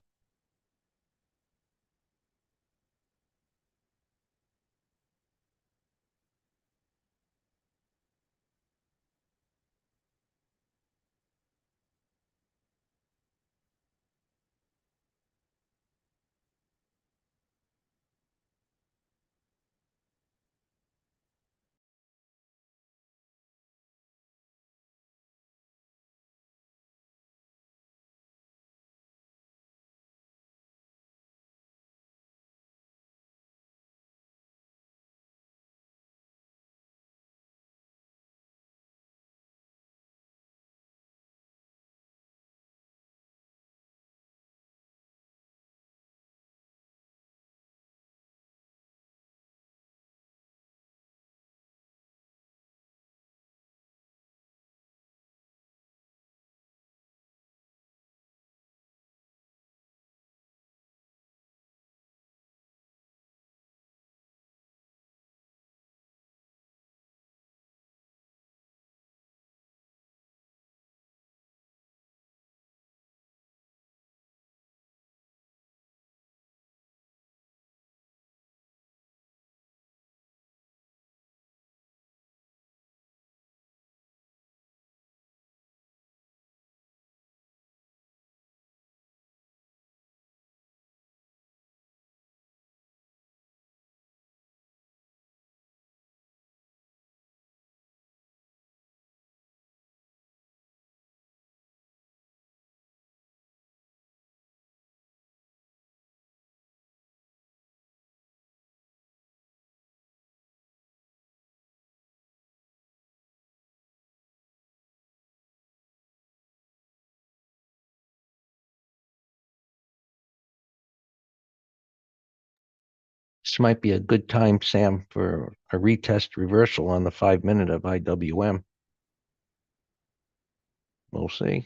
This might be a good time, Sam, for a retest reversal on the 5 minute of IWM. We'll see.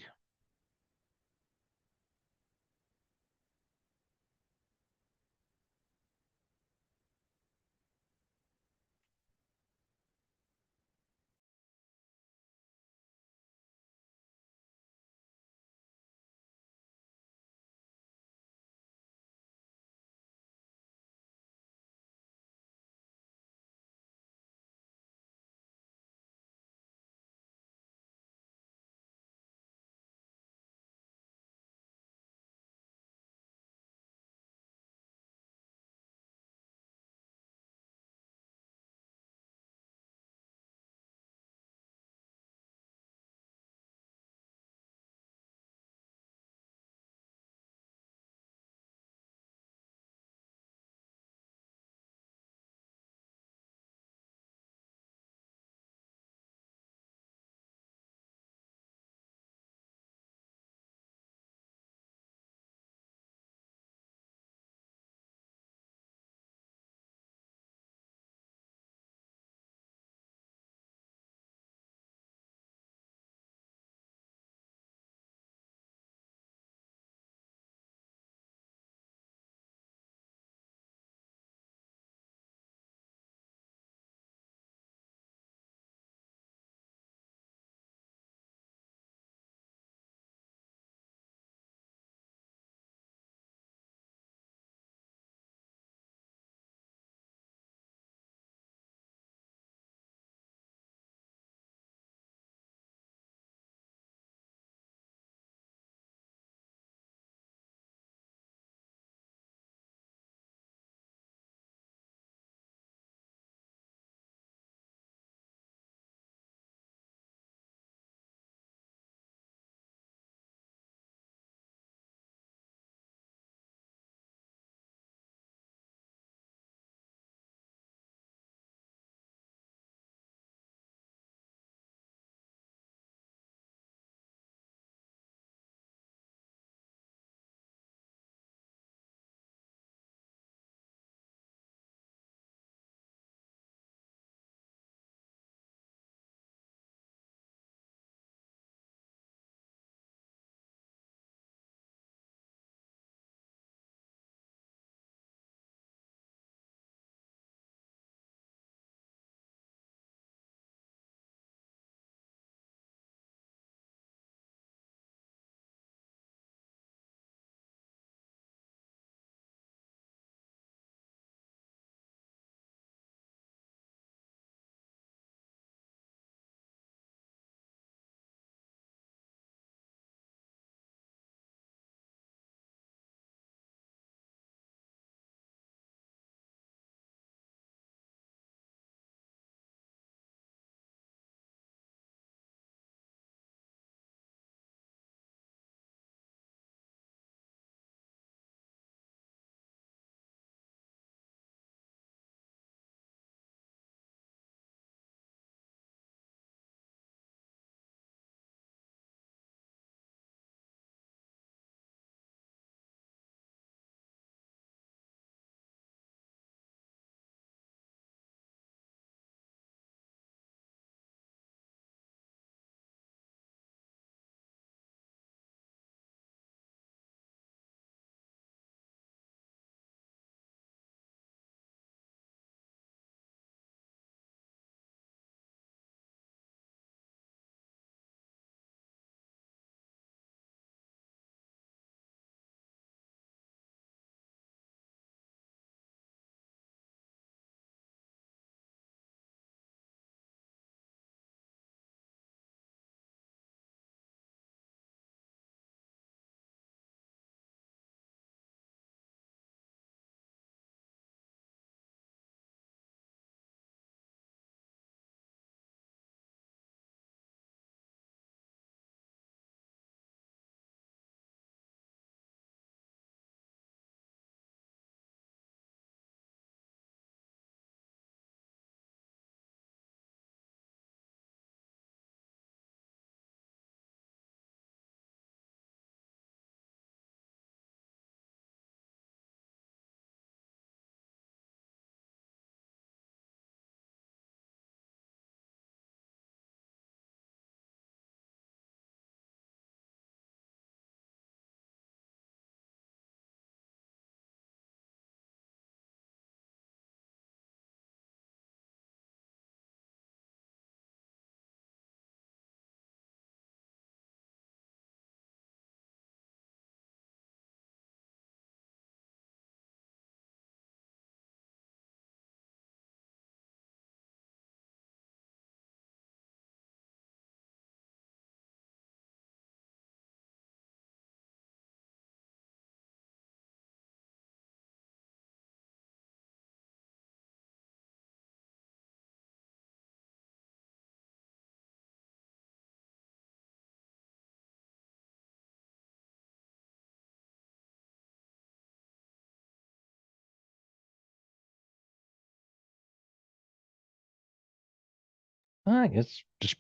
It's just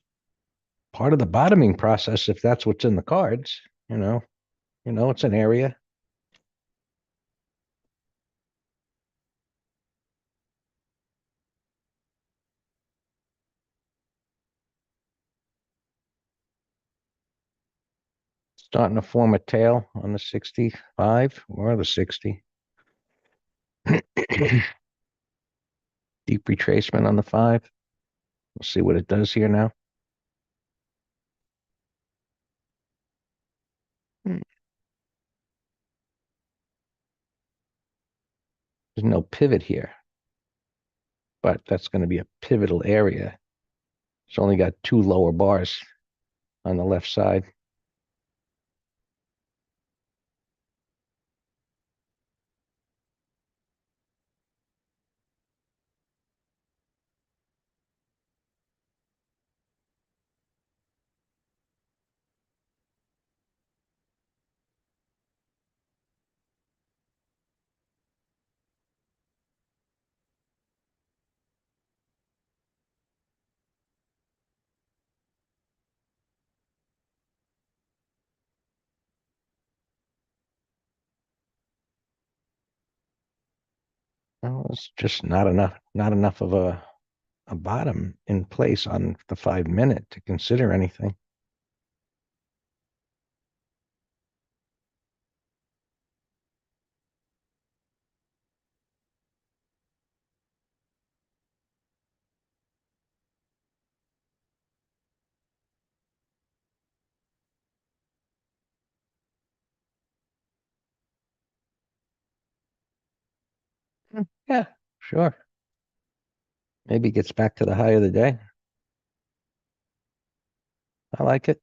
part of the bottoming process if that's what's in the cards. It's an area. Starting to form a tail on the 65 or the 60. Deep retracement on the 5. We'll see what it does here now. There's no pivot here, but that's going to be a pivotal area. It's only got 2 lower bars on the left side. Well, it's just not enough of a bottom in place on the 5 minute to consider anything. Yeah, sure. Maybe it gets back to the high of the day. I like it.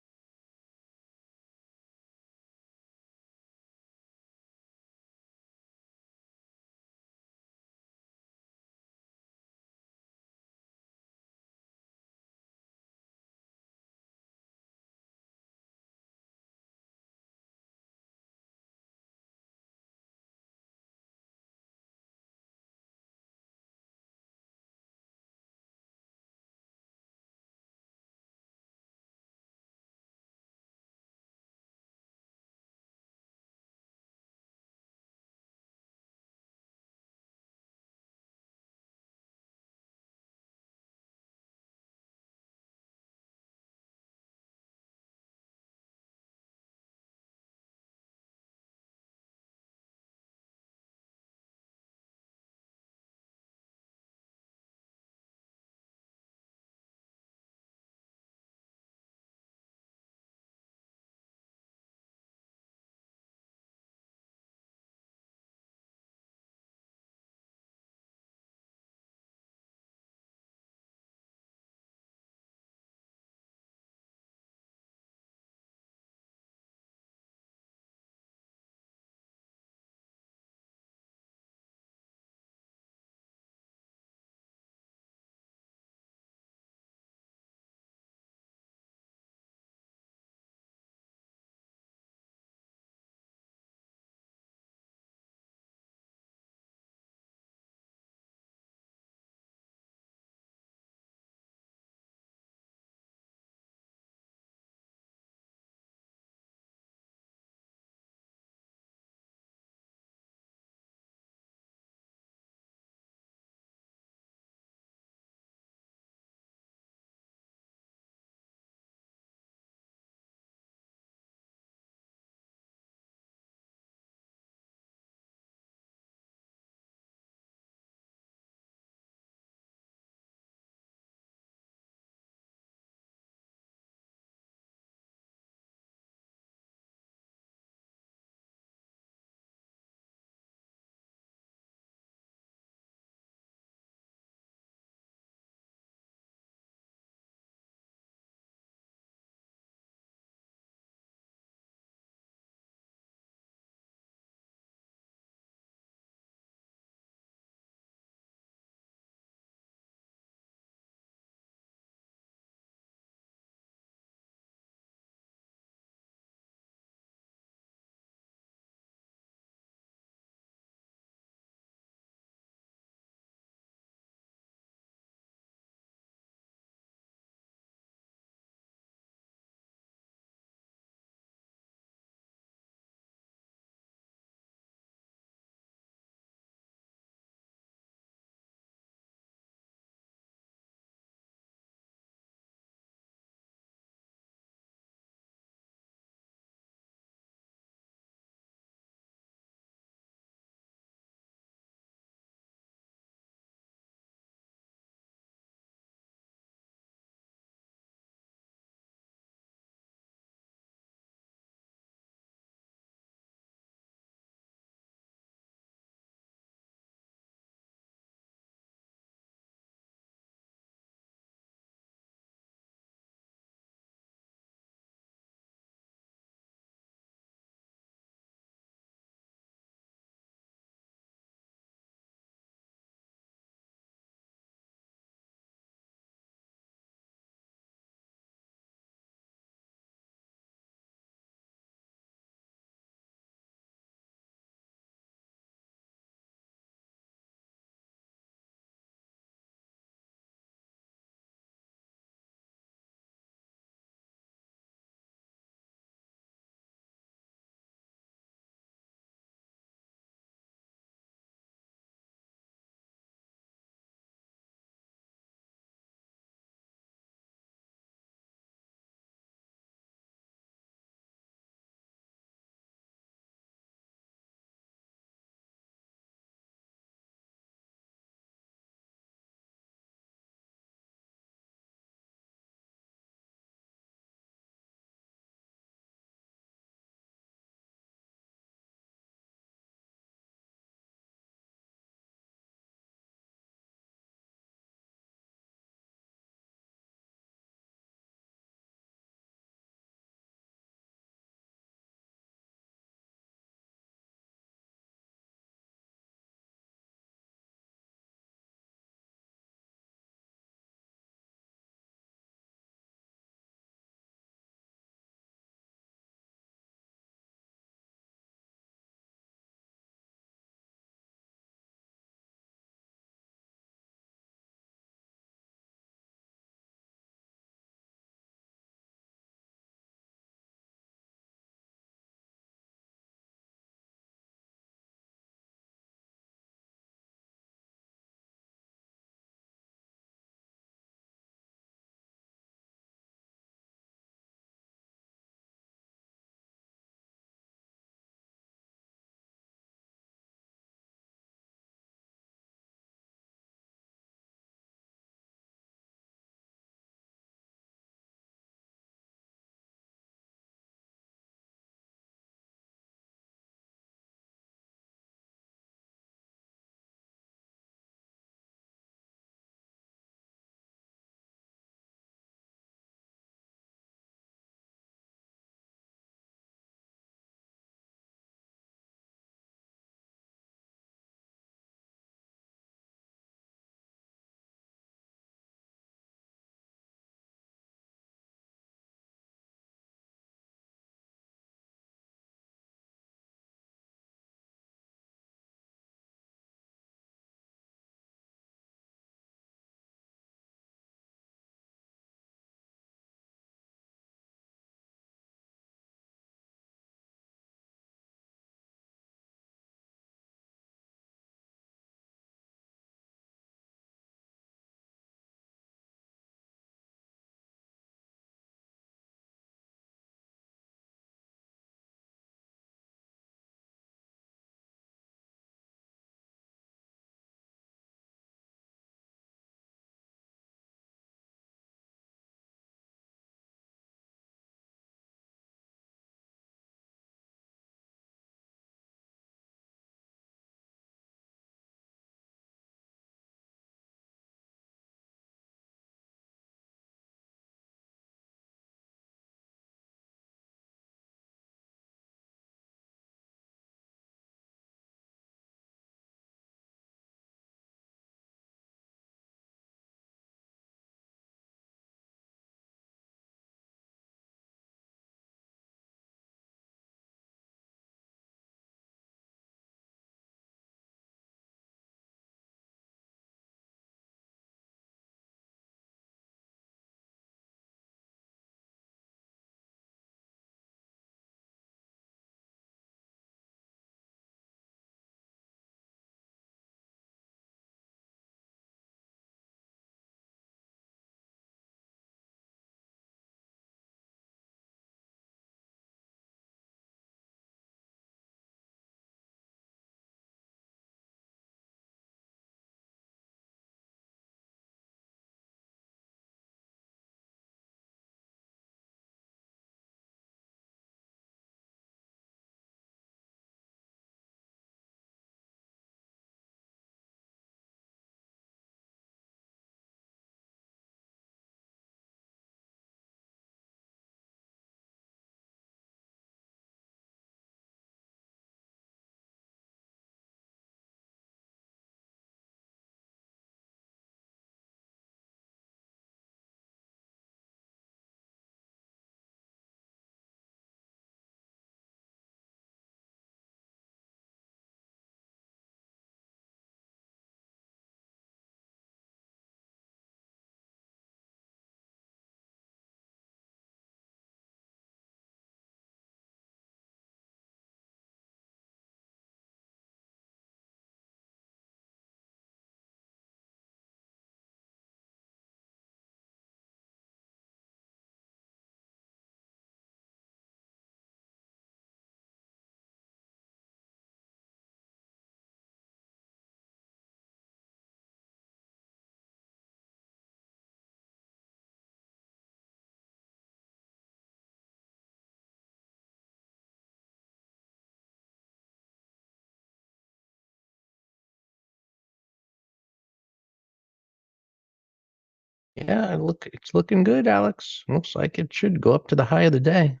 Yeah, it's looking good, Alex. Looks like it should go up to the high of the day.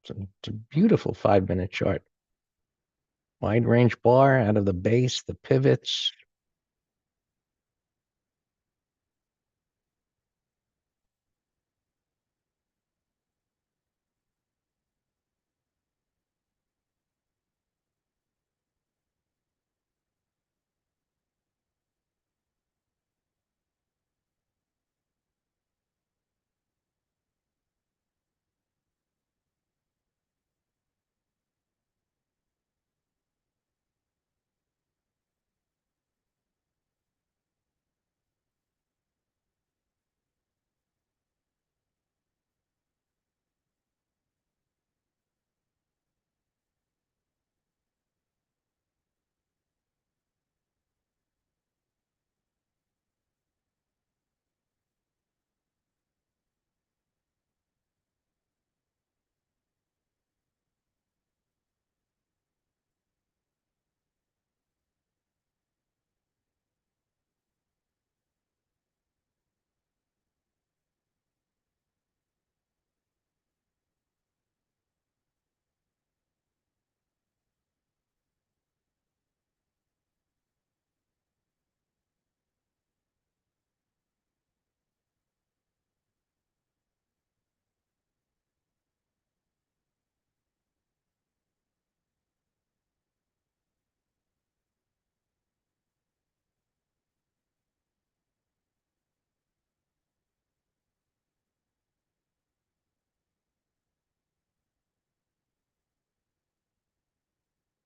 It's a beautiful 5 minute chart. Wide range bar out of the base, the pivots.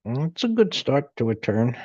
It's a good start to a turn.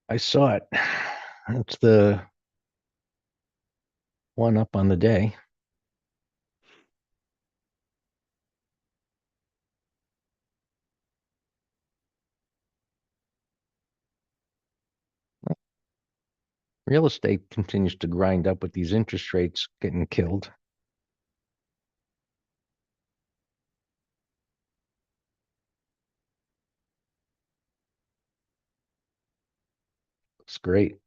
I saw it. It's the one up on the day. Real estate continues to grind up with these interest rates getting killed. It's great.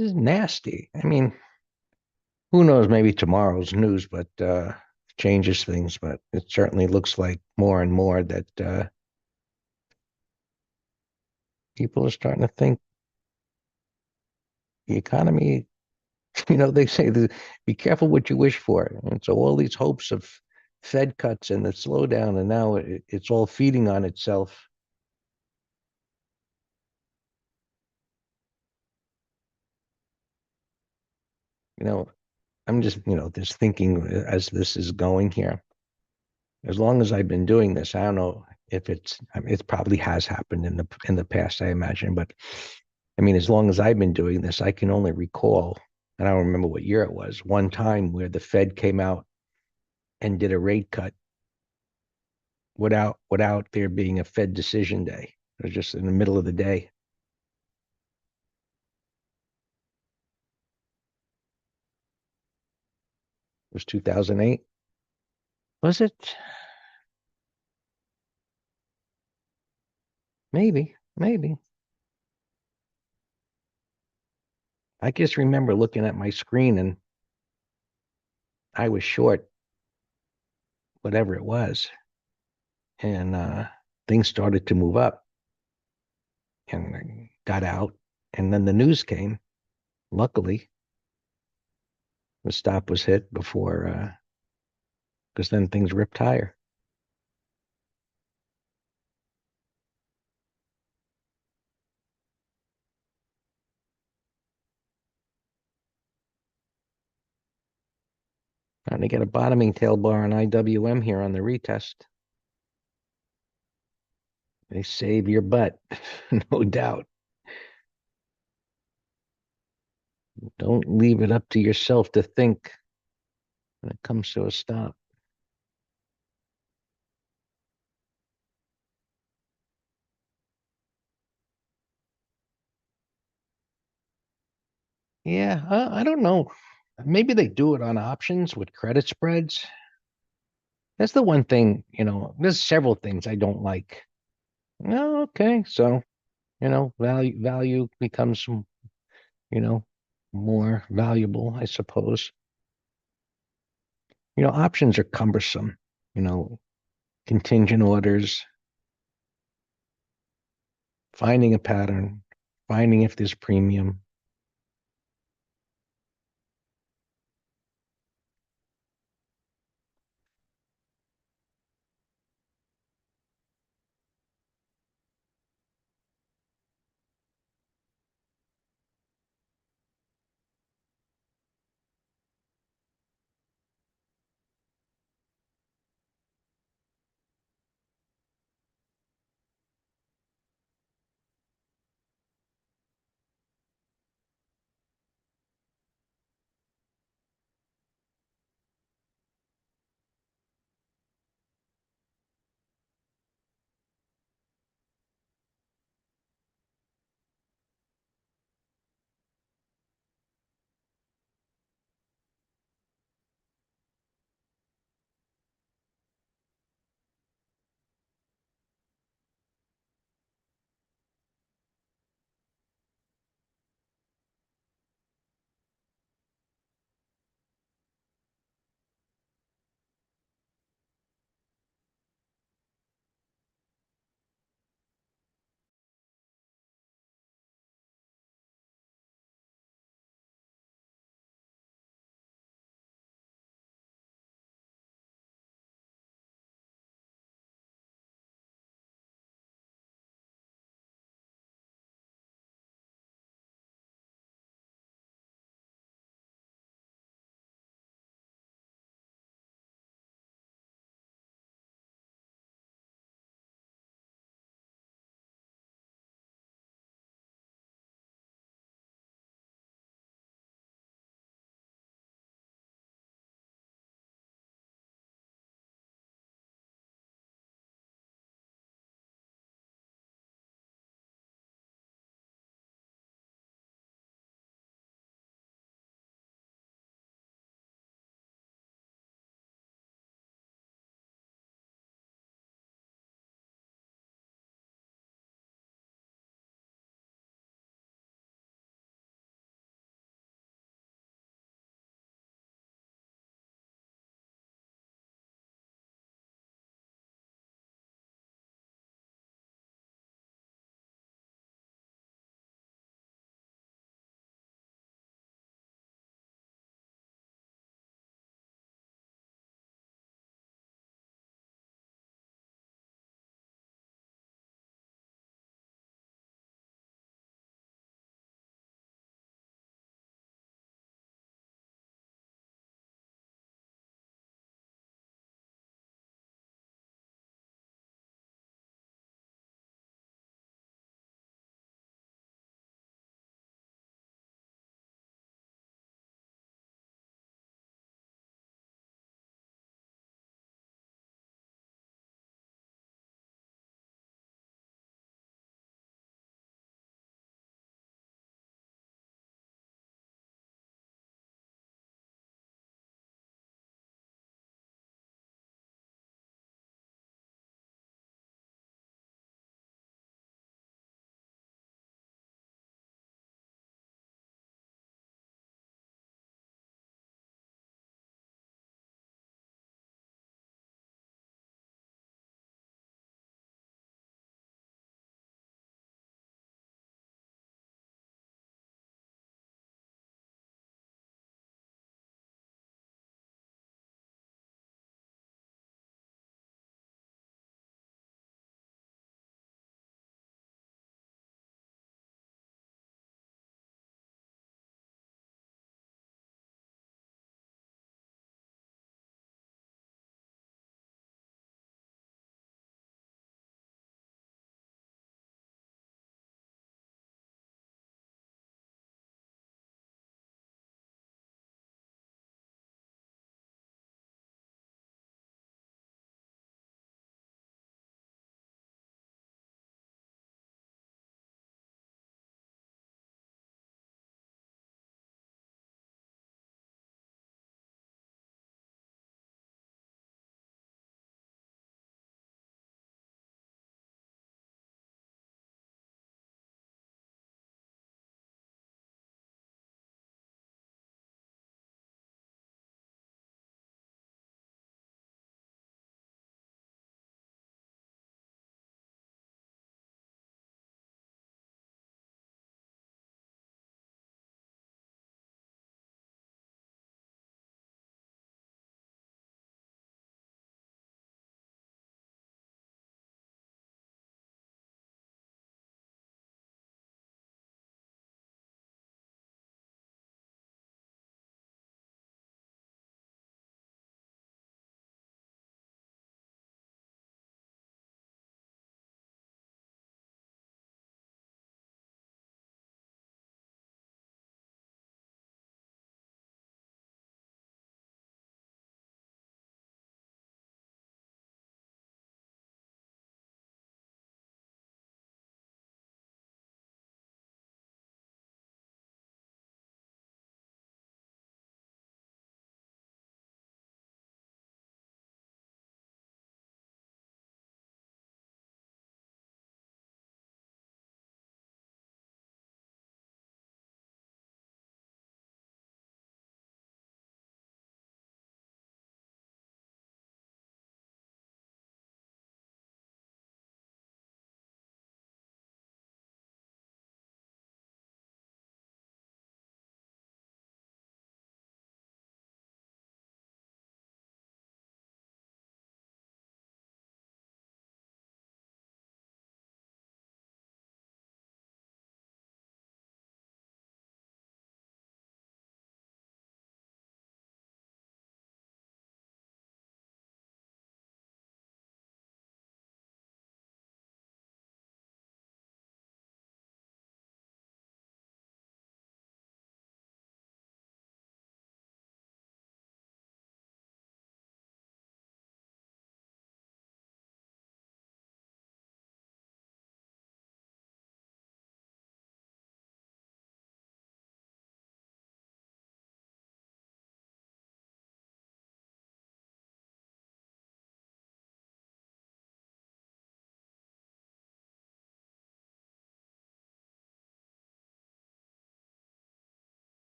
is nasty. I mean, who knows? Maybe tomorrow's news, but changes things. But it certainly looks like more and more that people are starting to think the economy. They say that be careful what you wish for, and so all these hopes of Fed cuts and the slowdown, and now it's all feeding on itself. You know, I'm just thinking as this is going here. As long as I've been doing this, I don't know if I mean, it probably has happened in the past, I imagine, but I mean, as long as I've been doing this, I can only recall, and I don't remember what year it was, one time where the Fed came out and did a rate cut without there being a Fed decision day. It was just in the middle of the day. It was 2008. Was it? Maybe. I just remember looking at my screen and I was short, whatever it was, and things started to move up, and I got out, and then the news came. Luckily, the stop was hit before, because then things ripped higher. Trying to get a bottoming tail bar on IWM here on the retest. They save your butt, no doubt. Don't leave it up to yourself to think when it comes to a stop. Yeah, I don't know. Maybe they do it on options with credit spreads. That's the one thing, there's several things I don't like. No, okay. So, value becomes, you know, more valuable, I suppose. Options are cumbersome, you know, contingent orders, finding a pattern, finding if there's premium.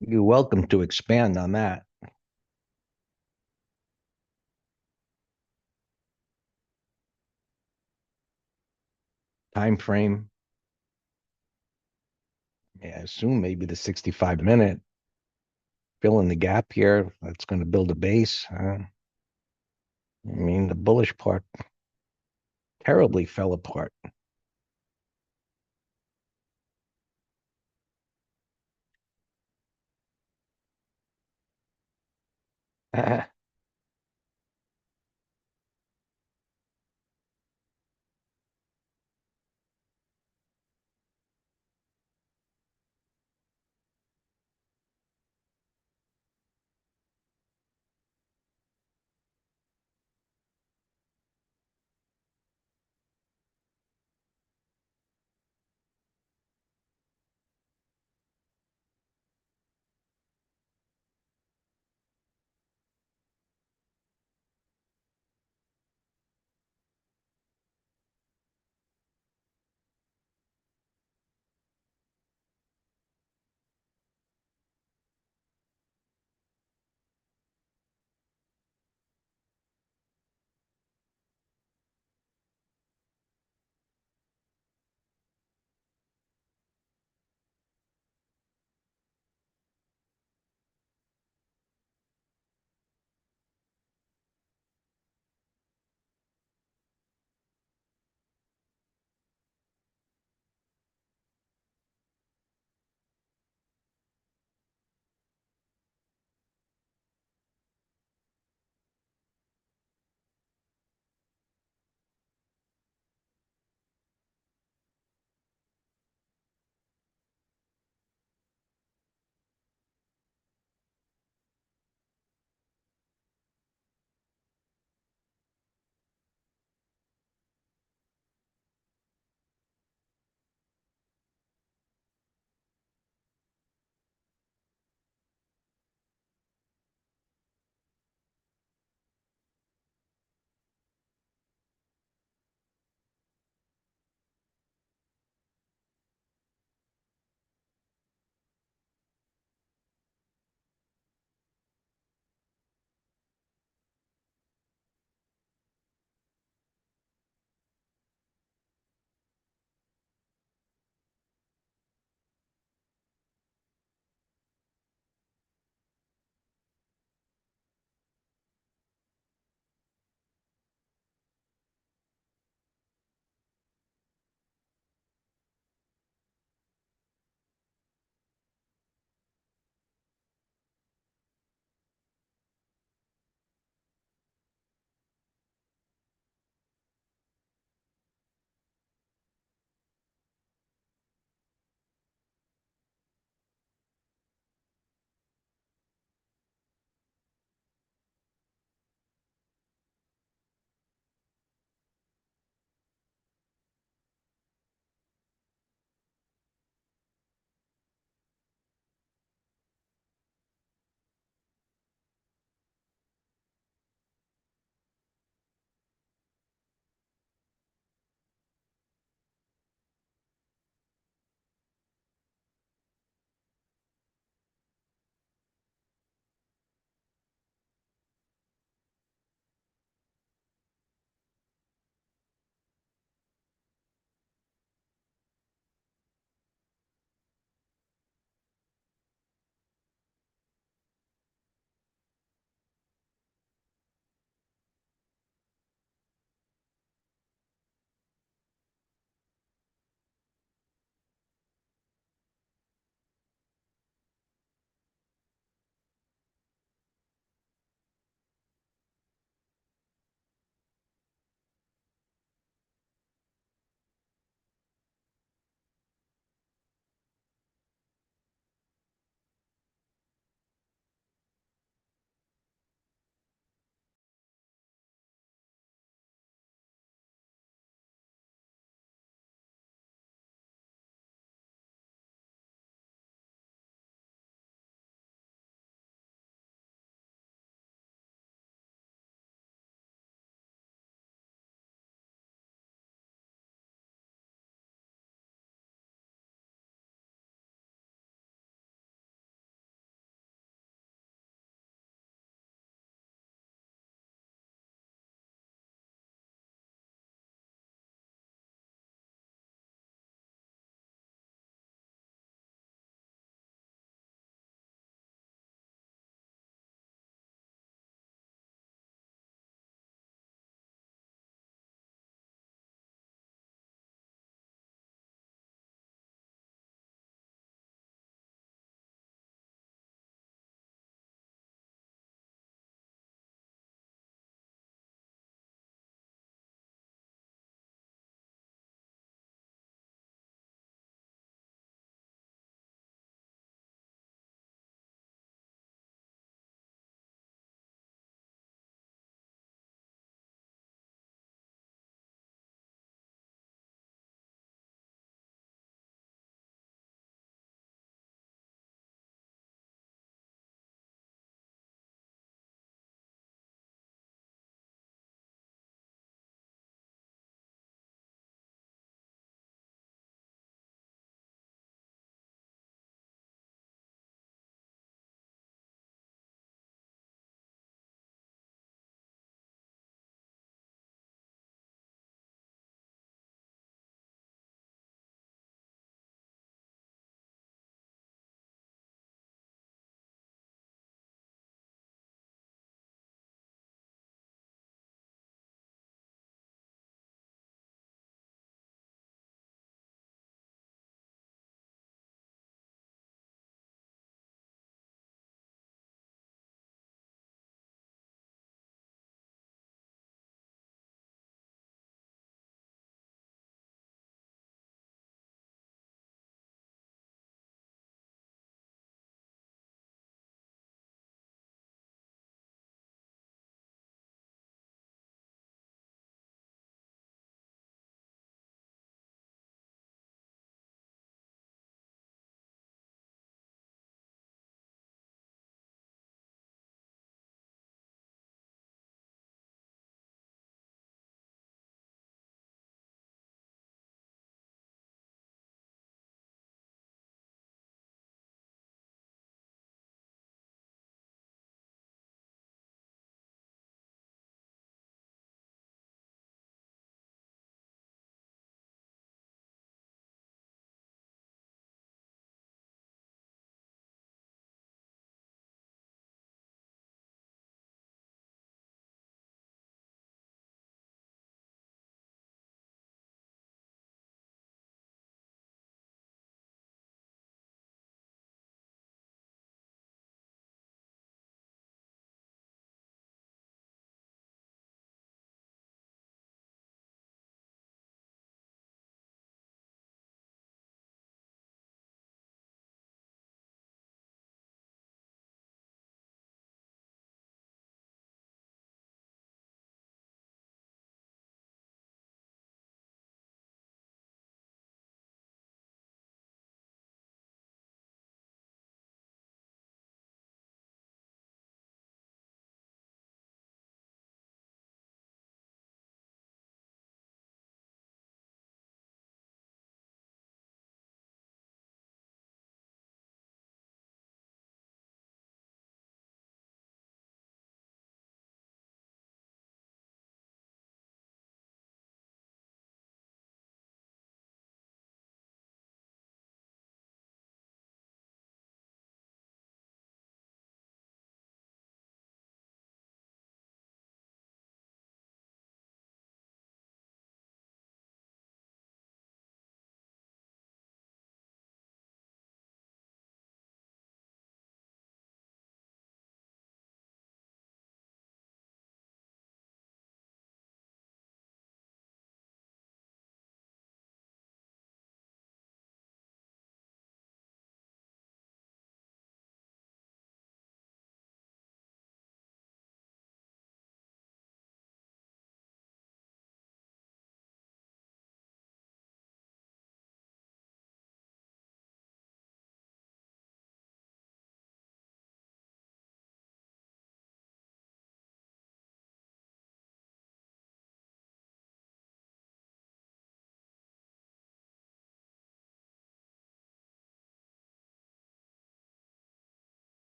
You're welcome to expand on that. Time frame. I assume maybe the 65-minute fill in the gap here. That's going to build a base. I mean, the bullish part terribly fell apart.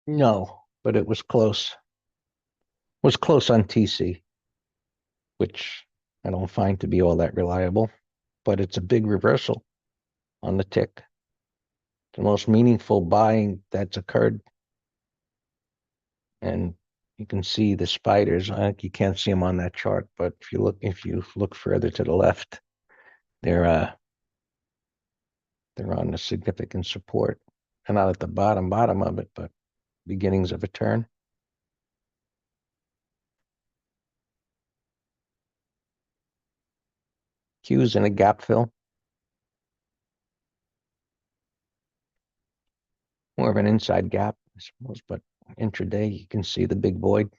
No, but it was close. Was close on TC, which I don't find to be all that reliable, but it's a big reversal on the tick. The most meaningful buying that's occurred. And you can see the spiders. You can't see them on that chart, but if you look further to the left, they're uh they're on the significant support. And not at the bottom of it, but beginnings of a turn. Q's in a gap fill. More of an inside gap, I suppose, but intraday you can see the big void.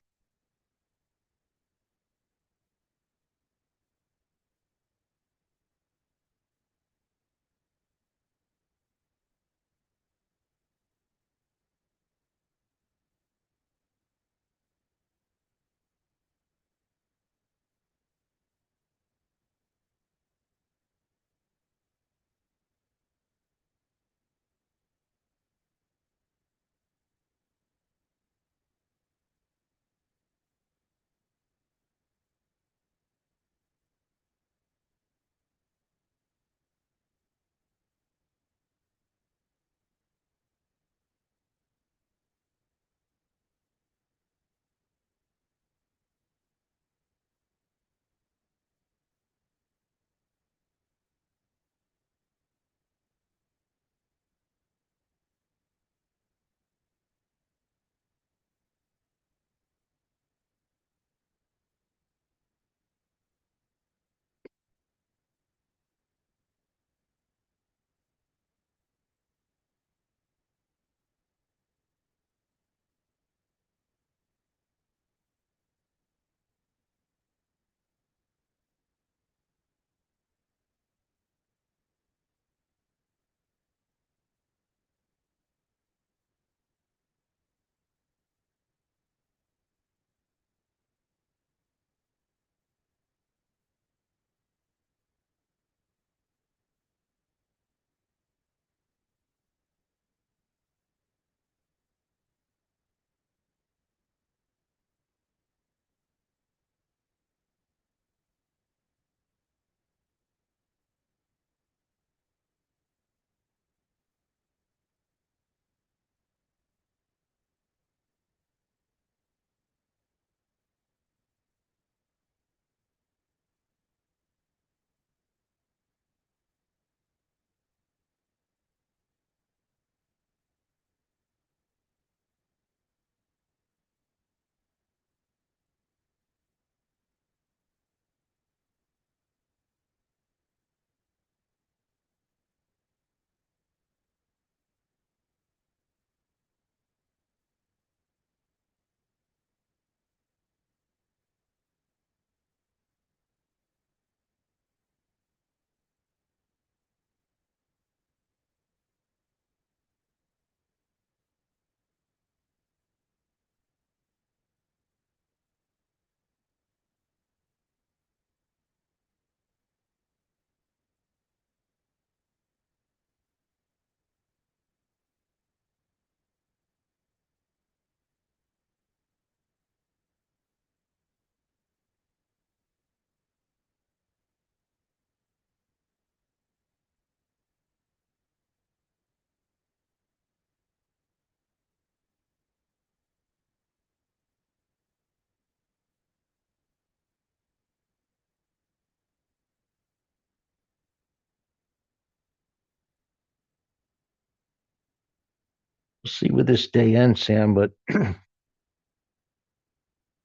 We'll see where this day ends, Sam, but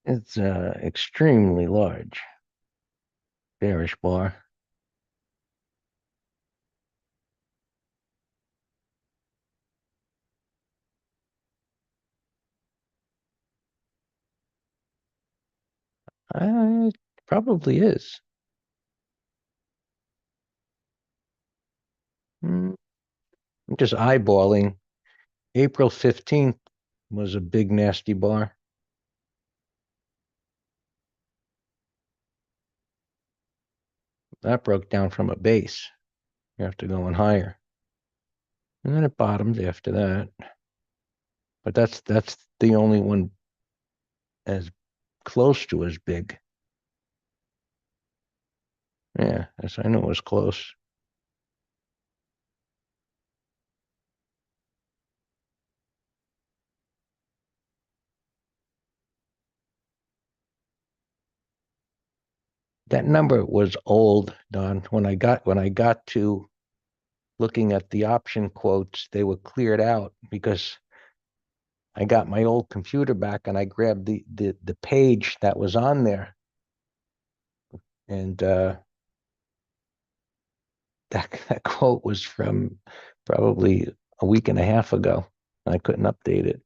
it's extremely large bearish bar. It probably is. I'm just eyeballing. April 15th was a big nasty bar. That broke down from a base. You have to go in higher. And then it bottomed after that. but that's the only one as close to as big. Yeah, as I know it was close. That number was old, Don. When I got to looking at the option quotes, they were cleared out because I got my old computer back and I grabbed the page that was on there, and that quote was from probably a week and a half ago. I couldn't update it.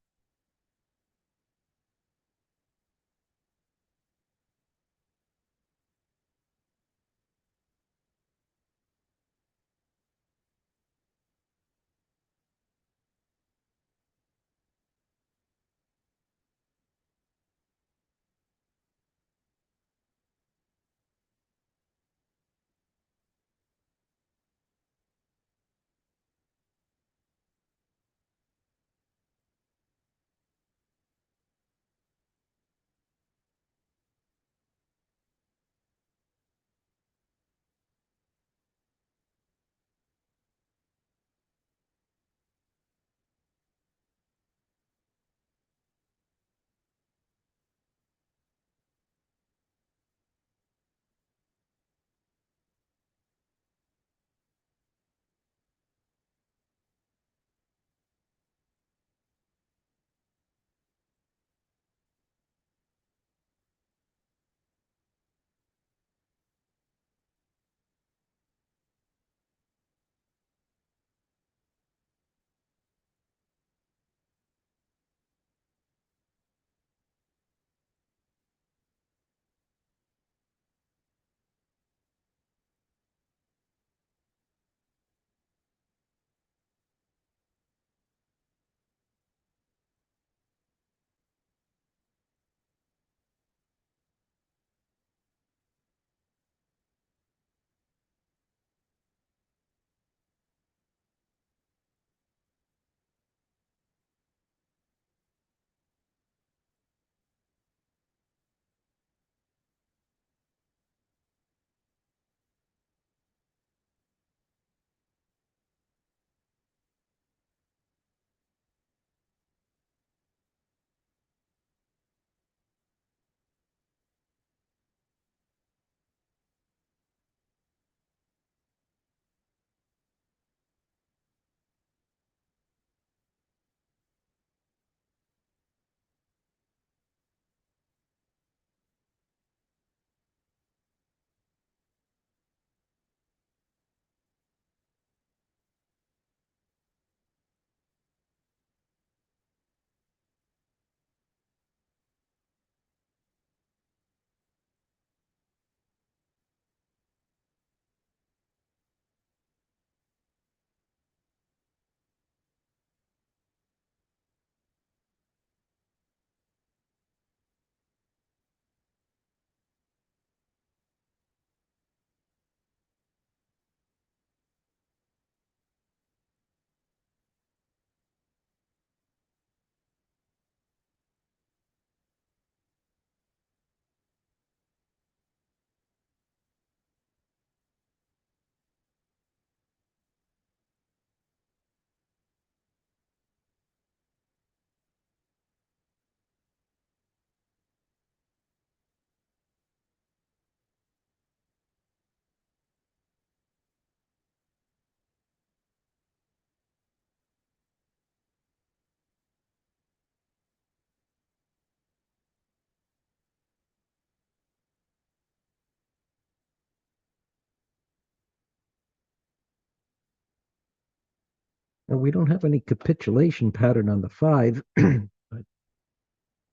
And we don't have any capitulation pattern on the five, but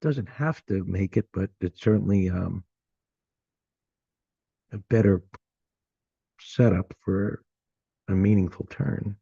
doesn't have to make it, but it's certainly a better setup for a meaningful turn.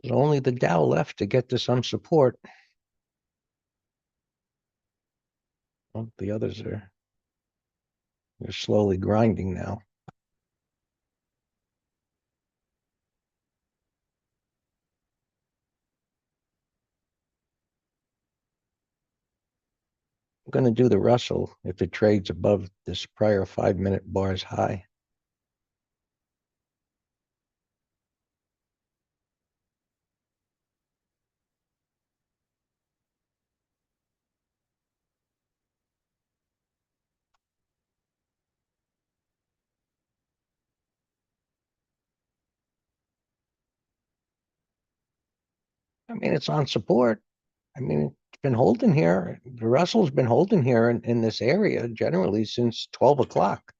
There's only the Dow left to get to some support. Well, the others are they're slowly grinding now. I'm going to do the Russell if it trades above this prior 5-minute bars high. I mean, it's on support. I mean, it's been holding here. The Russell's been holding here in this area generally since 12 o'clock.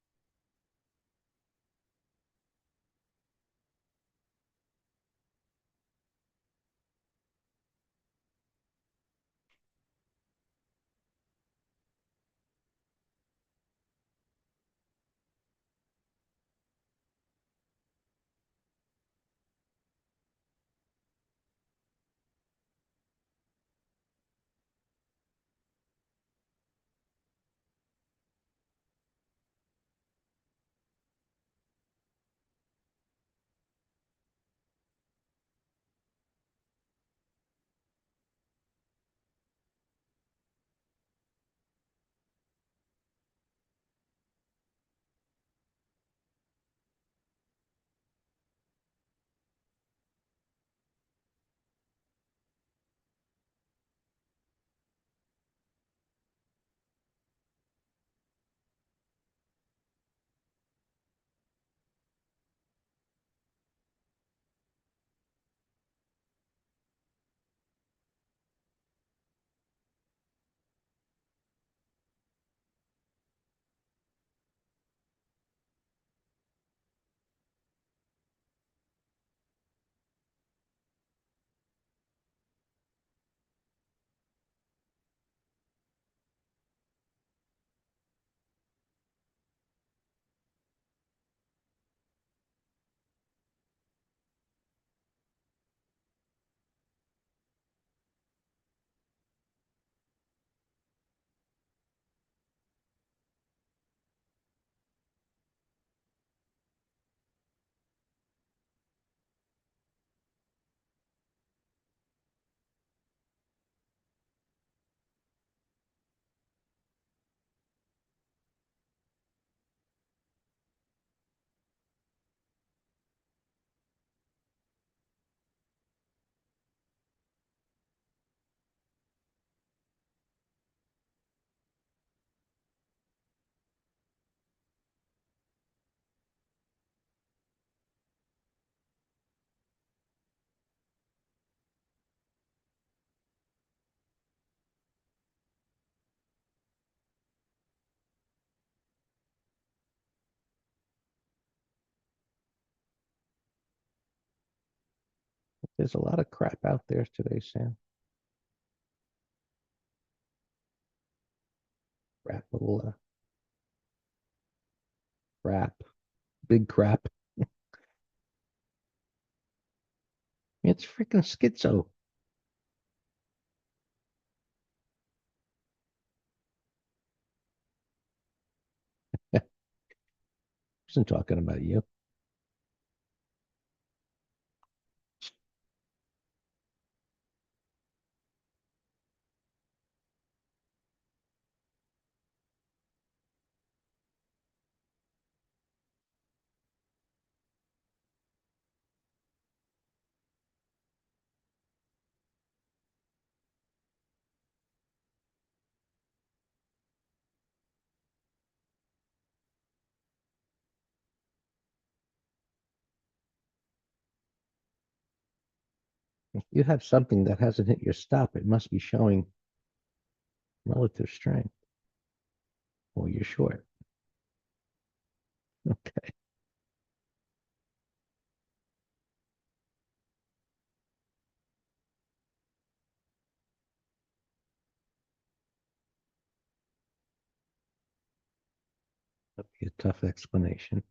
There's a lot of crap out there today, Sam. Crap, little crap, big crap. It's freaking schizo. Isn't talking about you. If you have something that hasn't hit your stop, it must be showing relative strength. Or you're short. Okay. That'd be a tough explanation.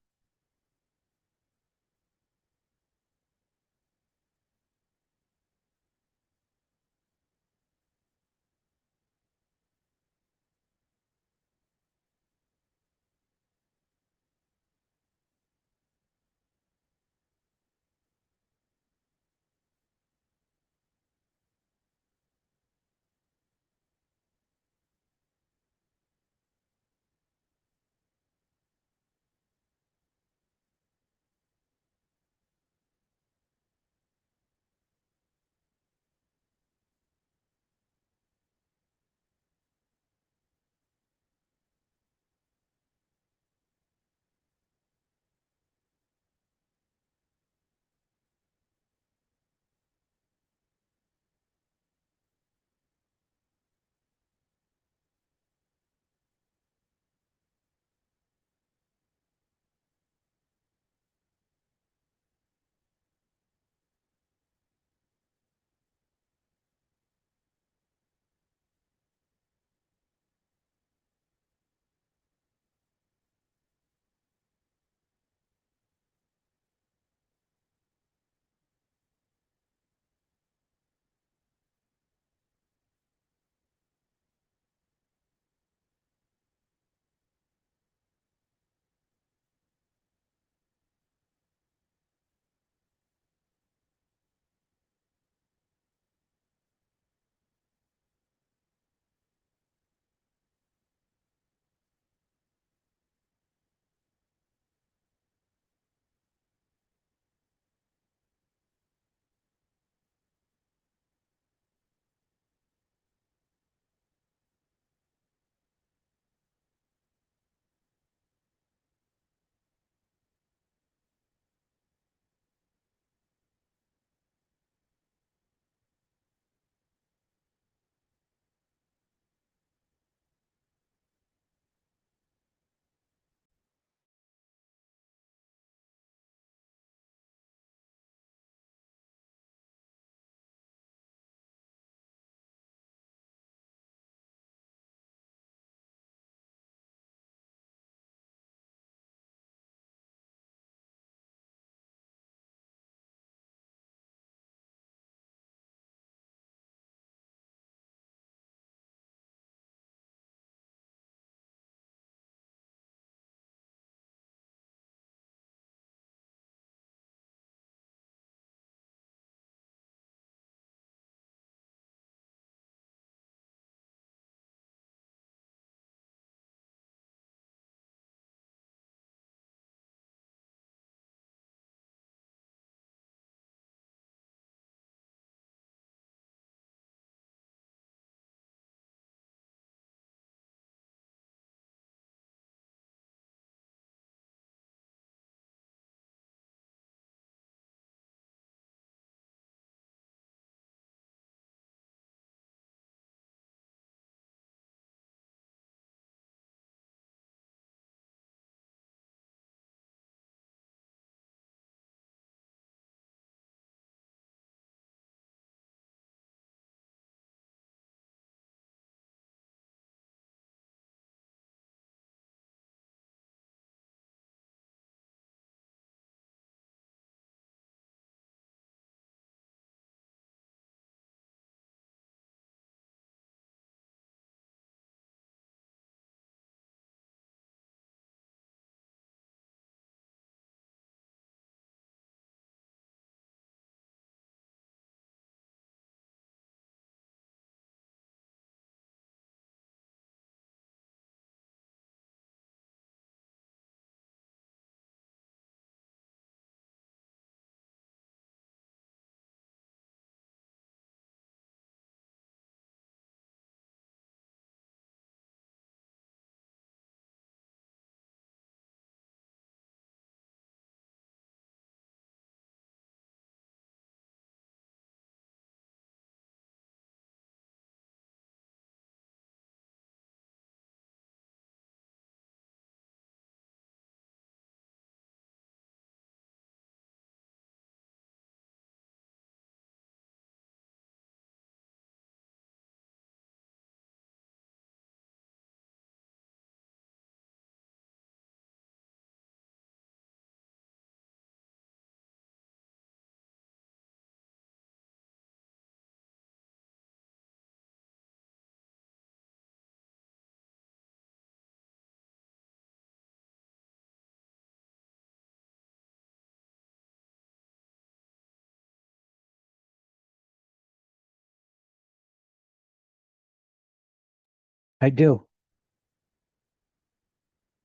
I do.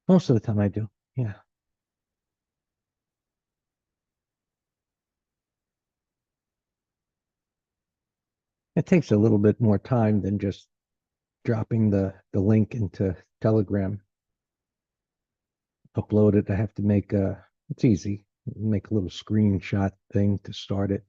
Most of the time I do. Yeah. It takes a little bit more time than just dropping the link into Telegram. Upload it. I have to make it's easy. Make a little screenshot thing to start it.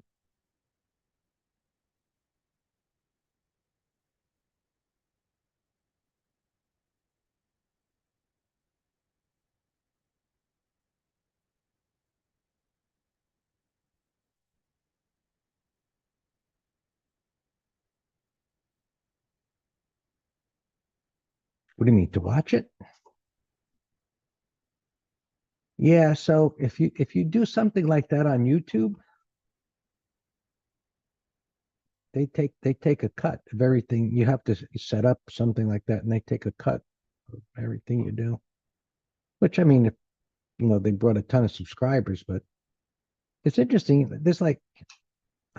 What do you mean to watch it? Yeah, so if you do something like that on YouTube, they take a cut of everything. You have to set up something like that, and they take a cut of everything you do. Which I mean, if they brought a ton of subscribers, but it's interesting. There's like,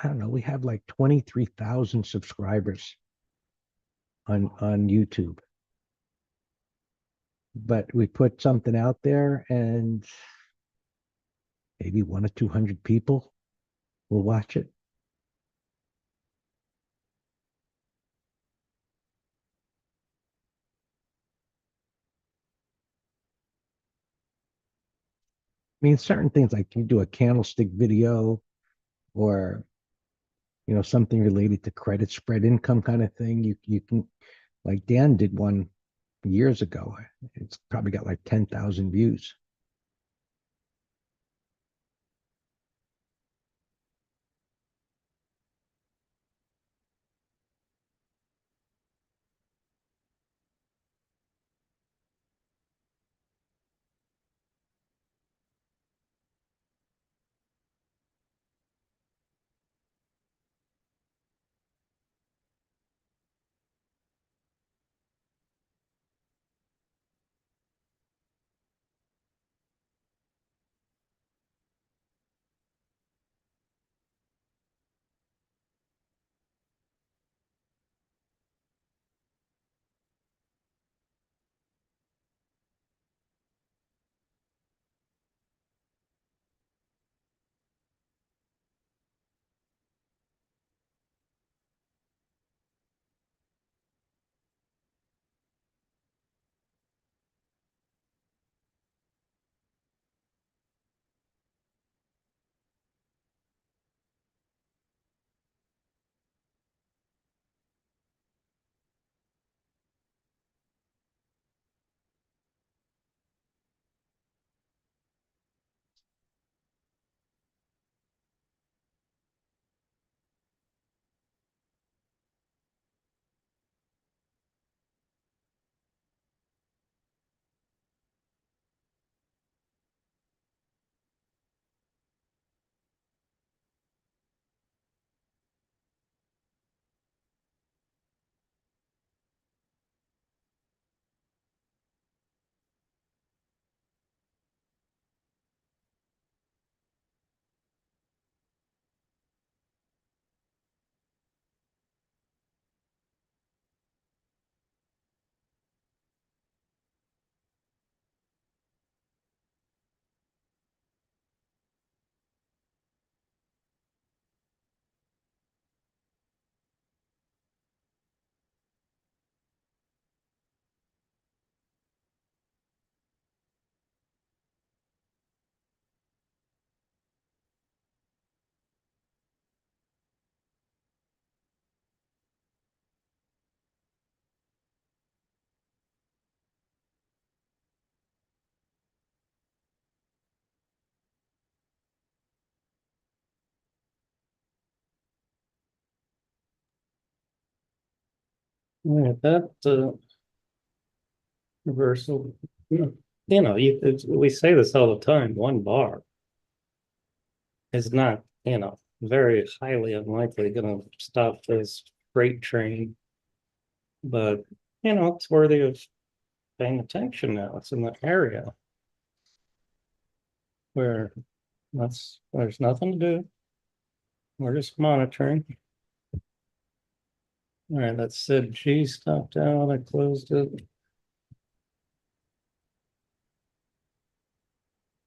I don't know, we have like 23,000 subscribers on YouTube, but we put something out there, and maybe 1 or 200 people will watch it. I mean, certain things like you do a candlestick video or something related to credit spread income kind of thing. You can, like Dan did one years ago. It's probably got like 10,000 views. Yeah, that reversal, we say this all the time, one bar is not, very highly unlikely gonna stop this freight train. But, it's worthy of paying attention now. It's in the area where there's nothing to do. We're just monitoring. All right, that said G stopped out. I closed it.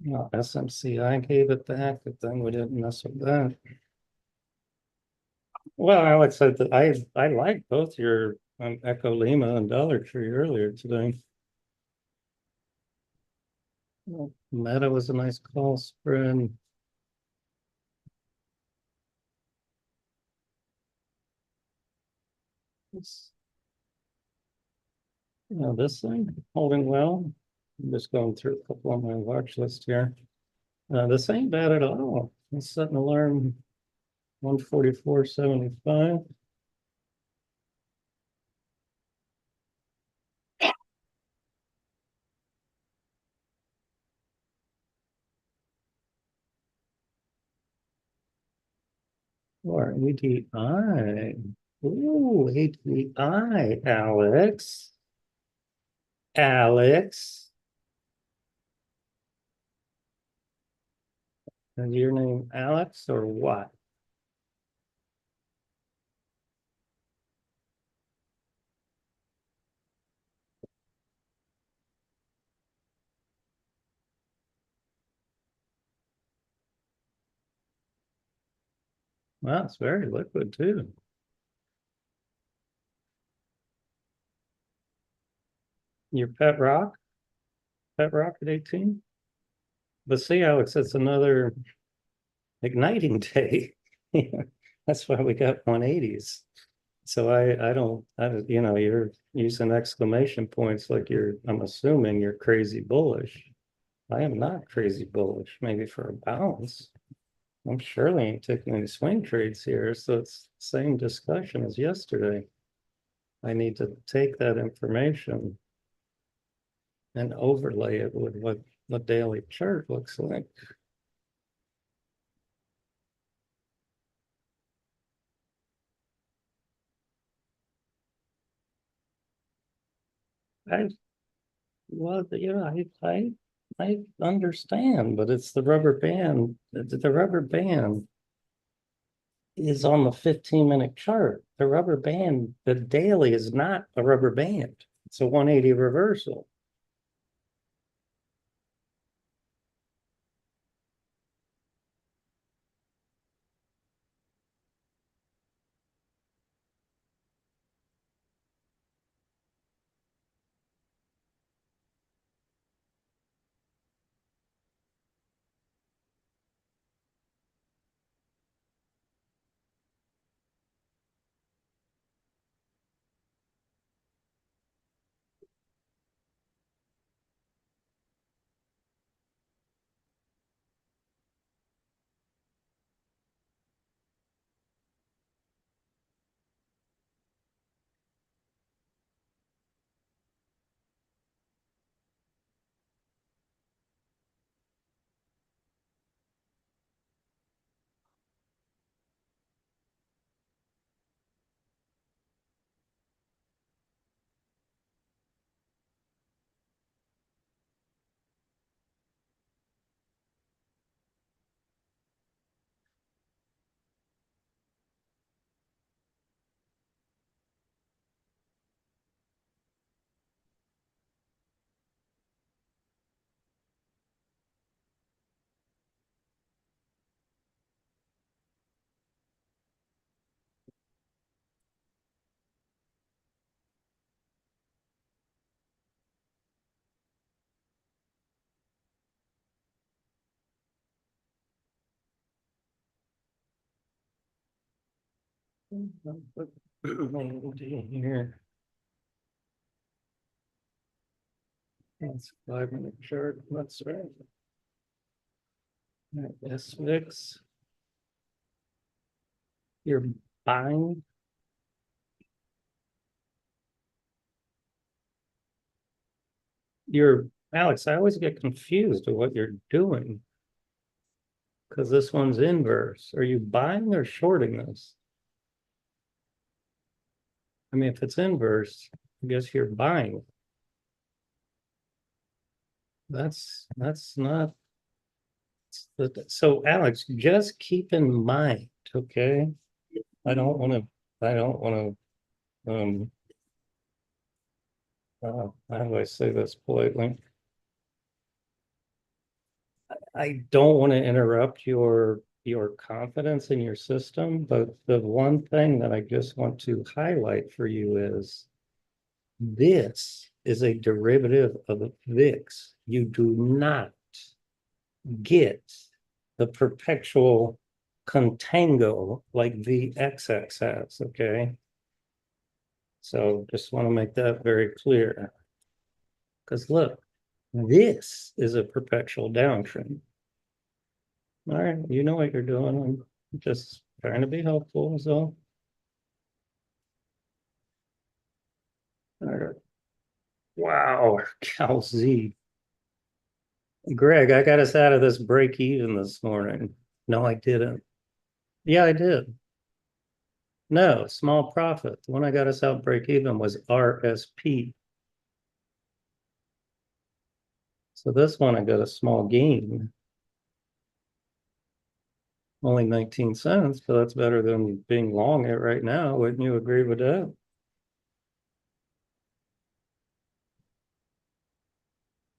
No, SMCI gave it back, but then we didn't mess with that. Well, Alex said that I like both your Echo Lima and Dollar Tree earlier today. Well, Meta was a nice call spread. It's, this thing holding well. I'm just going through a couple on my watch list here. This ain't bad at all. Let's set an alarm 144.75. Or ADI. Ooh, ADI, Alex. Alex. Is your name Alex or what? Well, it's very liquid too. Your pet rock at 18. But see, Alex, that's another igniting day. That's why we got 180s. So you're using exclamation points like I'm assuming you're crazy bullish. I am not crazy bullish, maybe for a bounce. I'm surely ain't taking any swing trades here, so it's the same discussion as yesterday. I need to take that information and overlay it with what the daily chart looks like. I well, I understand, but it's the rubber band. The rubber band is on the 15-minute chart. The rubber band, the daily is not a rubber band. It's a 180 reversal. Here. That's 5-minute chart. That's right. Right, SPX. You're buying. You're Alex. I always get confused with what you're doing because this one's inverse. Are you buying or shorting this? I mean, if it's inverse, I guess you're buying. That's not. So, Alex, just keep in mind, okay? I don't want to. I don't want to um, how do I say this politely? I don't want to interrupt your confidence in your system, but the one thing that I just want to highlight for you is this is a derivative of a VIX. You do not get the perpetual contango like VXX has, okay? So just want to make that very clear. Because look, this is a perpetual downtrend. All right, you know what you're doing. I'm just trying to be helpful, so. All right. Wow, Cal Z. Greg, I got us out of this break even this morning. No, I didn't. Yeah, I did. No, small profit. The one I got us out break even was RSP. So this one I got a small gain, only 19 cents, but that's better than being long it right now. Wouldn't you agree with that?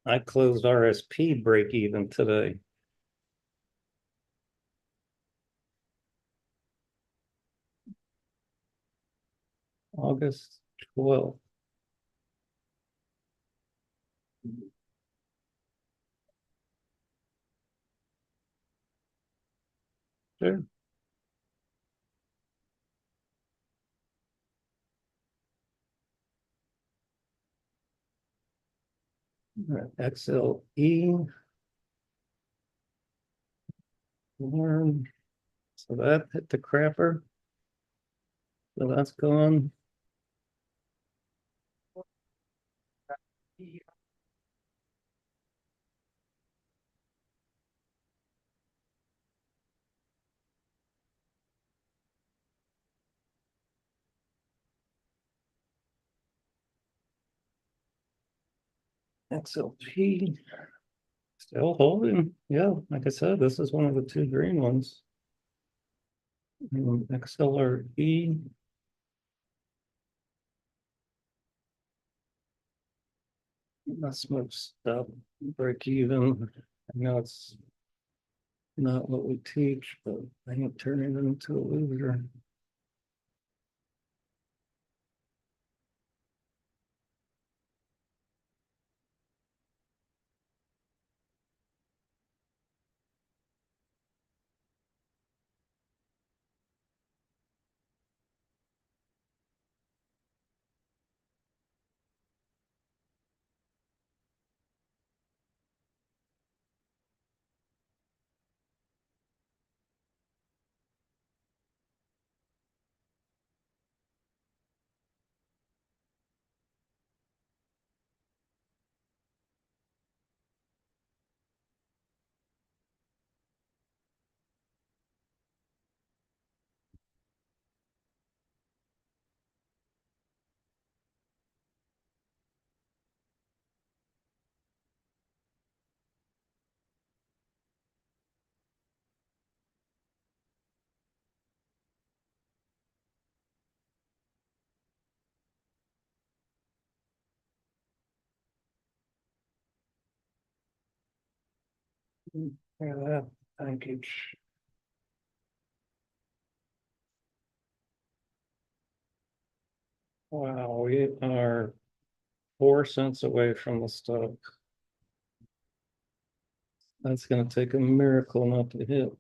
I closed RSP break even today. August 12th. Sure. XLE. So that hit the crapper. So that's gone. XLP still holding. Yeah, like I said, this is one of the two green ones. XLRE. That's most stuff. Break even. I know it's not what we teach, but I ain't turning it into a loser. Yeah, that package. Wow, we are 4 cents away from the stock. That's going to take a miracle not to hit.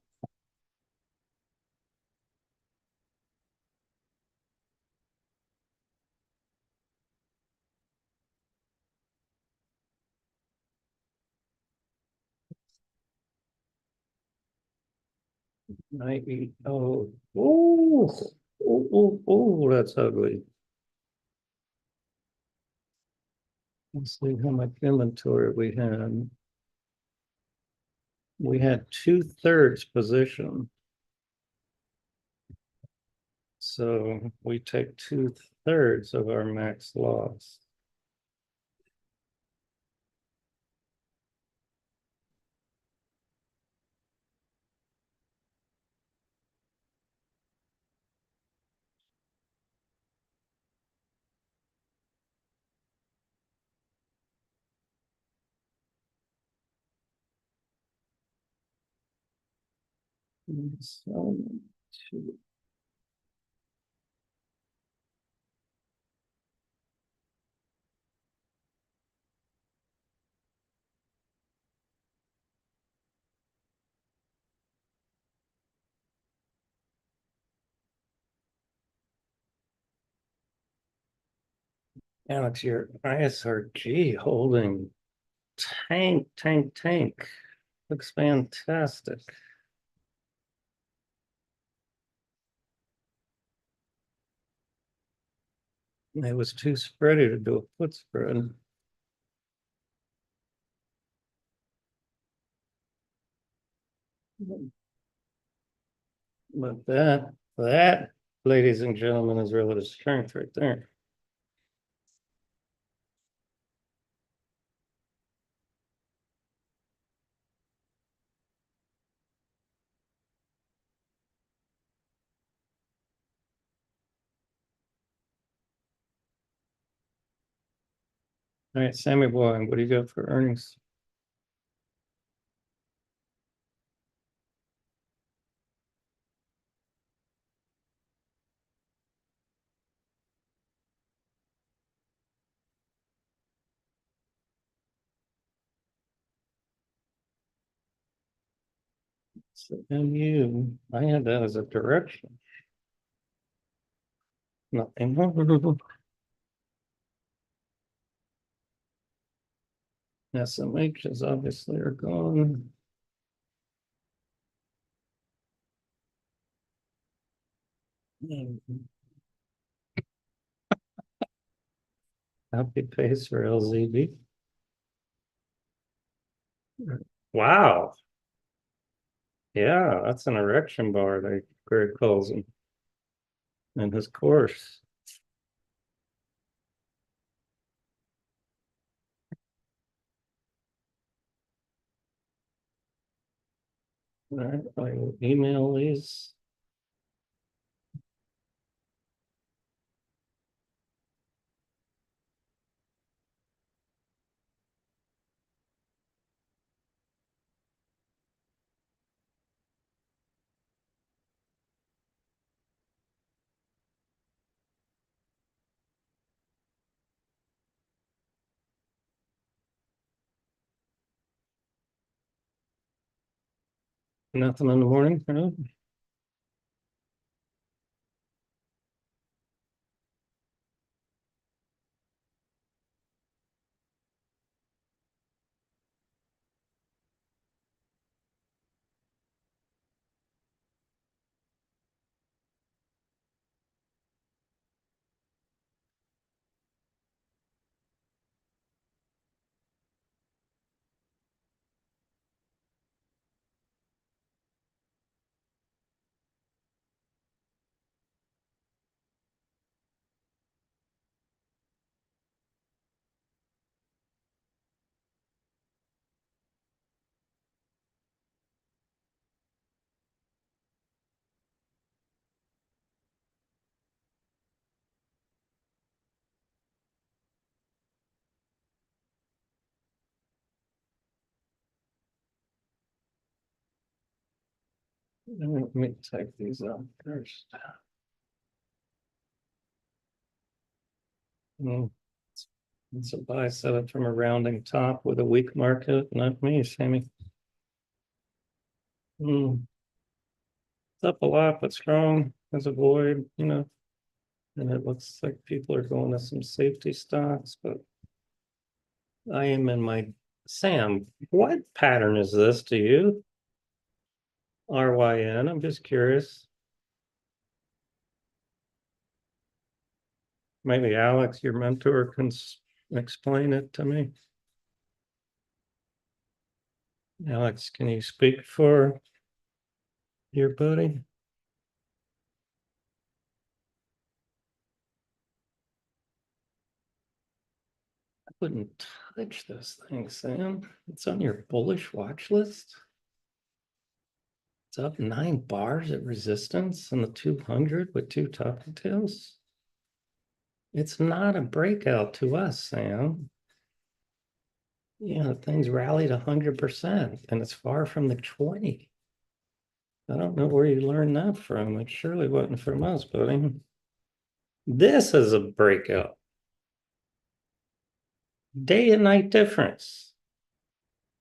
Oh, oh, that's ugly. Let's see how much inventory we had. We had 2/3 position. So we take 2/3 of our max loss. So, two. Alex, your ISRG holding tank. Looks fantastic. It was too spready to do a foot spread. But that, ladies and gentlemen, is relative strength right there. All right, Sammy boy, what do you got for earnings? So MU, I had that as a direction. Nothing. SMHs obviously are gone. Happy pace for LZB. Wow. Yeah, that's an erection bar, like Greg calls him in his course. All right, I will email these. Nothing in the morning, huh? Let me type these out first. It's a buy setup from a rounding top with a weak market, not me, Sammy. It's up a lot, but strong as a void, and it looks like people are going to some safety stocks, but I am in my Sam, what pattern is this to you? RYN, I'm just curious. Maybe Alex, your mentor, can explain it to me. Alex, can you speak for your buddy? I wouldn't touch this thing, Sam. It's on your bullish watch list. It's up 9 bars at resistance on the 200 with 2 top details. It's not a breakout to us, Sam. Things rallied 100% and it's far from the 20. I don't know where you learned that from. It surely wasn't from us, buddy. This is a breakout. Day and night difference.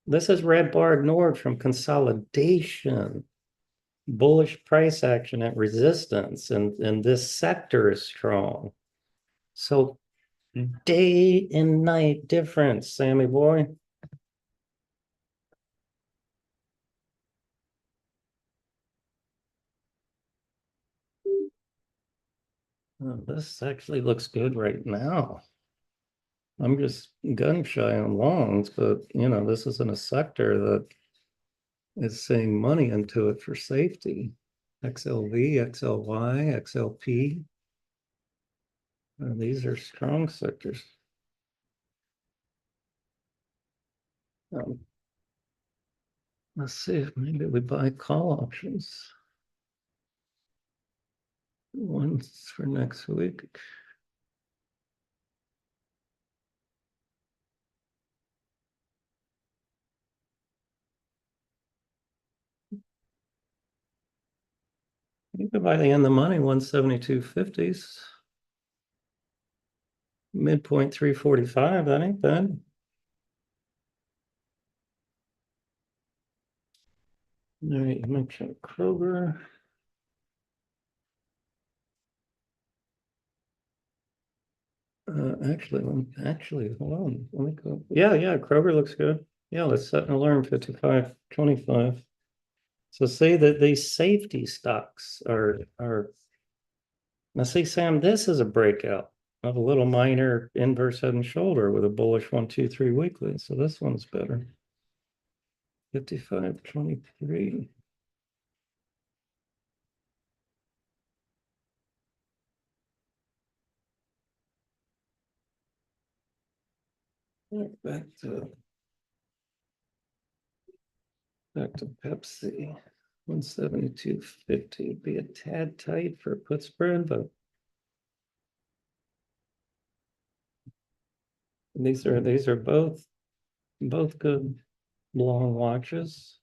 This is red bar ignored from consolidation. Bullish price action at resistance, and this sector is strong. So day and night difference, Sammy boy. Oh, this actually looks good right now. I'm just gun shy on longs, but this isn't a sector that is seeing money into it for safety. XLV, XLY, XLP. These are strong sectors. Let's see if maybe we buy call options. One's for next week. You could buy the end of the money, 172.50s. Midpoint 345, that ain't bad. All right, make sure Kroger. Actually, hold on. Let me go. Yeah, Kroger looks good. Yeah, let's set an alarm 55.25. So say that these safety stocks are now see, Sam, this is a breakout of a little minor inverse head and shoulder with a bullish 1, 2, 3 weekly. So this one's better. 55.23. Back to Pepsi. 172.50 be a tad tight for a put spread, but these are both good long watches.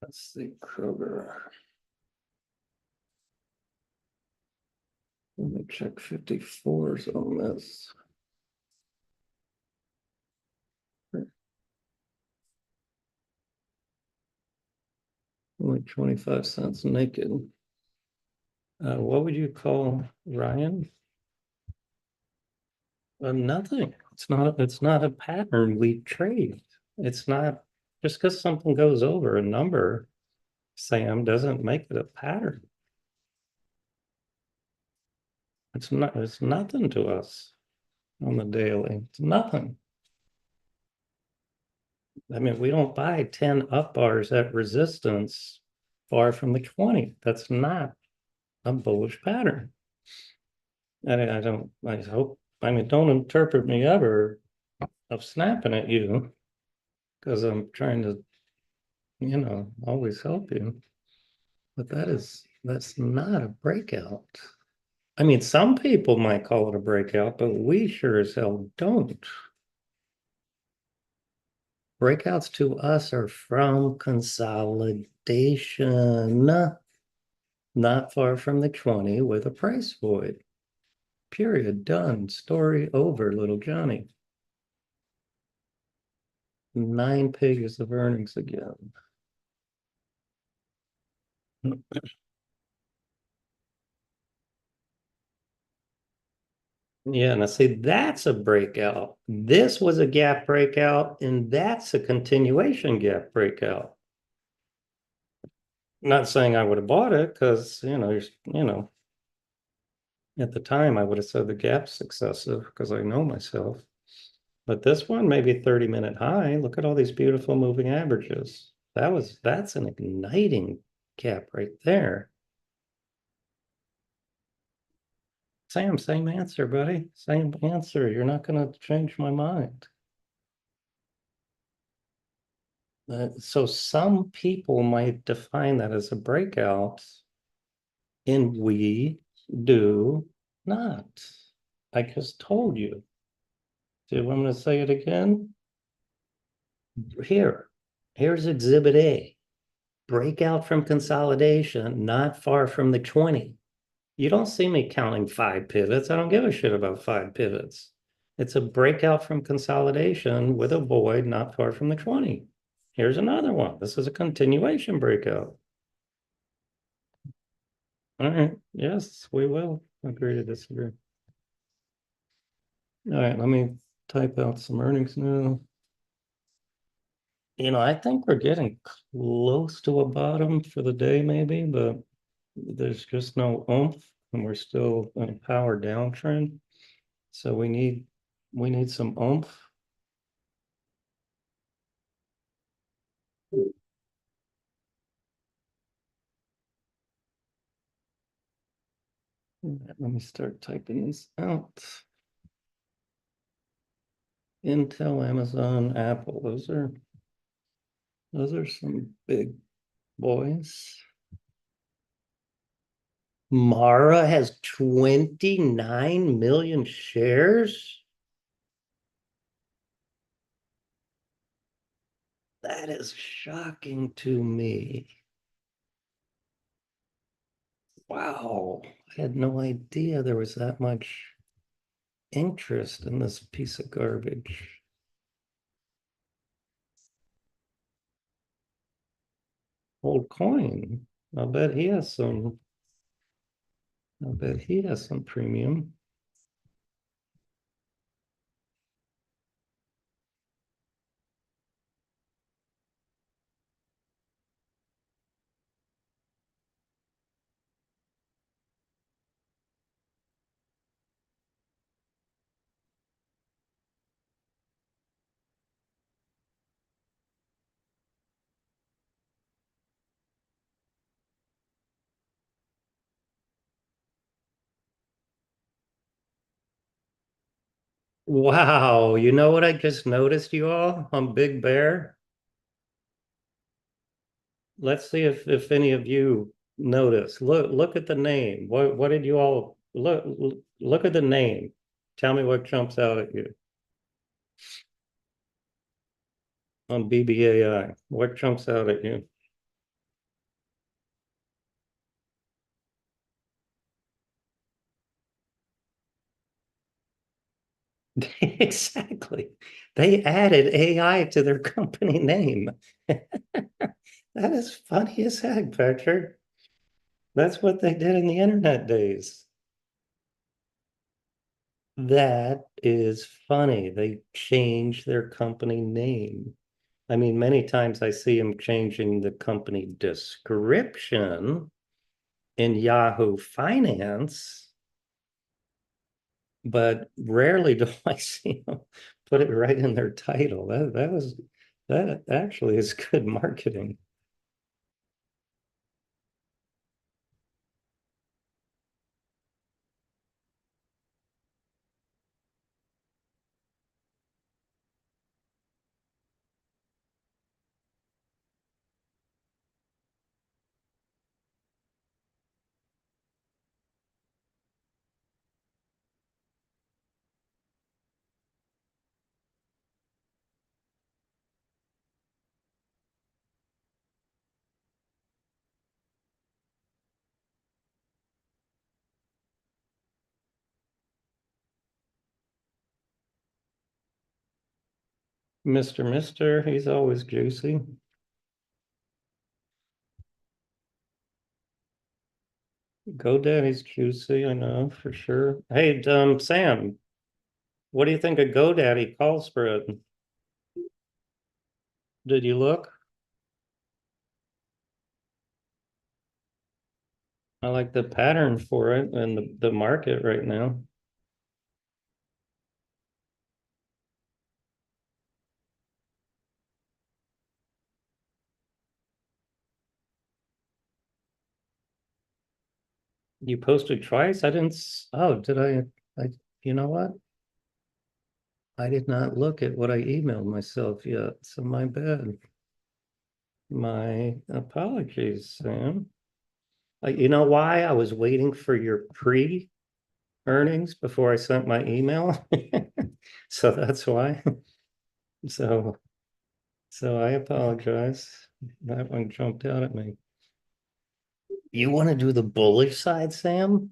Let's see, Kroger. Let me check 54s on this. Only 25 cents naked. What would you call Ryan? Nothing. It's not a pattern we trade. It's not just because something goes over a number, Sam, doesn't make it a pattern. It's nothing to us on the daily. It's nothing. I mean, we don't buy 10 up bars at resistance far from the 20. That's not a bullish pattern. And I mean, don't interpret me ever of snapping at you because I'm trying to, always help you. But that's not a breakout. I mean, some people might call it a breakout, but we sure as hell don't. Breakouts to us are from consolidation, not far from the 20 with a price void. Period. Done. Story over, little Johnny. 9 pages of earnings again. Yeah, now see, that's a breakout. This was a gap breakout, and that's a continuation gap breakout. Not saying I would have bought it because, at the time I would have said the gap's excessive because I know myself. But this one, maybe 30-minute high. Look at all these beautiful moving averages. That's an igniting gap right there. Sam, same answer, buddy. Same answer. You're not going to change my mind. So some people might define that as a breakout, and we do not. I just told you. Do you want me to say it again? Here, here's Exhibit A. Breakout from consolidation, not far from the 20. You don't see me counting 5 pivots. I don't give a shit about 5 pivots. It's a breakout from consolidation with a void not far from the 20. Here's another one. This is a continuation breakout. All right. Yes, we will agree to disagree. All right. Let me type out some earnings now. I think we're getting close to a bottom for the day, maybe, but there's just no oomph, and we're still in a power downtrend. So we need some oomph. Let me start typing these out. Intel, Amazon, Apple, those are some big boys. Mara has 29 million shares. That is shocking to me. Wow. I had no idea there was that much interest in this piece of garbage. Old coin. I bet he has some. I bet he has some premium. Wow, you know what I just noticed, you all, on Big Bear? Let's see if any of you notice. Look at the name. What did you all look at the name? Tell me what jumps out at you on BBAI. What jumps out at you? Exactly. They added AI to their company name. That is funny as heck, Patrick. That's what they did in the internet days. That is funny. They changed their company name. I mean, many times I see them changing the company description in Yahoo Finance, but rarely do I see them put it right in their title. That actually is good marketing. Mister, he's always juicy. GoDaddy's juicy, I know for sure. Hey, Sam, what do you think of GoDaddy call spread? Did you look? I like the pattern for it and the market right now. You posted twice? I didn't, oh, did you know what? I did not look at what I emailed myself yet, so my bad. My apologies, Sam. You know why? I was waiting for your pre-earnings before I sent my email. So that's why. So, so I apologize. That one jumped out at me. You want to do the bullish side, Sam?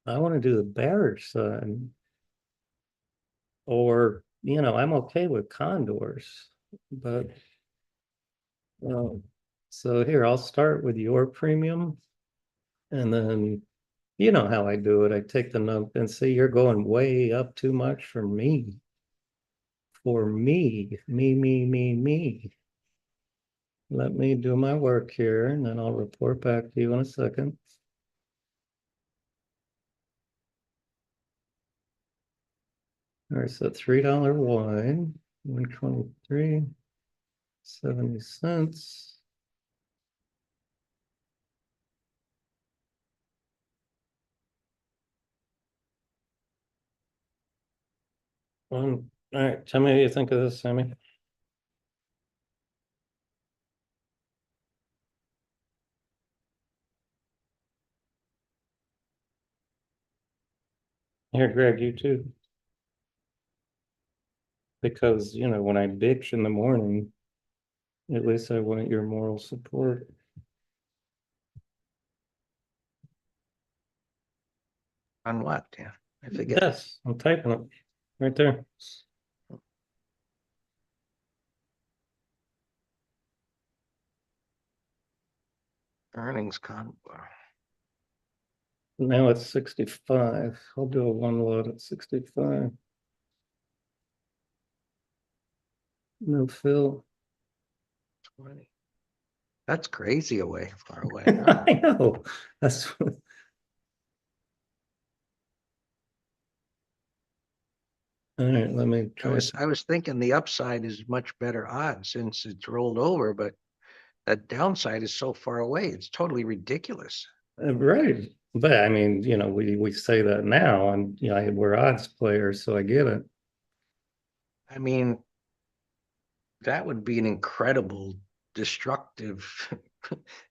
I want to do the bearish side. Or, I'm okay with condors, but so here I'll start with your premium, and then you know how I do it. I take the number and see you're going way up too much for me. For me. Let me do my work here, and then I'll report back to you in a second. All right, so $3 wine, 123.70. All right, tell me what you think of this, Sammy. Here, Greg, you too. Because, when I bitch in the morning, at least I want your moral support. On what? Yeah, I forget. Yes, I'm typing it right there. Earnings con. Now it's 65. I'll do a one load at 65. No fill. 20. That's crazy far away. Huh? I know. That's all right. Let me try. I was thinking the upside is much better odds since it's rolled over, but that downside is so far away. It's totally ridiculous. Right. But I mean, we say that now, and we're odds players, so I get it. I mean, that would be an incredible destructive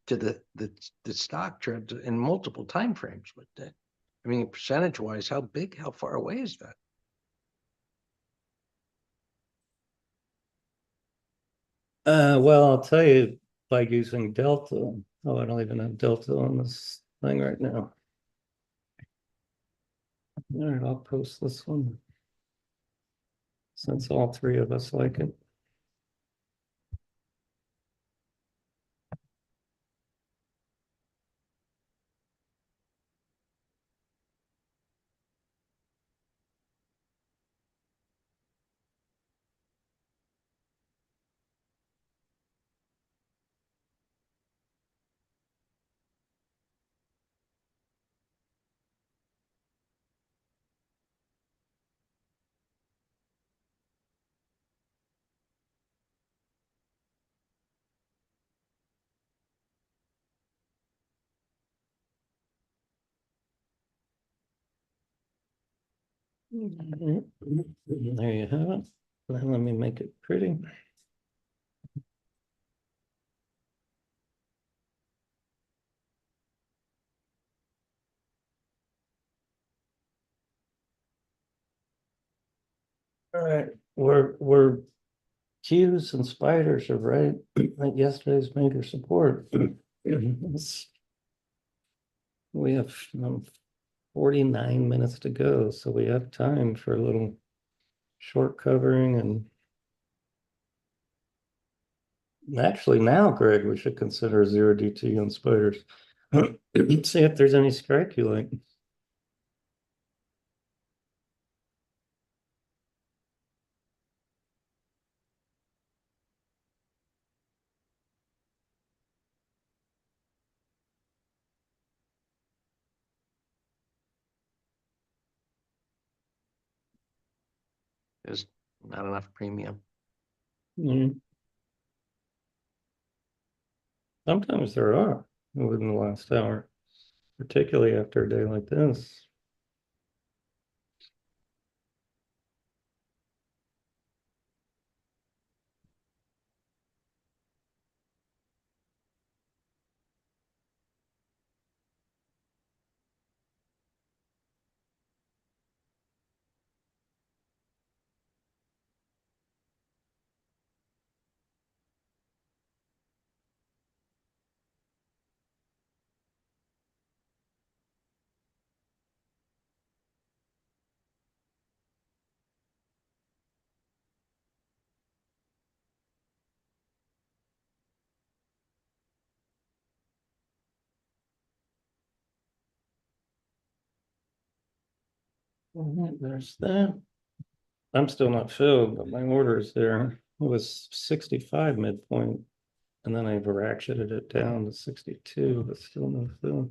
to the stock trend in multiple time frames. But that, I mean, percentage wise, how far away is that? Well, I'll tell you by using Delta. Oh, I don't even have Delta on this thing right now. All right, I'll post this one since all three of us like it. There you have it. Then let me make it pretty. All right, we're Qs and spiders are right at yesterday's major support. We have 49 minutes to go, so we have time for a little short covering. And actually now, Greg, we should consider 0DT on spiders. See if there's any strike you like. There's not enough premium. Mm. Sometimes there are within the last hour, particularly after a day like this. There's that. I'm still not filled, but my order is there. It was 65 midpoint, and then I've ratcheted it down to 62, but still no fill.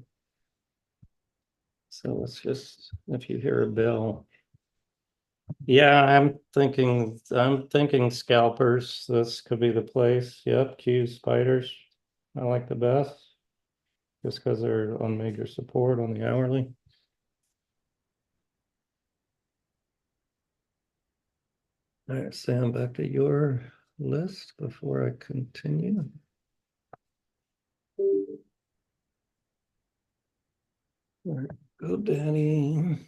So let's just, if you hear a bell. Yeah, I'm thinking scalpers. This could be the place. Yep, Q spiders. I like the best. Just because they're on major support on the hourly. All right, Sam, back to your list before I continue. All right, go Daddy.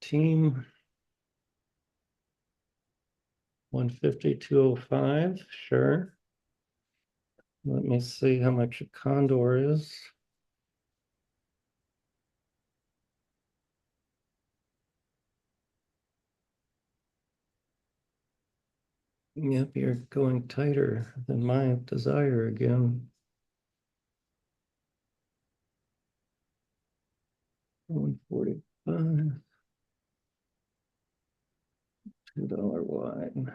Team 150, 205, sure. Let me see how much a condor is. Yep, you're going tighter than my desire again. 145, $2 wide.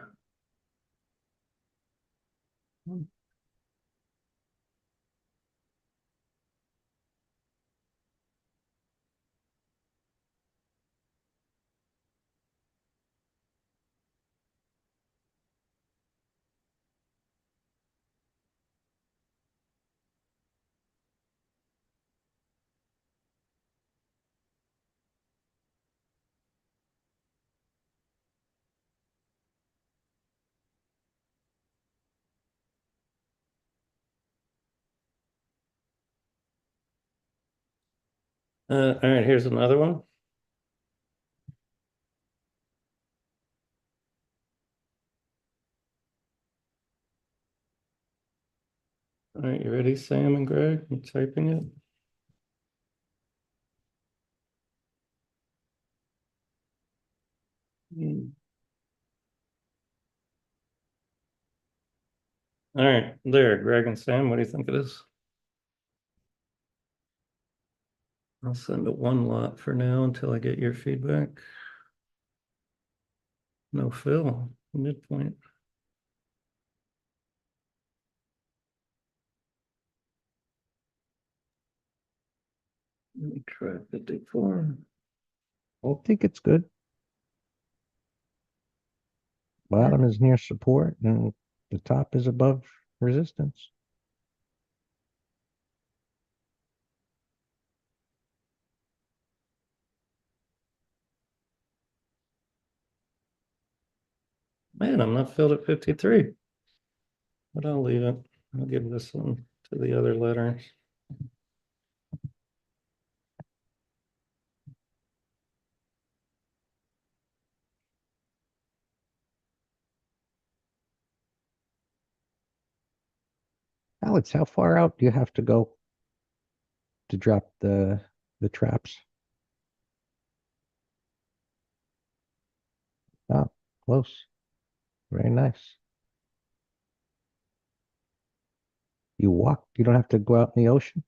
All right, here's another one. All right, you ready, Sam and Greg? I'm typing it. All right, there, Greg and Sam, what do you think it is? I'll send it one lot for now until I get your feedback. No fill, midpoint. Let me try 54. I think it's good. Bottom is near support and the top is above resistance. Man, I'm not filled at 53. But I'll leave it. I'll give this one to the other letters. Alex, how far out do you have to go to drop the traps? Oh, close. Very nice. You walk, you don't have to go out in the ocean.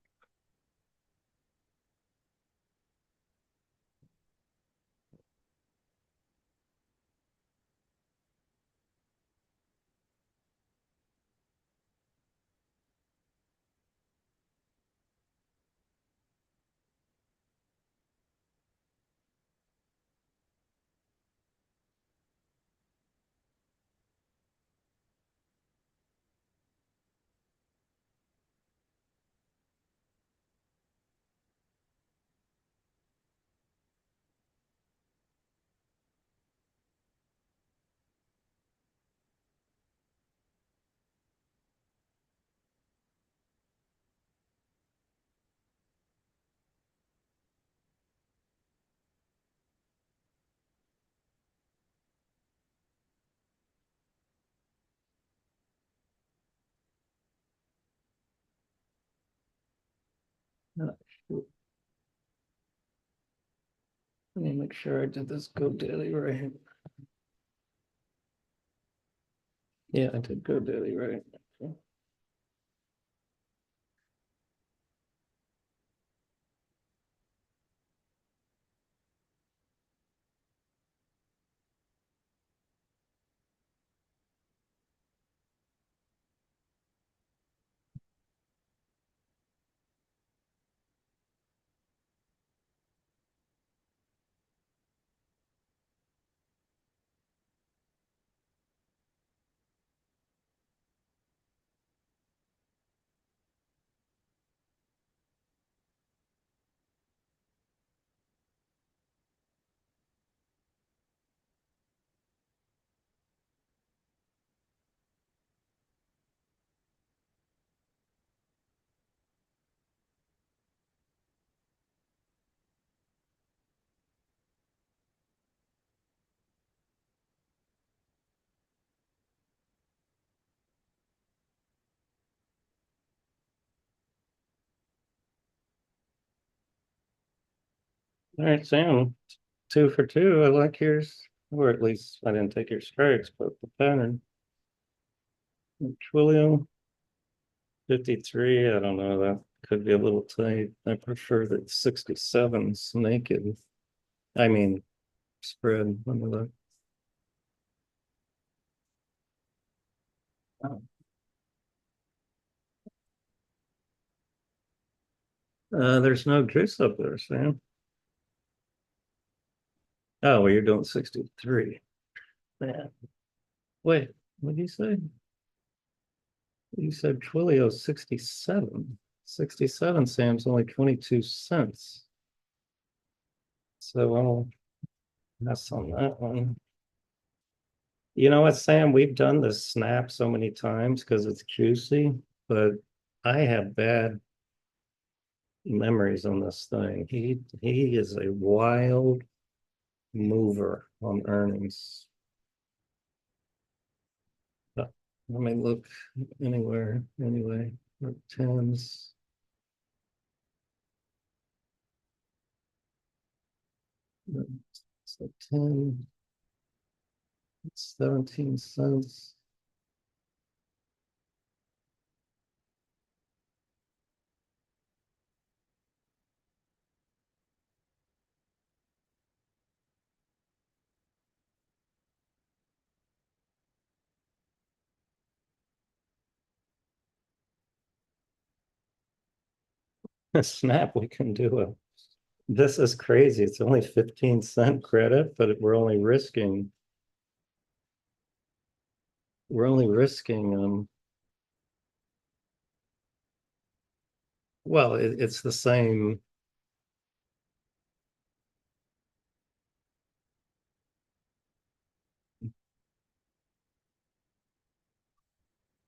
Let me make sure I did this go daily right. Yeah, I did go daily right. All right, Sam, 2 for 2. I like yours, or at least I didn't take your strikes, but the pattern. Twilio 53. I don't know. That could be a little tight. I prefer the 67s naked. I mean, spread. Let me look. There's no juice up there, Sam. Oh, well, you're doing 63. Yeah. Wait, what did you say? You said Twilio 67. 67, Sam's only 22 cents. So I'll mess on that one. You know what, Sam? We've done this snap so many times because it's juicy, but I have bad memories on this thing. He is a wild mover on earnings. Let me look anywhere anyway. Tens. So 10, 17 cents. A snap, we can do it. This is crazy. It's only 15-cent credit, but we're only risking well, it's the same.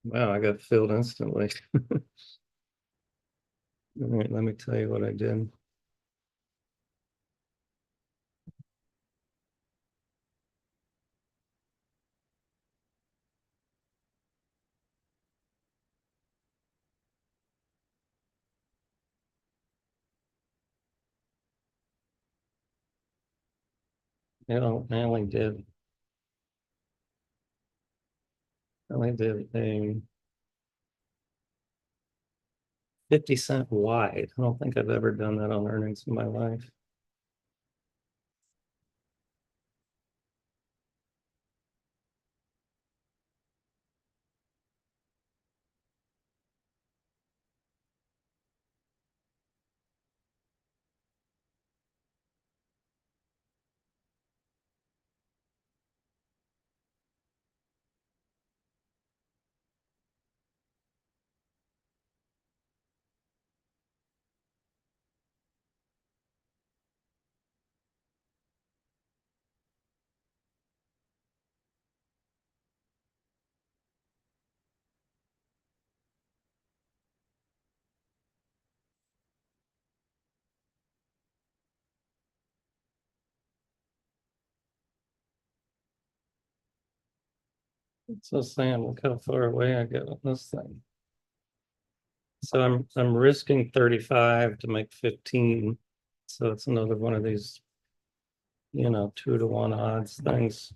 Wow, I got filled instantly. All right, let me tell you what I did. I only did a 50-cent wide. I don't think I've ever done that on earnings in my life. So Sam, look how far away I get on this thing. So I'm risking 35 to make 15. So it's another one of these, 2-to-1 odds things.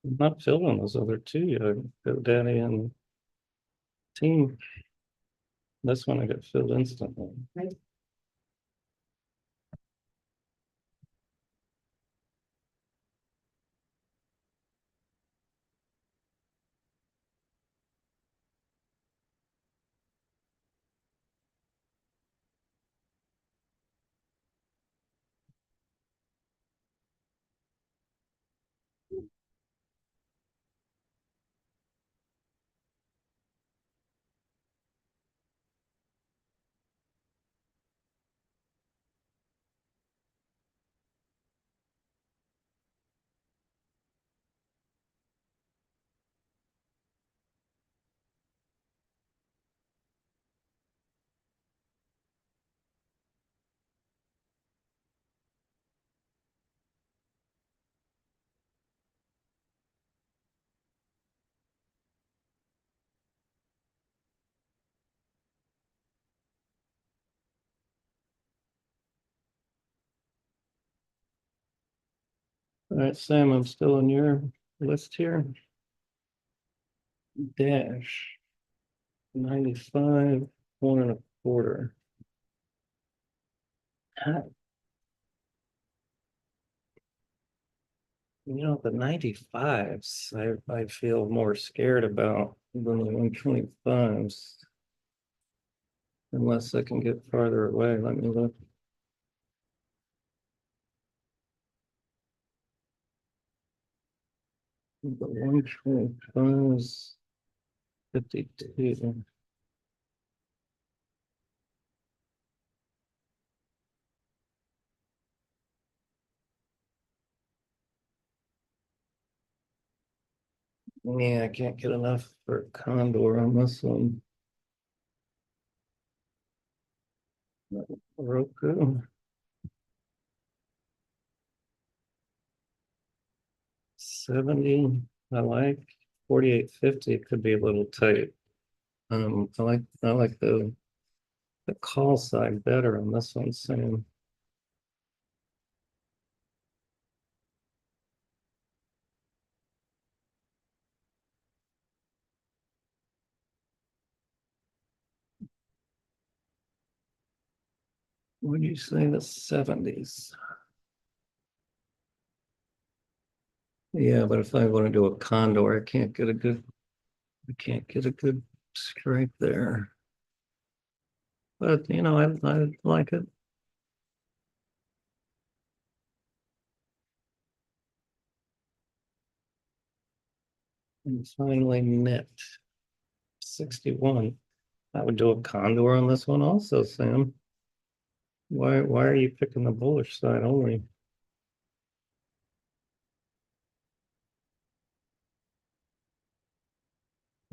I'm not filling those other two yet. GoDaddy and Team. This one I got filled instantly. All right, Sam, I'm still on your list here. Dash 95, 1.25. The 95s, I feel more scared about than the 125s. Unless I can get farther away. Let me look. The 125s, 52. Yeah, I can't get enough for Condor on this one. Roku. 70, I like. 48.50 could be a little tight. I like the call side better on this one, Sam. What do you say the 70s? Yeah, but if I want to do a Condor, I can't get a good strike there. But I like it. And finally net 61. I would do a Condor on this one also, Sam. Why are you picking the bullish side only?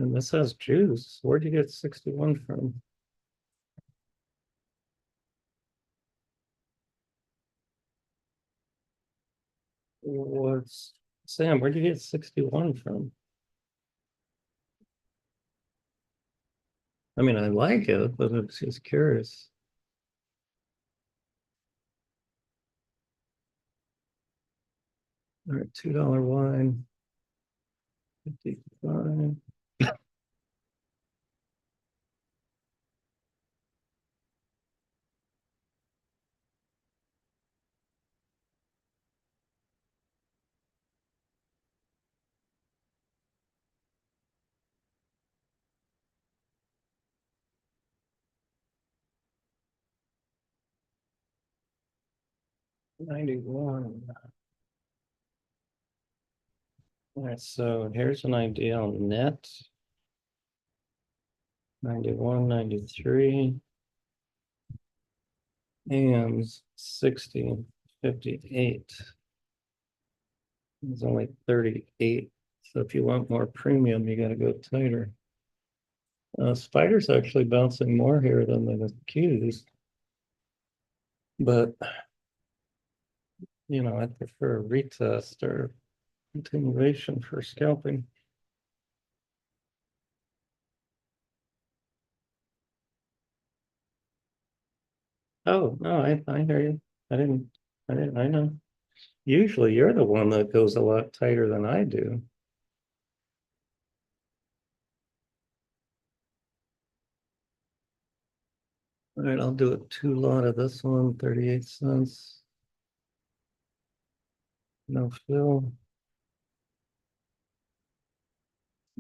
And this has juice. Where'd you get 61 from? What's Sam, where'd you get 61 from? I mean, I like it, but I'm just curious. All right, $2 wine, 55. 91. All right, so here's an idea on net. 91, 93. and 60.58. It's only 38. So if you want more premium, you got to go tighter. Spider's actually bouncing more here than the Qs, but I prefer a retest or continuation for scalping. Oh, no, I hear you. I know. Usually you're the one that goes a lot tighter than I do. All right, I'll do a two lot of this one, 38 cents. No fill.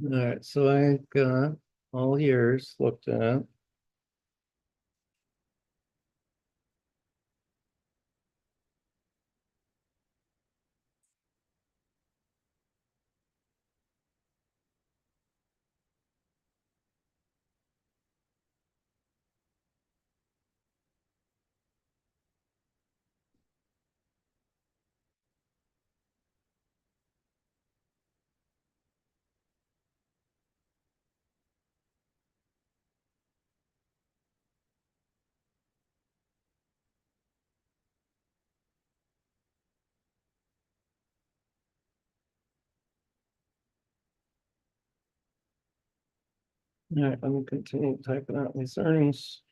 All right, so I got all years looked at. All right, I'm gonna continue typing out these earnings.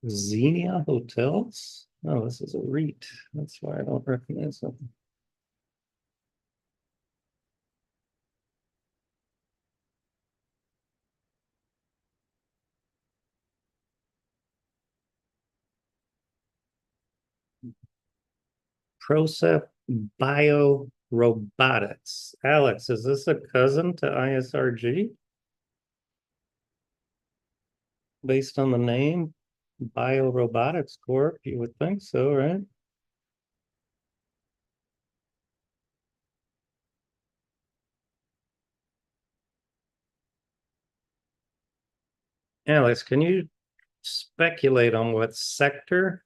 Xenia Hotels? Oh, this is a REIT. That's why I don't recognize them. Procep Biorobotics. Alex, is this a cousin to ISRG? Based on the name, Biorobotics Corp, you would think so, right? Alex, can you speculate on what sector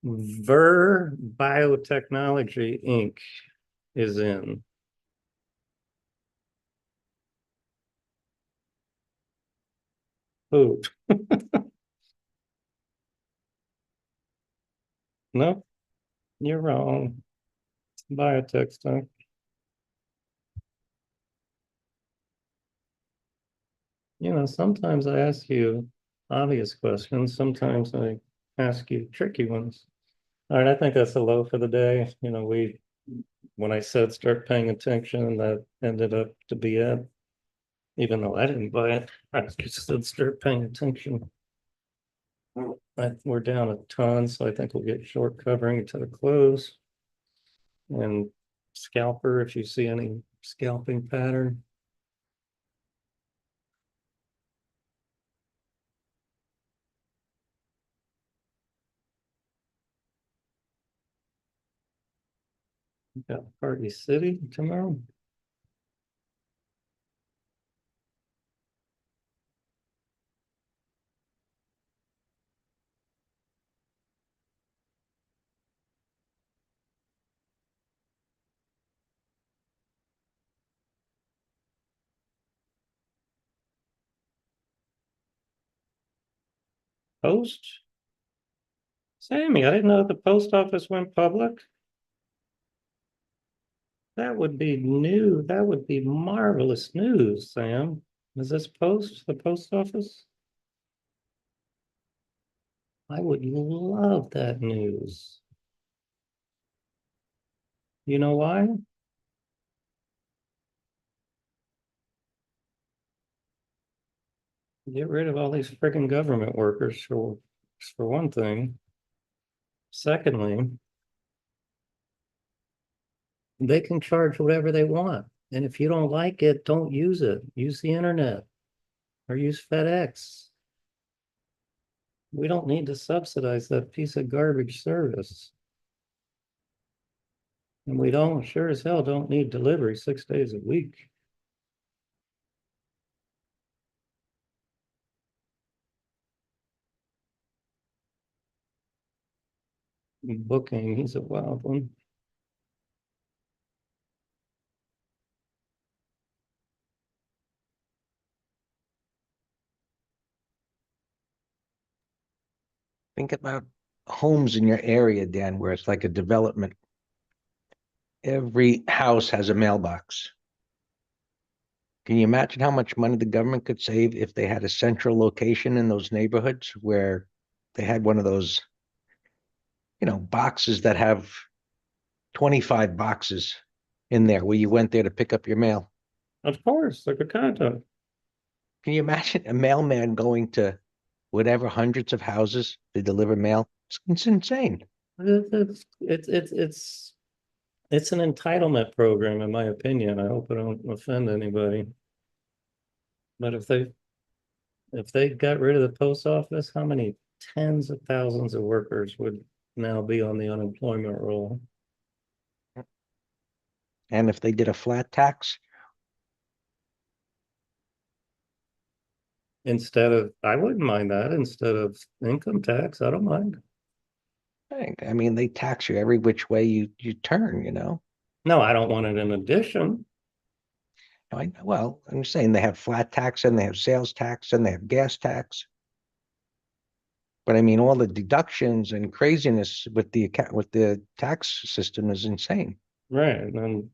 Ver Biotechnology Inc. is in? Food. No, you're wrong. Biotech stuff. Sometimes I ask you obvious questions, sometimes I ask you tricky ones. All right, I think that's a low for the day. When I said start paying attention, that ended up to be it. Even though I didn't buy it, I just said start paying attention. We're down a ton, so I think we'll get short covering to the close. And scalper, if you see any scalping pattern. Got Party City tomorrow. Post. Sammy, I didn't know the post office went public. That would be new. That would be marvelous news, Sam. Is this the post office? I would love that news. You know why? Get rid of all these freaking government workers for one thing. Secondly, they can charge whatever they want. And if you don't like it, don't use it. Use the internet or use FedEx. We don't need to subsidize that piece of garbage service. And we don't, sure as hell, don't need delivery 6 days a week. booking. He's a wild one. Think about homes in your area, Dan, where it's like a development. Every house has a mailbox. Can you imagine how much money the government could save if they had a central location in those neighborhoods where they had one of those, boxes that have 25 boxes in there where you went there to pick up your mail? Of course, like a condo. Can you imagine a mailman going to whatever hundreds of houses to deliver mail? It's insane. It's an entitlement program, in my opinion. I hope I don't offend anybody. But if they got rid of the post office, how many tens of thousands of workers would now be on the unemployment roll? And if they did a flat tax, I wouldn't mind that instead of income tax. I don't mind. I mean, they tax you every which way you turn. No, I don't want it in addition. Well, I'm saying they have flat tax and they have sales tax and they have gas tax. But I mean, all the deductions and craziness with the tax system is insane. Right. And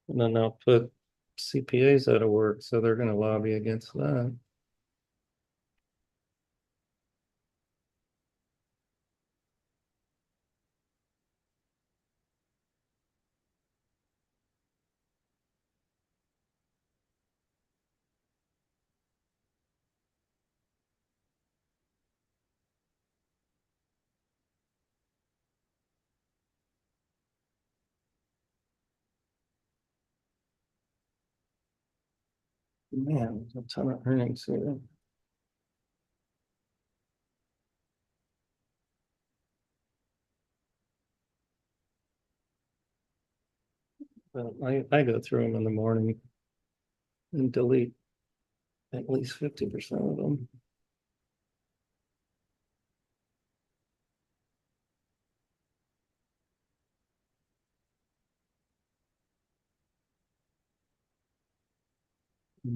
then they'll put CPAs out of work, so they're going to lobby against that. Man, there's a ton of earnings here. But I go through them in the morning and delete at least 50% of them.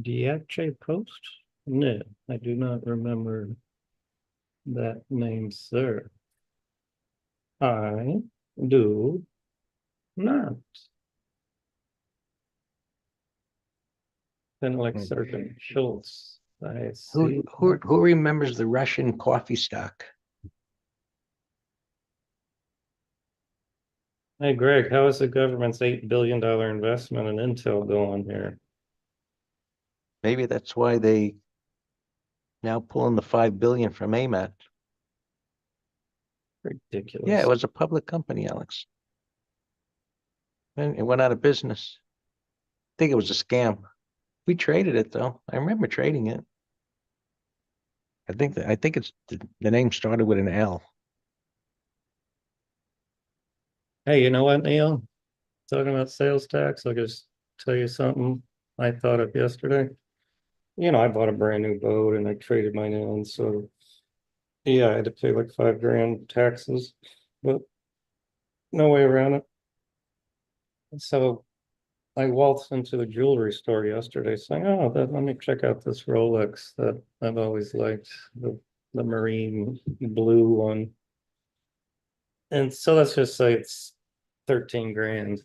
Diache Post? No, I do not remember that name, sir. I do not. Kind of like Sergeant Schultz. I see. Who remembers the Russian coffee stock? Hey, Greg, how is the government's $8 billion investment in Intel going here? Maybe that's why they now pulling the 5 billion from AMAT. Ridiculous. Yeah, it was a public company, Alex. And it went out of business. I think it was a scam. We traded it though. I remember trading it. I think it's the name started with an L. Hey, you know what, Neil? Talking about sales tax, I'll just tell you something I thought of yesterday. I bought a brand new boat and I traded mine in, so yeah, I had to pay like 5 grand taxes, but no way around it. So I waltzed into the jewelry store yesterday saying, oh, let me check out this Rolex that I've always liked, the marine blue one. And so let's just say it's 13 grand.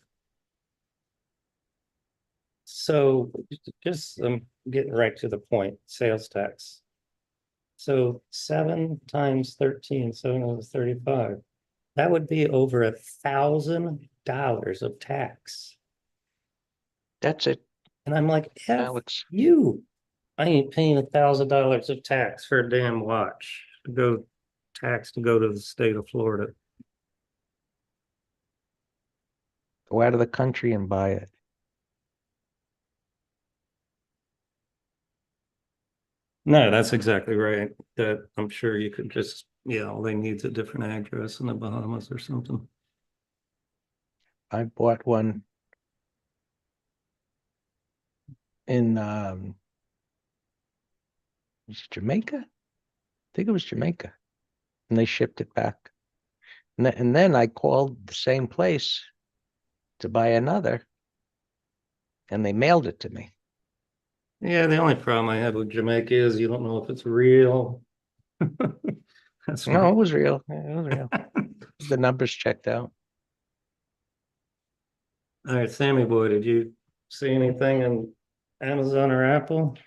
So just getting right to the point, sales tax. So 7 times 13, 7 over 35. That would be over $1,000 of tax. That's it, And I'm like, F Alex. you. I ain't paying $1,000 of tax for a damn watch to go to the state of Florida. Go out of the country and buy it. No, that's exactly right. That I'm sure you could just, all they need is a different address in the Bahamas or something. I bought one in was it Jamaica? I think it was Jamaica. And they shipped it back. And then I called the same place to buy another, and they mailed it to me. Yeah, the only problem I had with Jamaica is you don't know if it's real. That's No, my. it was real. It was real. The numbers checked out. All right, Sammy boy, did you see anything in Amazon or Apple?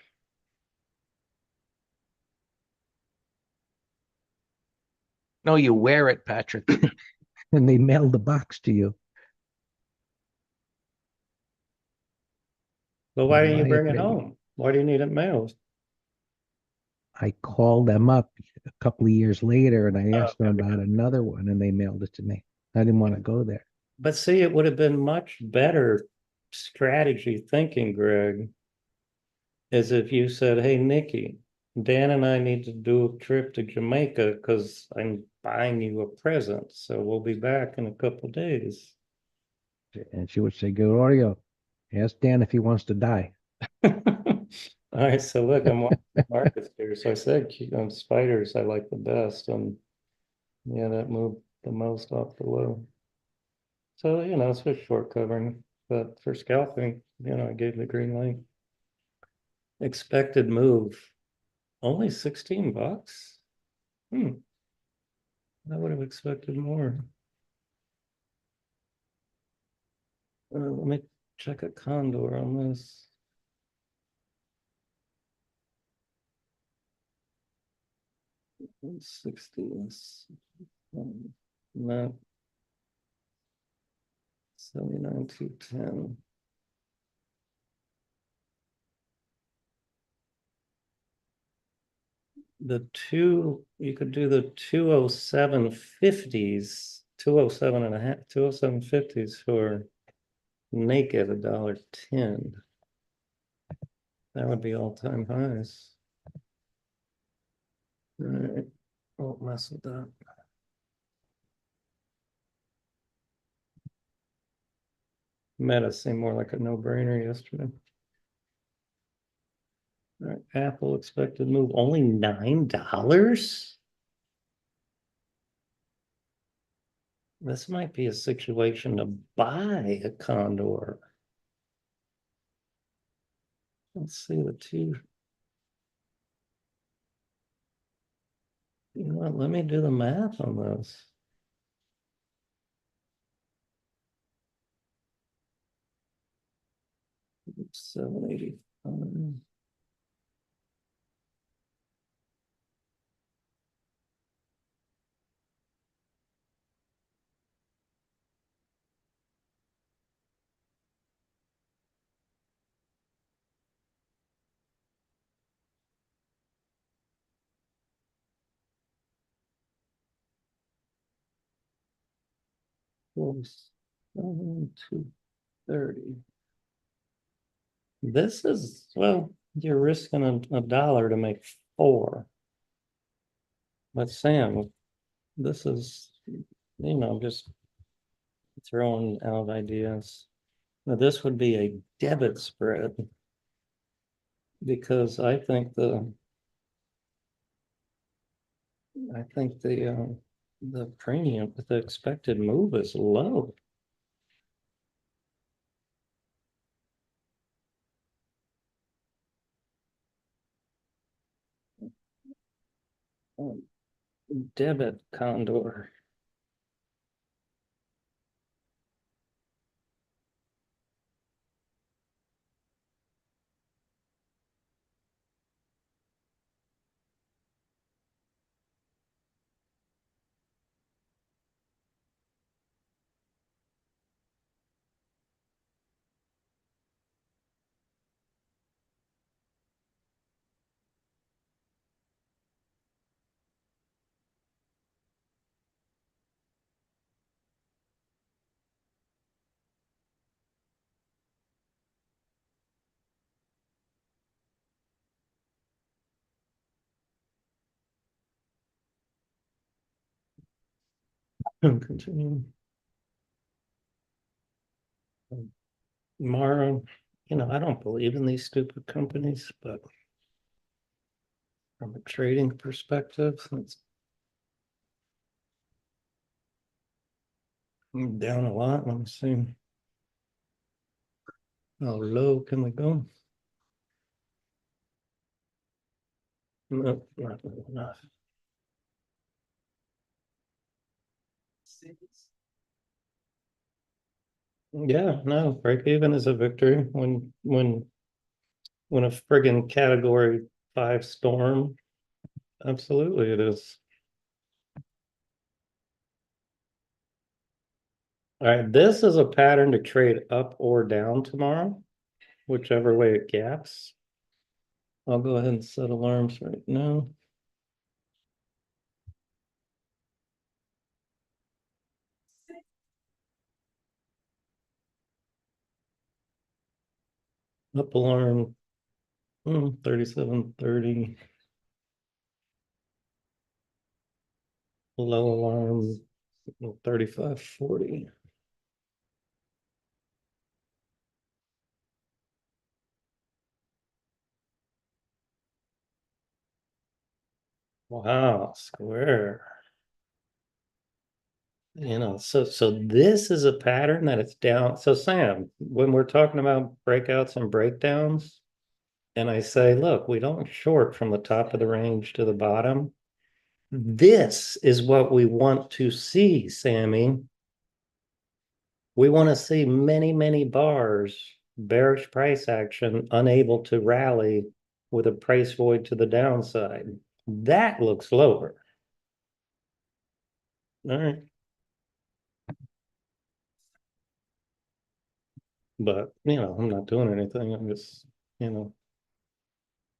No, you wear it, Patrick, and they mail the box to you. Well, why In didn't you my bring it opinion, home? Why do you need it mailed? I called them up a couple of years later and I Oh, asked them okay. about another one, and they mailed it to me. I didn't want to go there. But see, it would have been much better strategy thinking, Greg, as if you said, "Hey, Nikki, Dan and I need to do a trip to Jamaica because I'm buying you a present. So we'll be back in a couple days." And she would say, "Good audio. Ask Dan if he wants to die." All right, so look, I'm watching markets here. So I said spiders I like the best, and yeah, that moved the most off the low. So it's just short covering, but for scalping, I gave the green light. Expected move, only $16. Hmm, I would have expected more. Let me check a condor on this. $60. No, 79 to 10. You could do the 207.50s, 207 and a half, 207.50s for naked $1.10. That would be all-time highs. All right, won't mess with that. Meta seemed more like a no-brainer yesterday. All right, Apple expected move only $9. This might be a situation to buy a condor. Let's see the two. You know what? Let me do the math on this. $7.85. Close. 230. This is, well, you're risking a dollar to make four. But Sam, this is, just throwing out ideas. Now, this would be a debit spread because the premium, the expected move is low. Um, Debit condor. Continue. Mara, I don't believe in these stupid companies, but from a trading perspective, Down a lot. Let me see. How low can we go? No, not low enough. Yeah, no, break even is a victory when a friggin' category 5 storm. Absolutely it is. All right, this is a pattern to trade up or down tomorrow, whichever way it gaps. I'll go ahead and set alarms right now. Up alarm 37:30. Low alarm 35:40. Wow, square. So this is a pattern that it's down. So Sam, when we're talking about breakouts and breakdowns, and I say, look, we don't short from the top of the range to the bottom. This is what we want to see, Sammy. We want to see many, many bars, bearish price action, unable to rally with a price void to the downside. That looks lower. All right. But, I'm not doing anything. I'm just,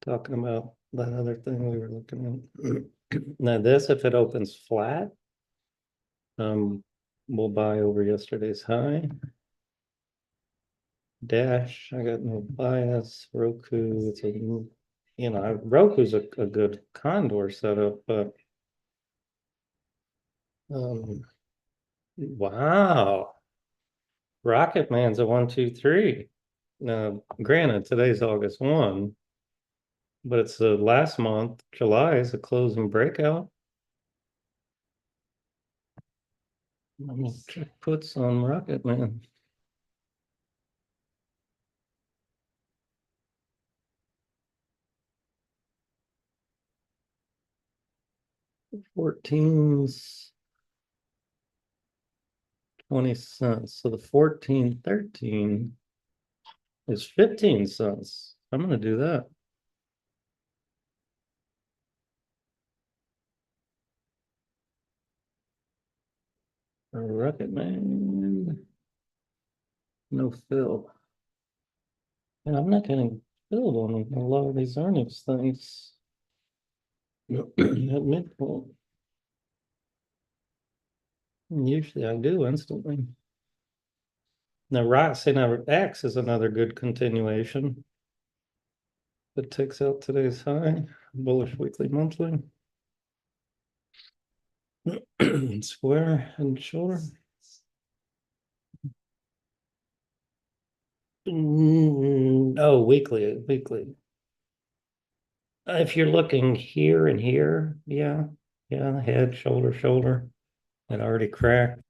talking about that other thing we were looking at. Now this, if it opens flat, we'll buy over yesterday's high. Dash, I got no bias. Roku, it's Roku's a good condor setup, but wow. Rocket Man's a 1, 2, 3. Now, granted, today's August 1, but it's the last month. July is a closing breakout. Let me check puts on Rocket Man. $14's 20 cents. So the 14.13 is 15 cents. I'm gonna do that. Rocket Man. No fill. And I'm not getting filled on a lot of these earnings things. At midpoint. Usually I do instantly. Now, X is another good continuation. It takes out today's high, bullish weekly monthly. Square and shoulder. Oh, weekly. If you're looking here and here, yeah, head, shoulder. It already cracked.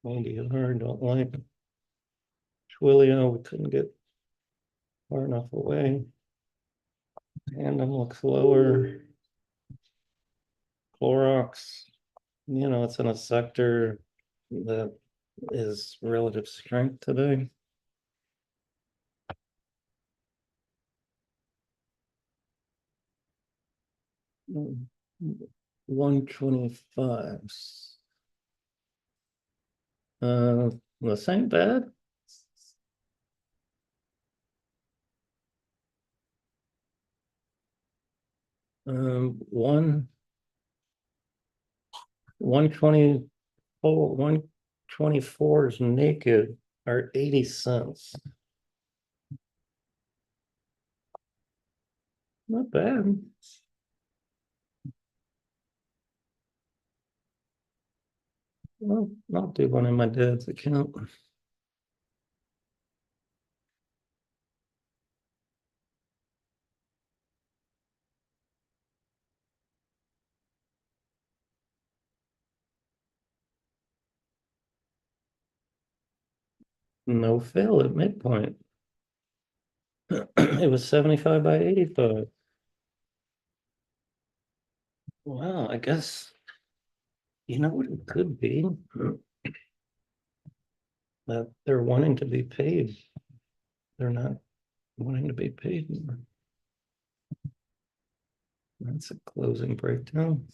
Andy hard, don't like. Twilio, we couldn't get far enough away. Tandem looks lower. Clorox, it's in a sector that is relative strength today. Mm, 125s. This ain't bad. One 124, 124s naked are 80 cents. Not bad. Well, I'll do one in my dad's account. No fill at midpoint. It was 75 by 85. Wow, I guess, you know what it could be? That they're wanting to be paid. They're not wanting to be paid more. That's a closing breakdown.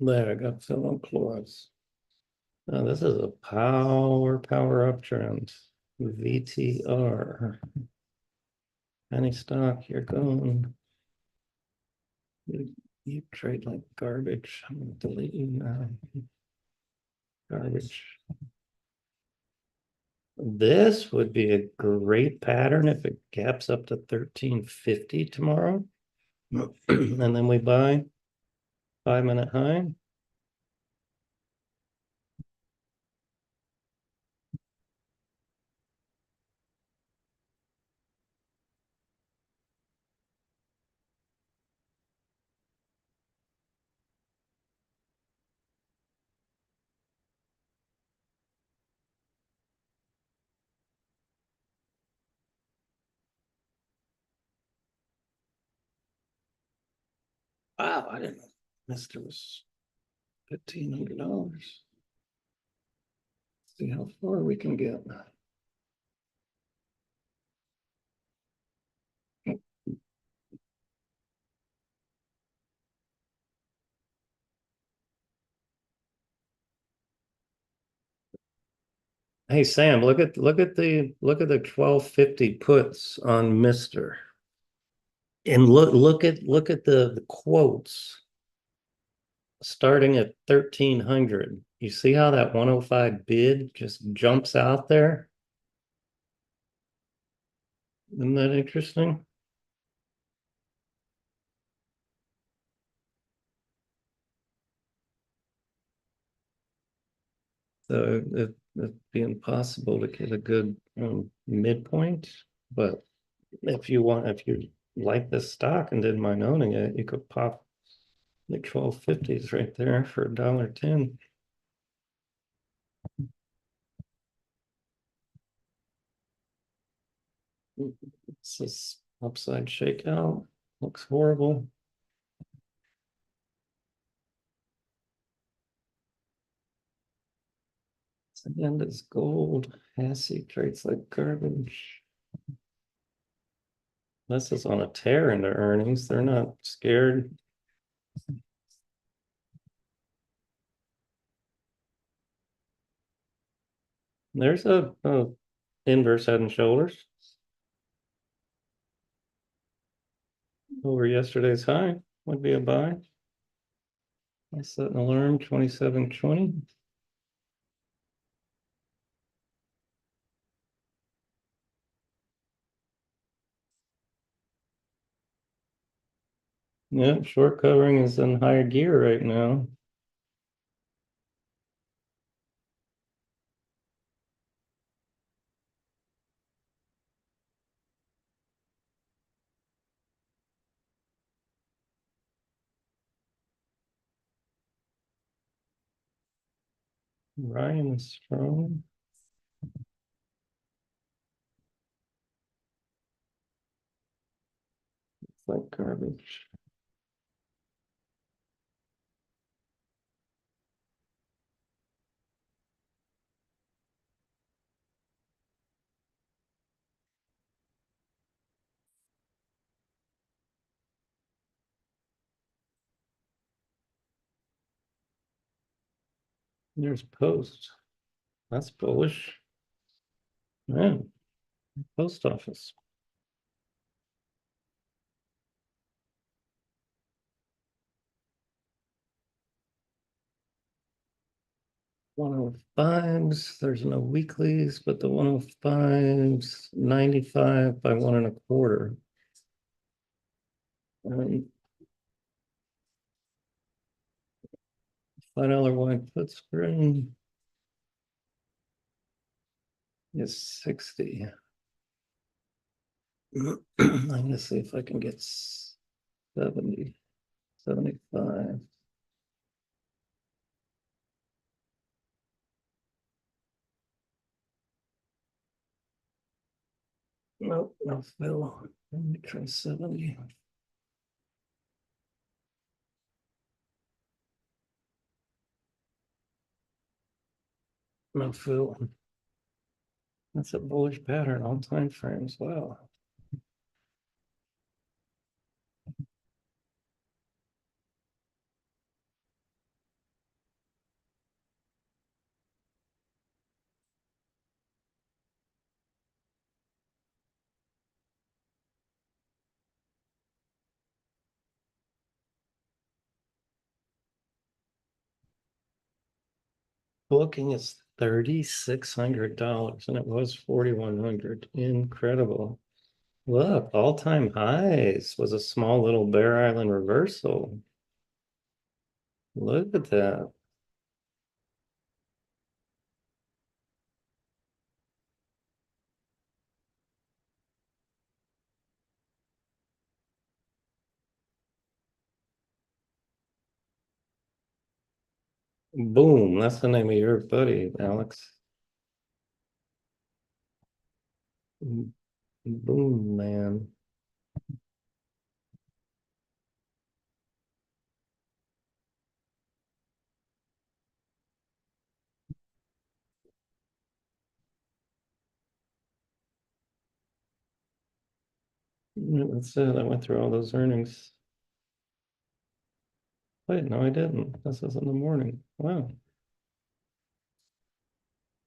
There, I got fill on clause. Now, this is a power uptrend. VTR. Any stock, you're going. You trade like garbage. I'm gonna delete you now. Garbage. This would be a great pattern if it gaps up to 1350 tomorrow. And then we buy 5-minute high. Wow, I didn't know Mister was $1,500. See how far we can get. Hey Sam, look at the 1250 puts on Mister. And look at the quotes starting at 1300. You see how that 105 bid just jumps out there? Isn't that interesting? So it'd be impossible to get a good midpoint, but if you like this stock and didn't mind owning it, you could pop the 1250s right there for $1.10. This is upside shakeout. Looks horrible. And it's gold. Hassie trades like garbage. This is on a tear into earnings. They're not scared. There's a inverse head and shoulders over yesterday's high. Would be a buy. I set an alarm 2720. Yeah, short covering is in higher gear right now. Ryan is strong. It's like garbage. There's Post. That's bullish. Yeah, post office. 105s, there's no weeklies, but the 105s, 95 by 1.25. And $5 wide put spread is 60. I'm gonna see if I can get 70. 75. Nope, no fill. Let me try 70. No fill. That's a bullish pattern on time frames. Wow. Booking is $3,600 and it was 4,100. Incredible. Look, all-time highs was a small little Bear Island reversal. Look at that. Boom. That's the name of your buddy, Alex. Boom, man. That's it. I went through all those earnings. Wait, no, I didn't. This is in the morning. Wow.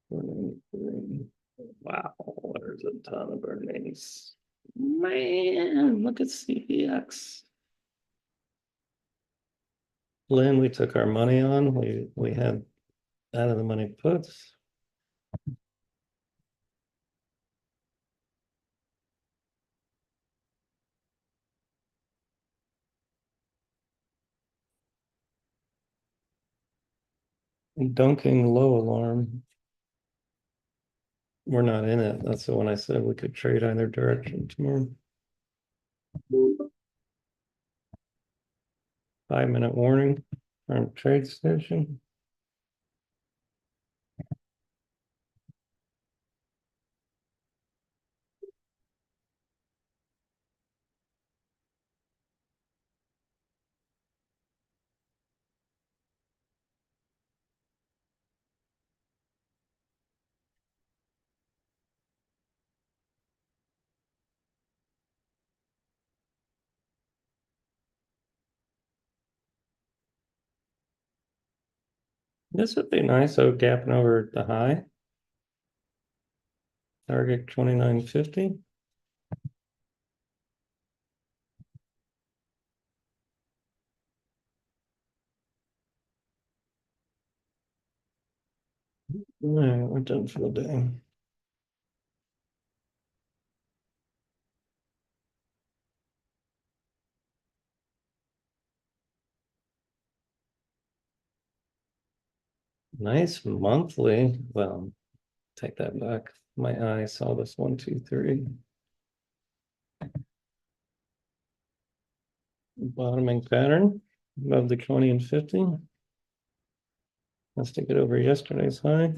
493. Wow, there's a ton of earnings. Man, look at SPX. Lynn, we took our money on. We had out of the money puts. Dunking low alarm. We're not in it. That's the one I said we could trade either direction tomorrow. 5-minute warning from trade station. This would be nice. So gapping over the high. Target 29.50. All right, we're done for the day. Nice monthly. Well, take that back. My eye saw this 1, 2, 3. Bottoming pattern above the 20 and 50. Let's take it over yesterday's high.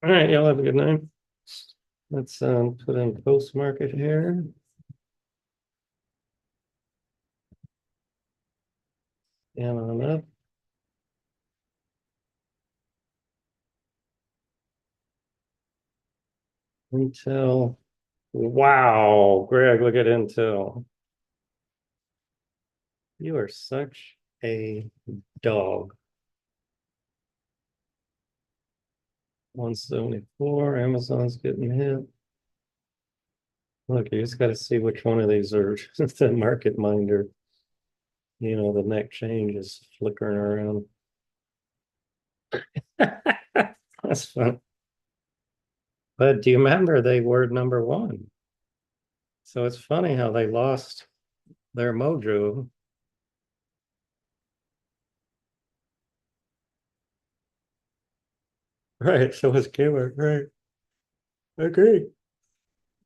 All right, y'all have a good night. Let's put in post market here. And on up. Intel. Wow, Greg, look at Intel. You are such a dog. 174, Amazon's getting hit. Look, you just got to see which one of these are the market minder. You know, the neck change is flickering around. That's fun. But do you remember they were number one? So it's funny how they lost their mojo. Right. So was Keyword. Right. Agree.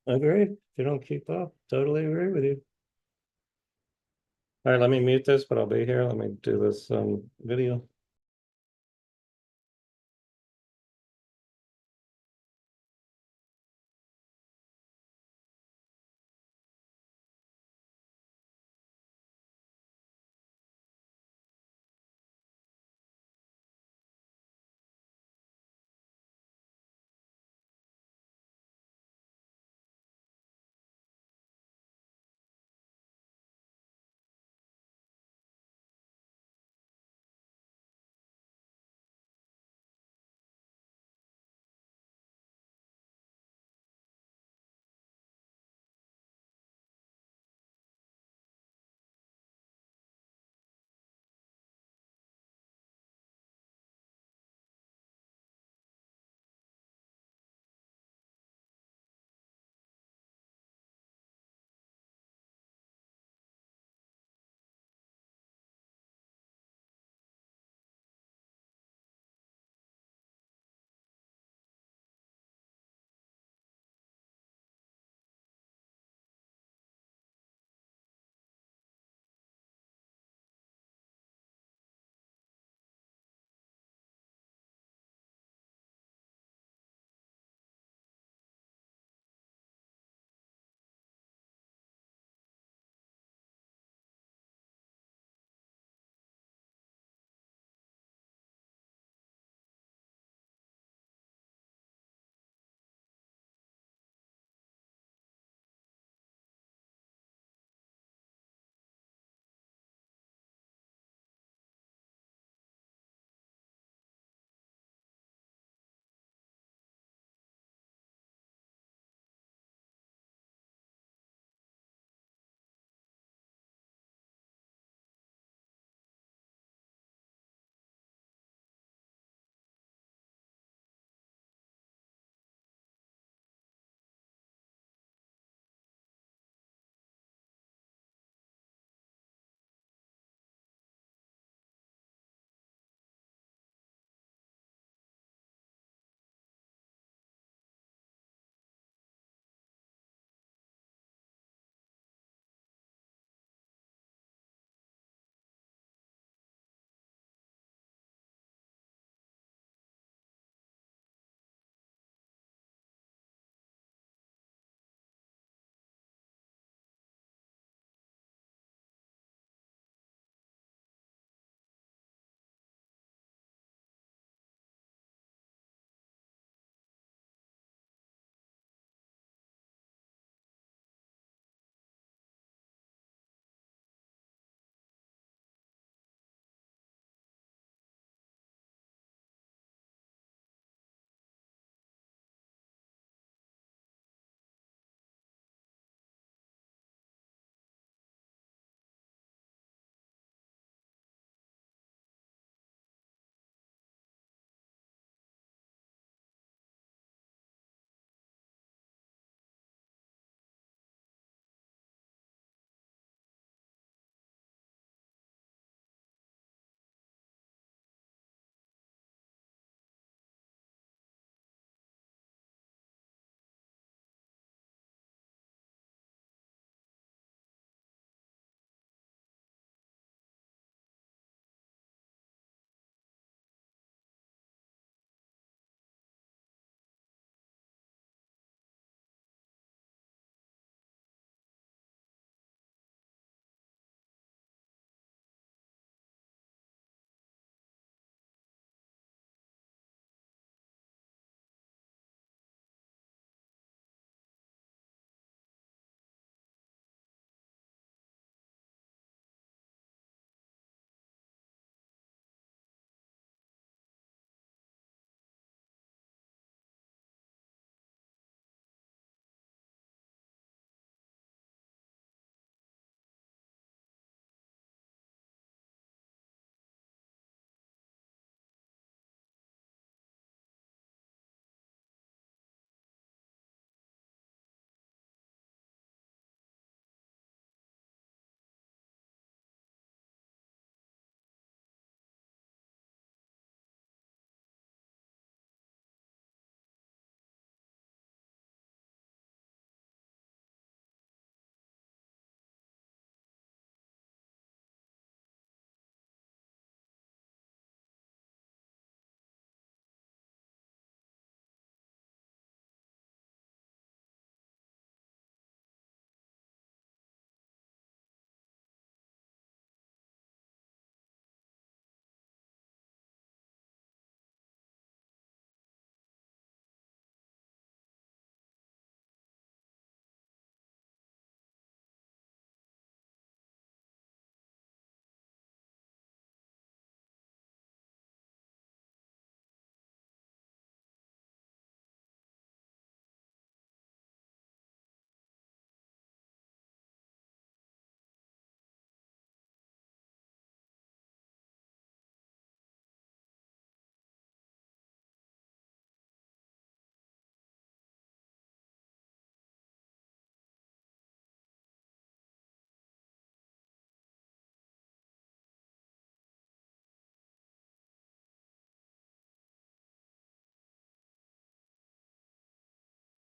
Agree. You don't keep up. Totally agree with you. All right, let me mute this, but I'll be here. Let me do this video.